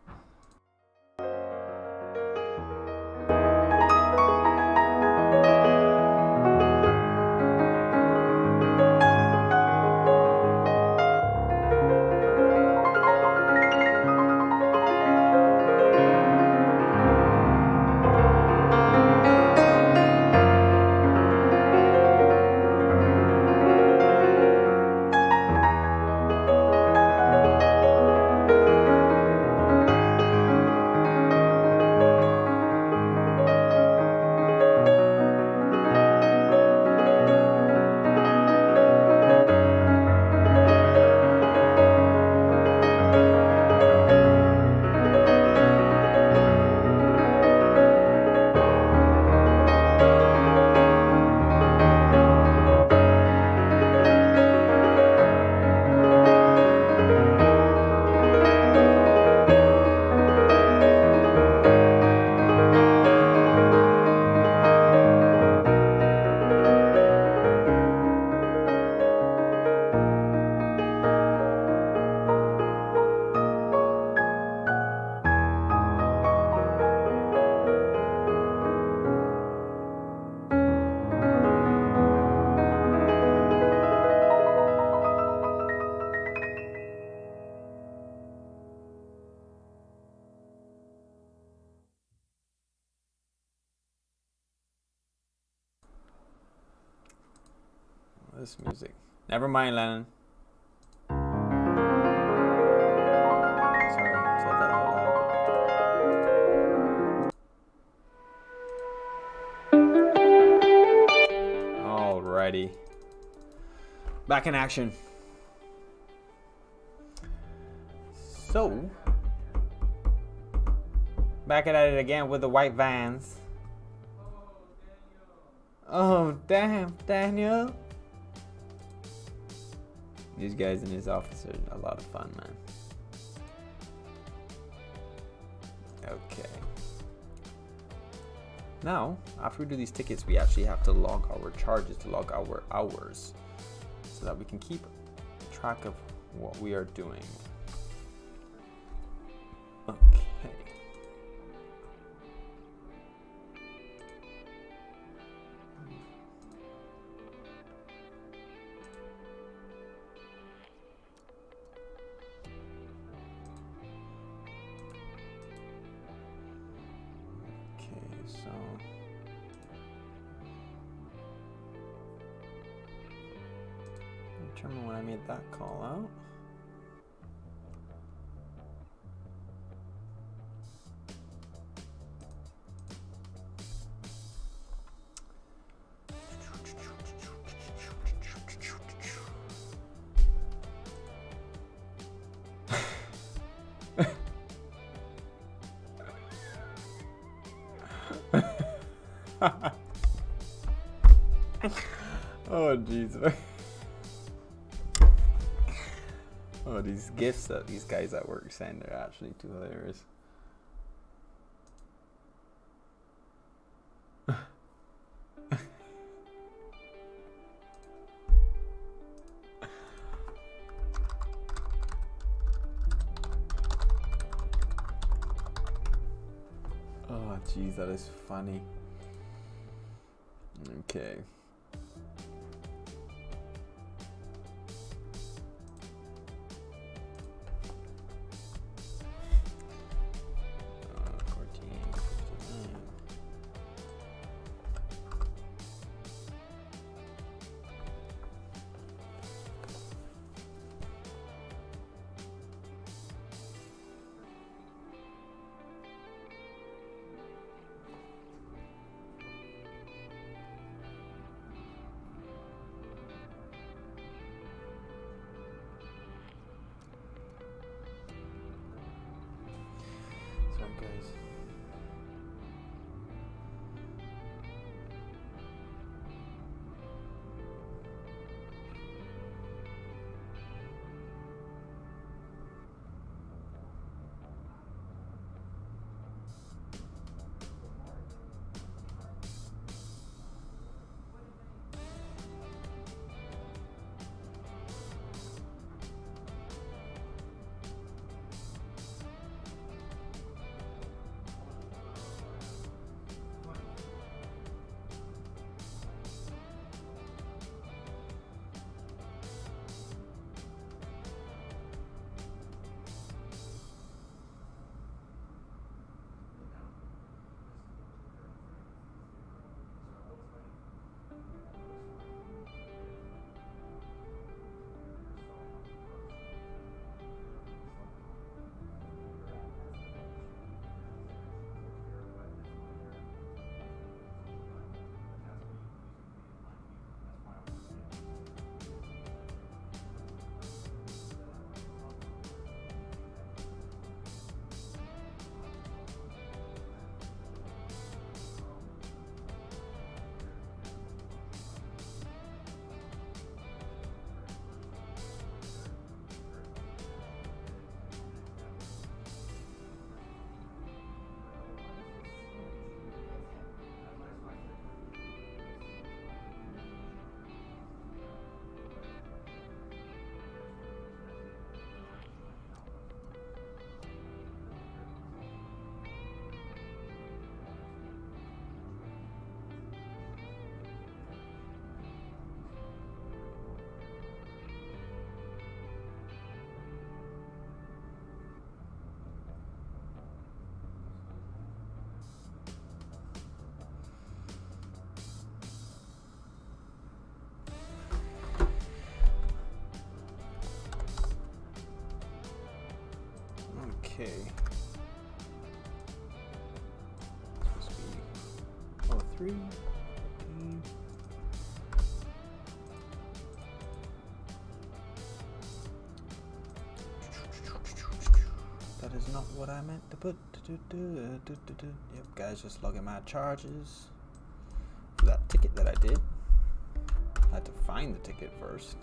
this music. Never mind, Lennon. Sorry, said that out loud. Alrighty. Back in action. So, back at it again with the white vans. Oh, damn, Daniel. These guys in his office are a lot of fun, man. Okay. Now, after we do these tickets, we actually have to log our charges, to log our hours, so that we can keep track of what we are doing. Okay. So determine when I made that call out. Oh jeez. Oh, these gifts that these guys at work send are actually too hilarious. Oh jeez, that is funny. Okay. Okay. Supposed to be 03. 14. That is not what I meant to put. Yep, guys, just logging my charges for that ticket that I did. I had to find the ticket first.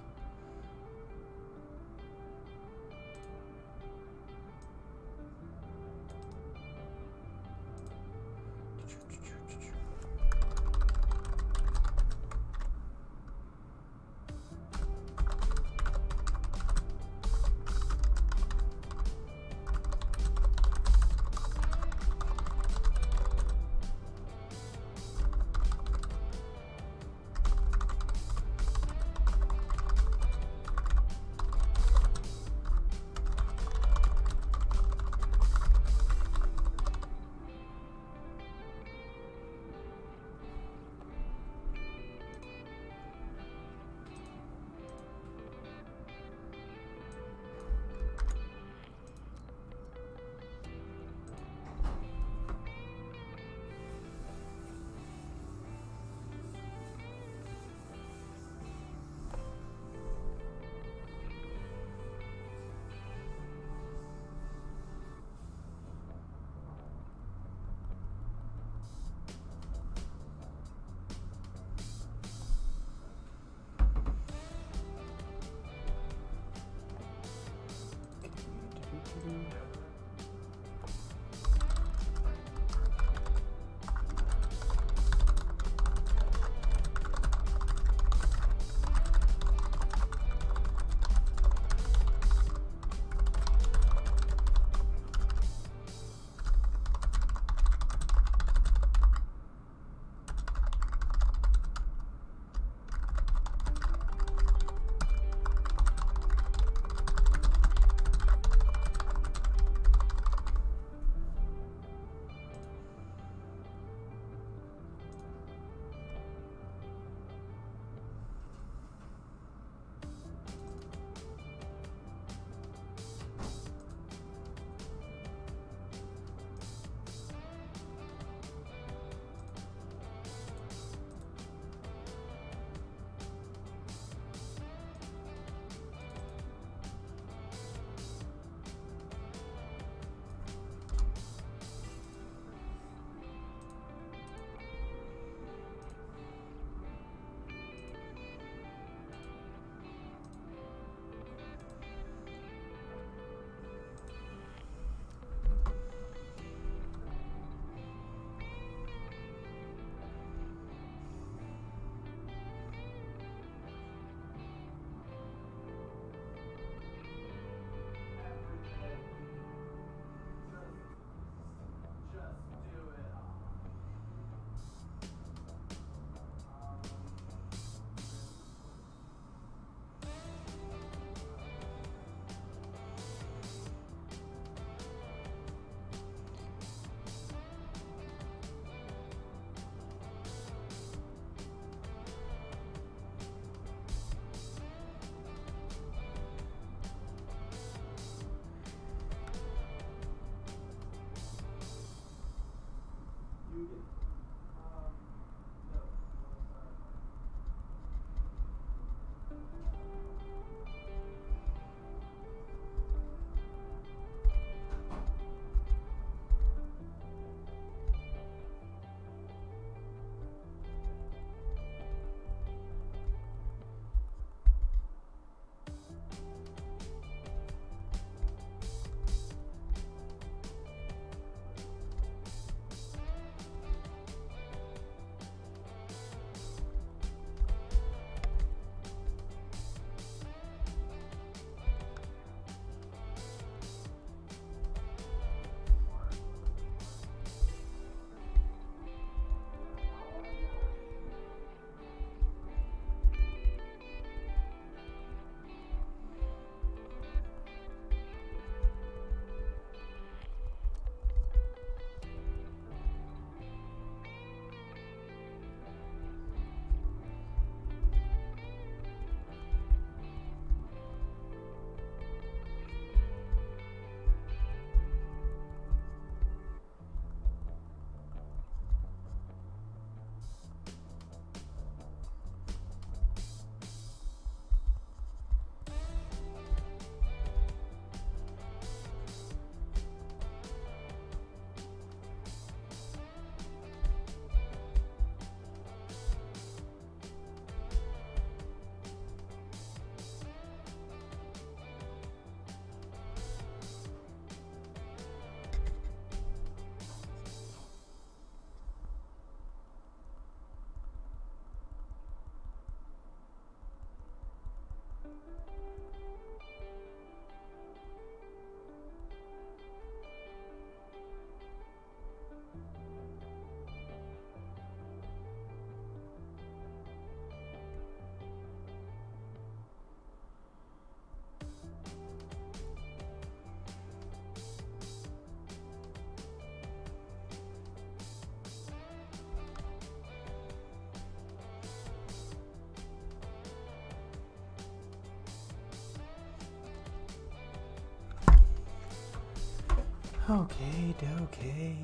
Okay, okay.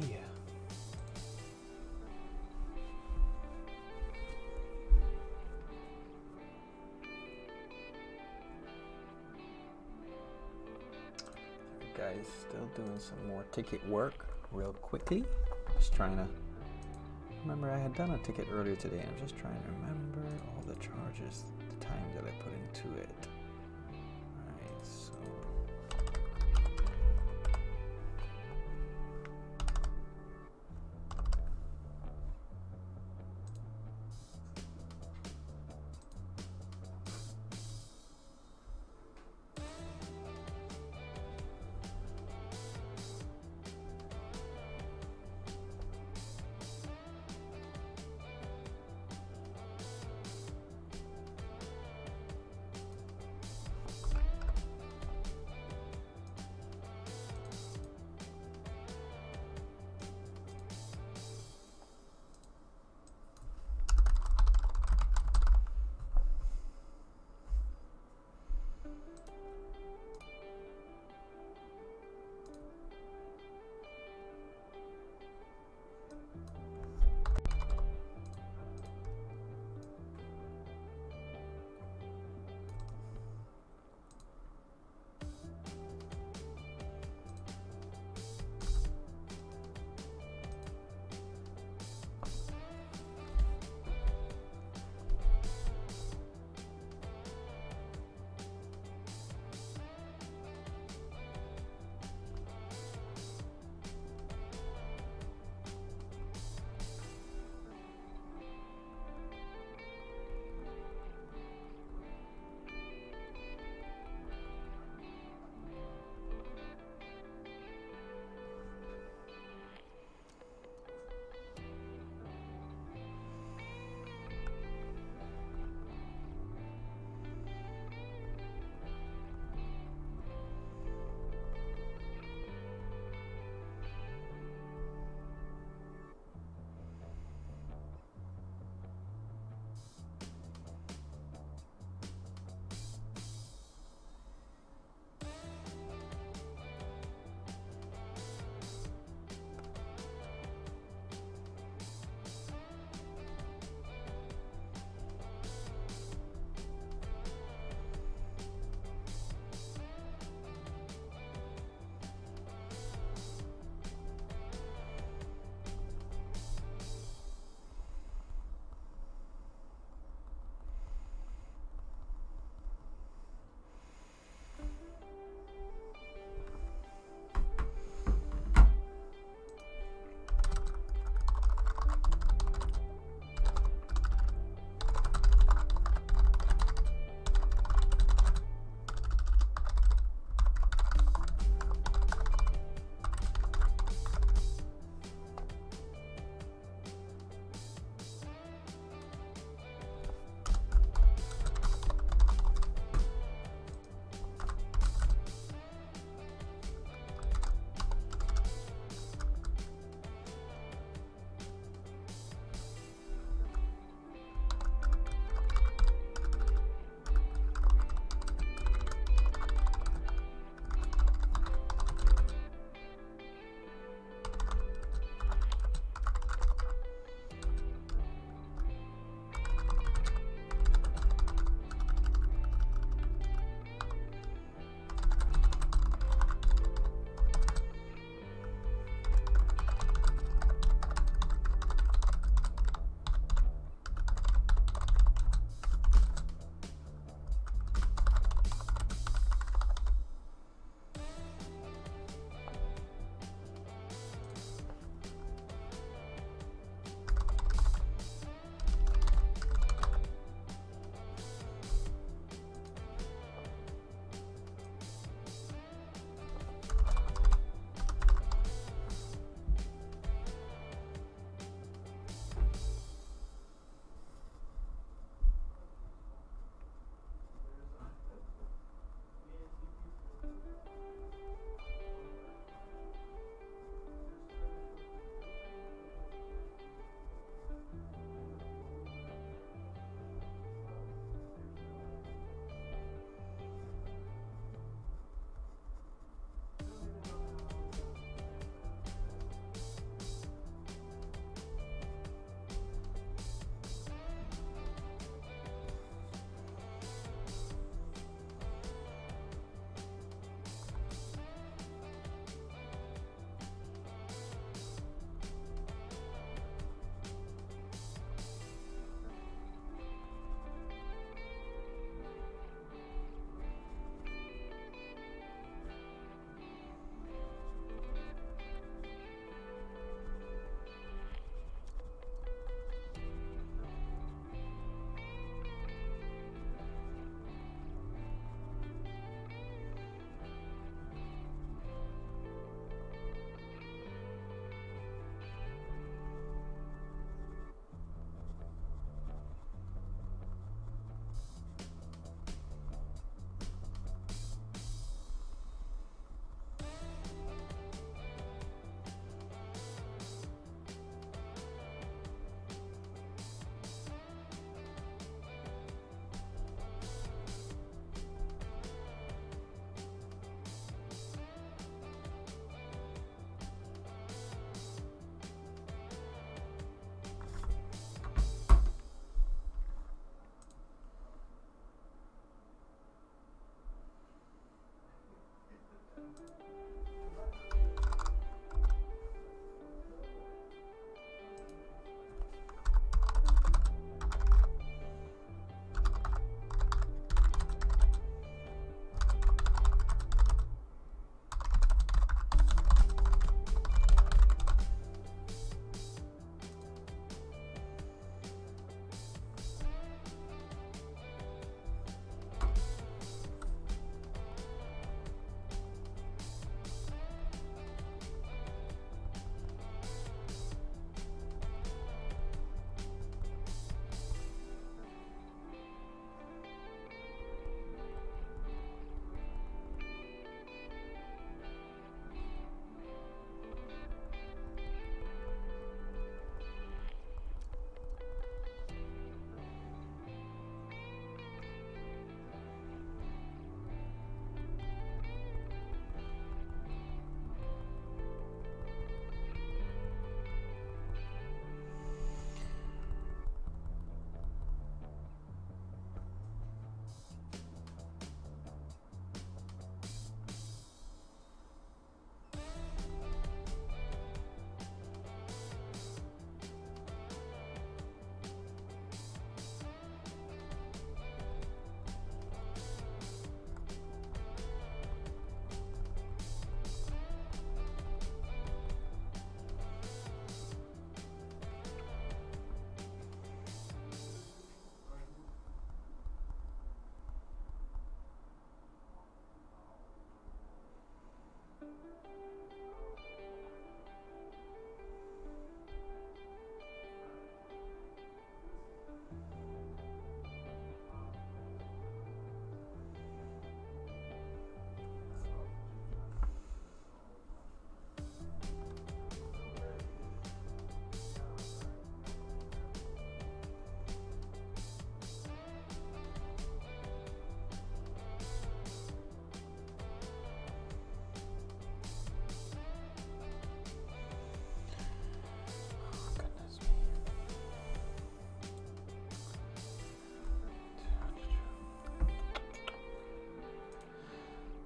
Guys, still doing some more ticket work real quickly. Just trying to remember I had done a ticket earlier today. I'm just trying to remember all the charges, the time that I put into it. Alright, so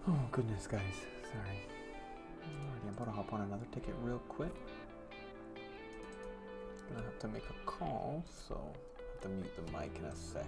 Oh goodness, guys. Sorry. Alrighty, I'm about to hop on another ticket real quick. Gonna have to make a call, so I have to mute the mic in a second.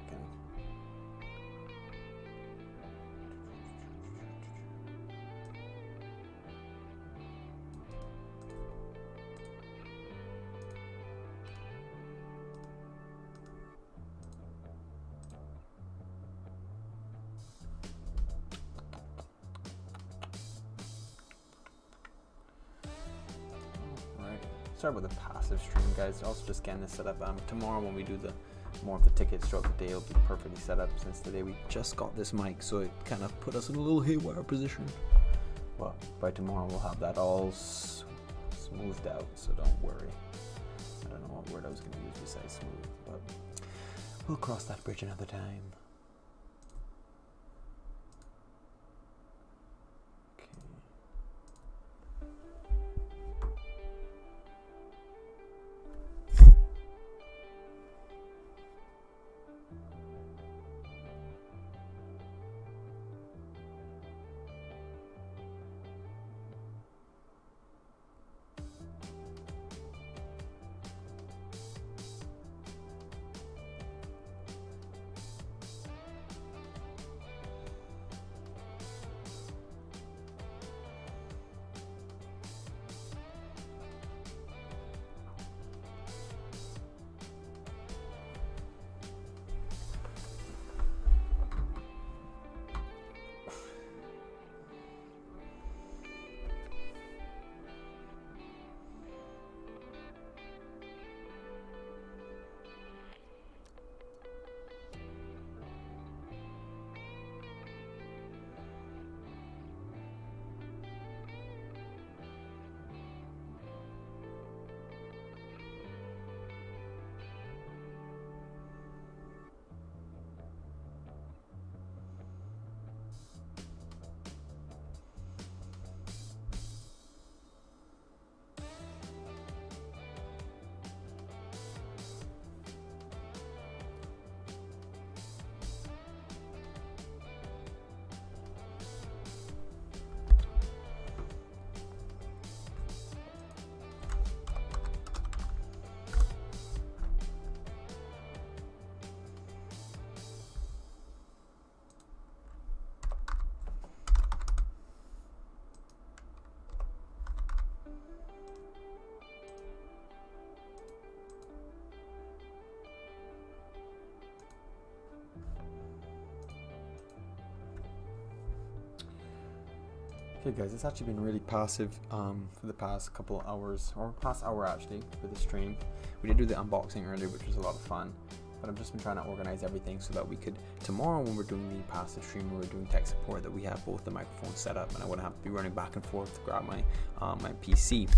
Start with a passive stream, guys. Also just getting this set up. Tomorrow when we do the more of the tickets throughout the day, it'll be perfectly set up, since today we just got this mic, so it kind of put us in a little haywire position. But by tomorrow we'll have that all smoothed out, so don't worry. I don't know what word I was going to use besides smooth, but we'll cross that bridge another time. Okay guys, it's actually been really passive for the past couple of hours, or past hour actually, for the stream. We did do the unboxing earlier, which was a lot of fun, but I've just been trying to organize everything so that we could, tomorrow when we're doing the passive stream, when we're doing tech support, that we have both the microphones set up and I wouldn't have to be running back and forth to grab my my PC.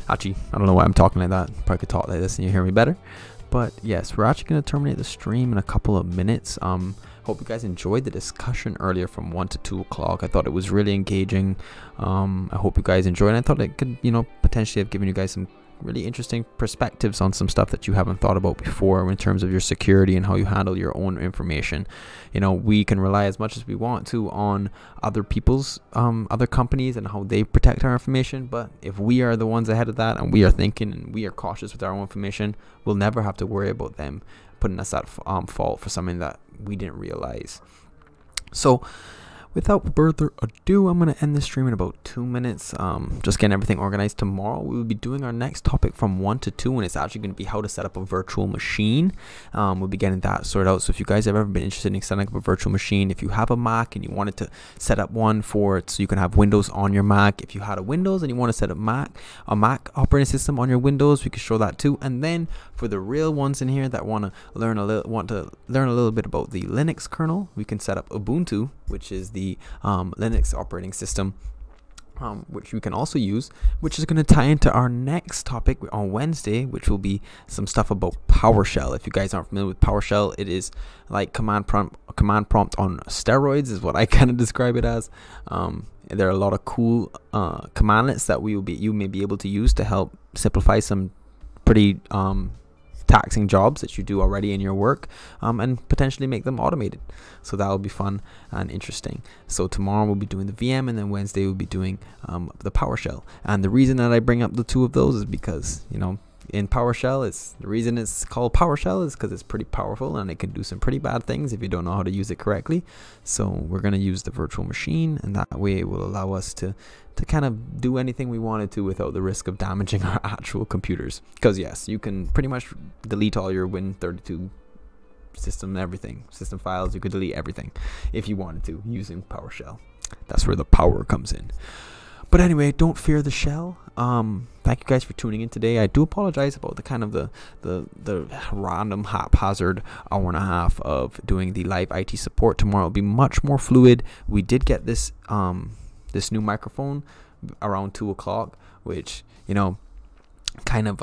Actually, I don't know why I'm talking like that. Probably could talk like this and you hear me better. But yes, we're actually going to terminate the stream in a couple of minutes. Hope you guys enjoyed the discussion earlier from 1 to 2 o'clock. I thought it was really engaging. I hope you guys enjoyed it. I thought it could, potentially have given you guys some really interesting perspectives on some stuff that you haven't thought about before in terms of your security and how you handle your own information. We can rely as much as we want to on other people's other companies and how they protect our information, but if we are the ones ahead of that and we are thinking and we are cautious with our own information, we'll never have to worry about them putting us at fault for something that we didn't realize. So without further ado, I'm going to end the stream in about 2 minutes. Just getting everything organized. Tomorrow we will be doing our next topic from 1 to 2, and it's actually going to be how to set up a virtual machine. We'll be getting that sorted out. So if you guys have ever been interested in setting up a virtual machine, if you have a Mac and you wanted to set up one for it so you can have Windows on your Mac, if you had a Windows and you want to set up a Mac operating system on your Windows, we can show that too. And then for the real ones in here that want to learn a little bit about the Linux kernel, we can set up Ubuntu, which is the Linux operating system, which we can also use, which is going to tie into our next topic on Wednesday, which will be some stuff about PowerShell. If you guys aren't familiar with PowerShell, it is like command prompt on steroids is what I kind of describe it as. There are a lot of cool commandlets that you may be able to use to help simplify some pretty taxing jobs that you do already in your work, and potentially make them automated. So that will be fun and interesting. So tomorrow we'll be doing the VM, and then Wednesday we'll be doing the PowerShell. And the reason that I bring up the two of those is because, you know, in PowerShell, the reason it's called PowerShell is because it's pretty powerful and it can do some pretty bad things if you don't know how to use it correctly. So we're going to use the virtual machine, and that way it will allow us to kind of do anything we wanted to without the risk of damaging our actual computers. Because yes, you can pretty much delete all your Win32 system files. You could delete everything if you wanted to using PowerShell. That's where the power comes in. But anyway, don't fear the shell. Thank you guys for tuning in today. I do apologize about the kind of the random haphazard hour and a half of doing the live IT support. Tomorrow will be much more fluid. We did get this this new microphone around 2 o'clock, which, you know, kind of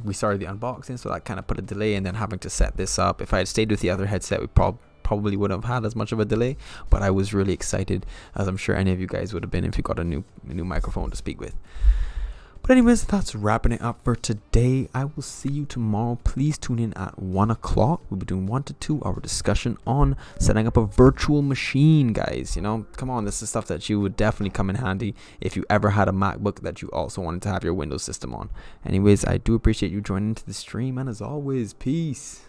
we started the unboxing, so that kind of put a delay, and then having to set this up. If I had stayed with the other headset, we probably wouldn't have had as much of a delay, but I was really excited, as I'm sure any of you guys would have been if you got a new microphone to speak with. But anyways, that's wrapping it up for today. I will see you tomorrow. Please tune in at 1 o'clock. We'll be doing 1 to 2 hour discussion on setting up a virtual machine, guys. You know, come on, this is stuff that you would definitely come in handy if you ever had a MacBook that you also wanted to have your Windows system on. Anyways, I do appreciate you joining into the stream, and as always, peace.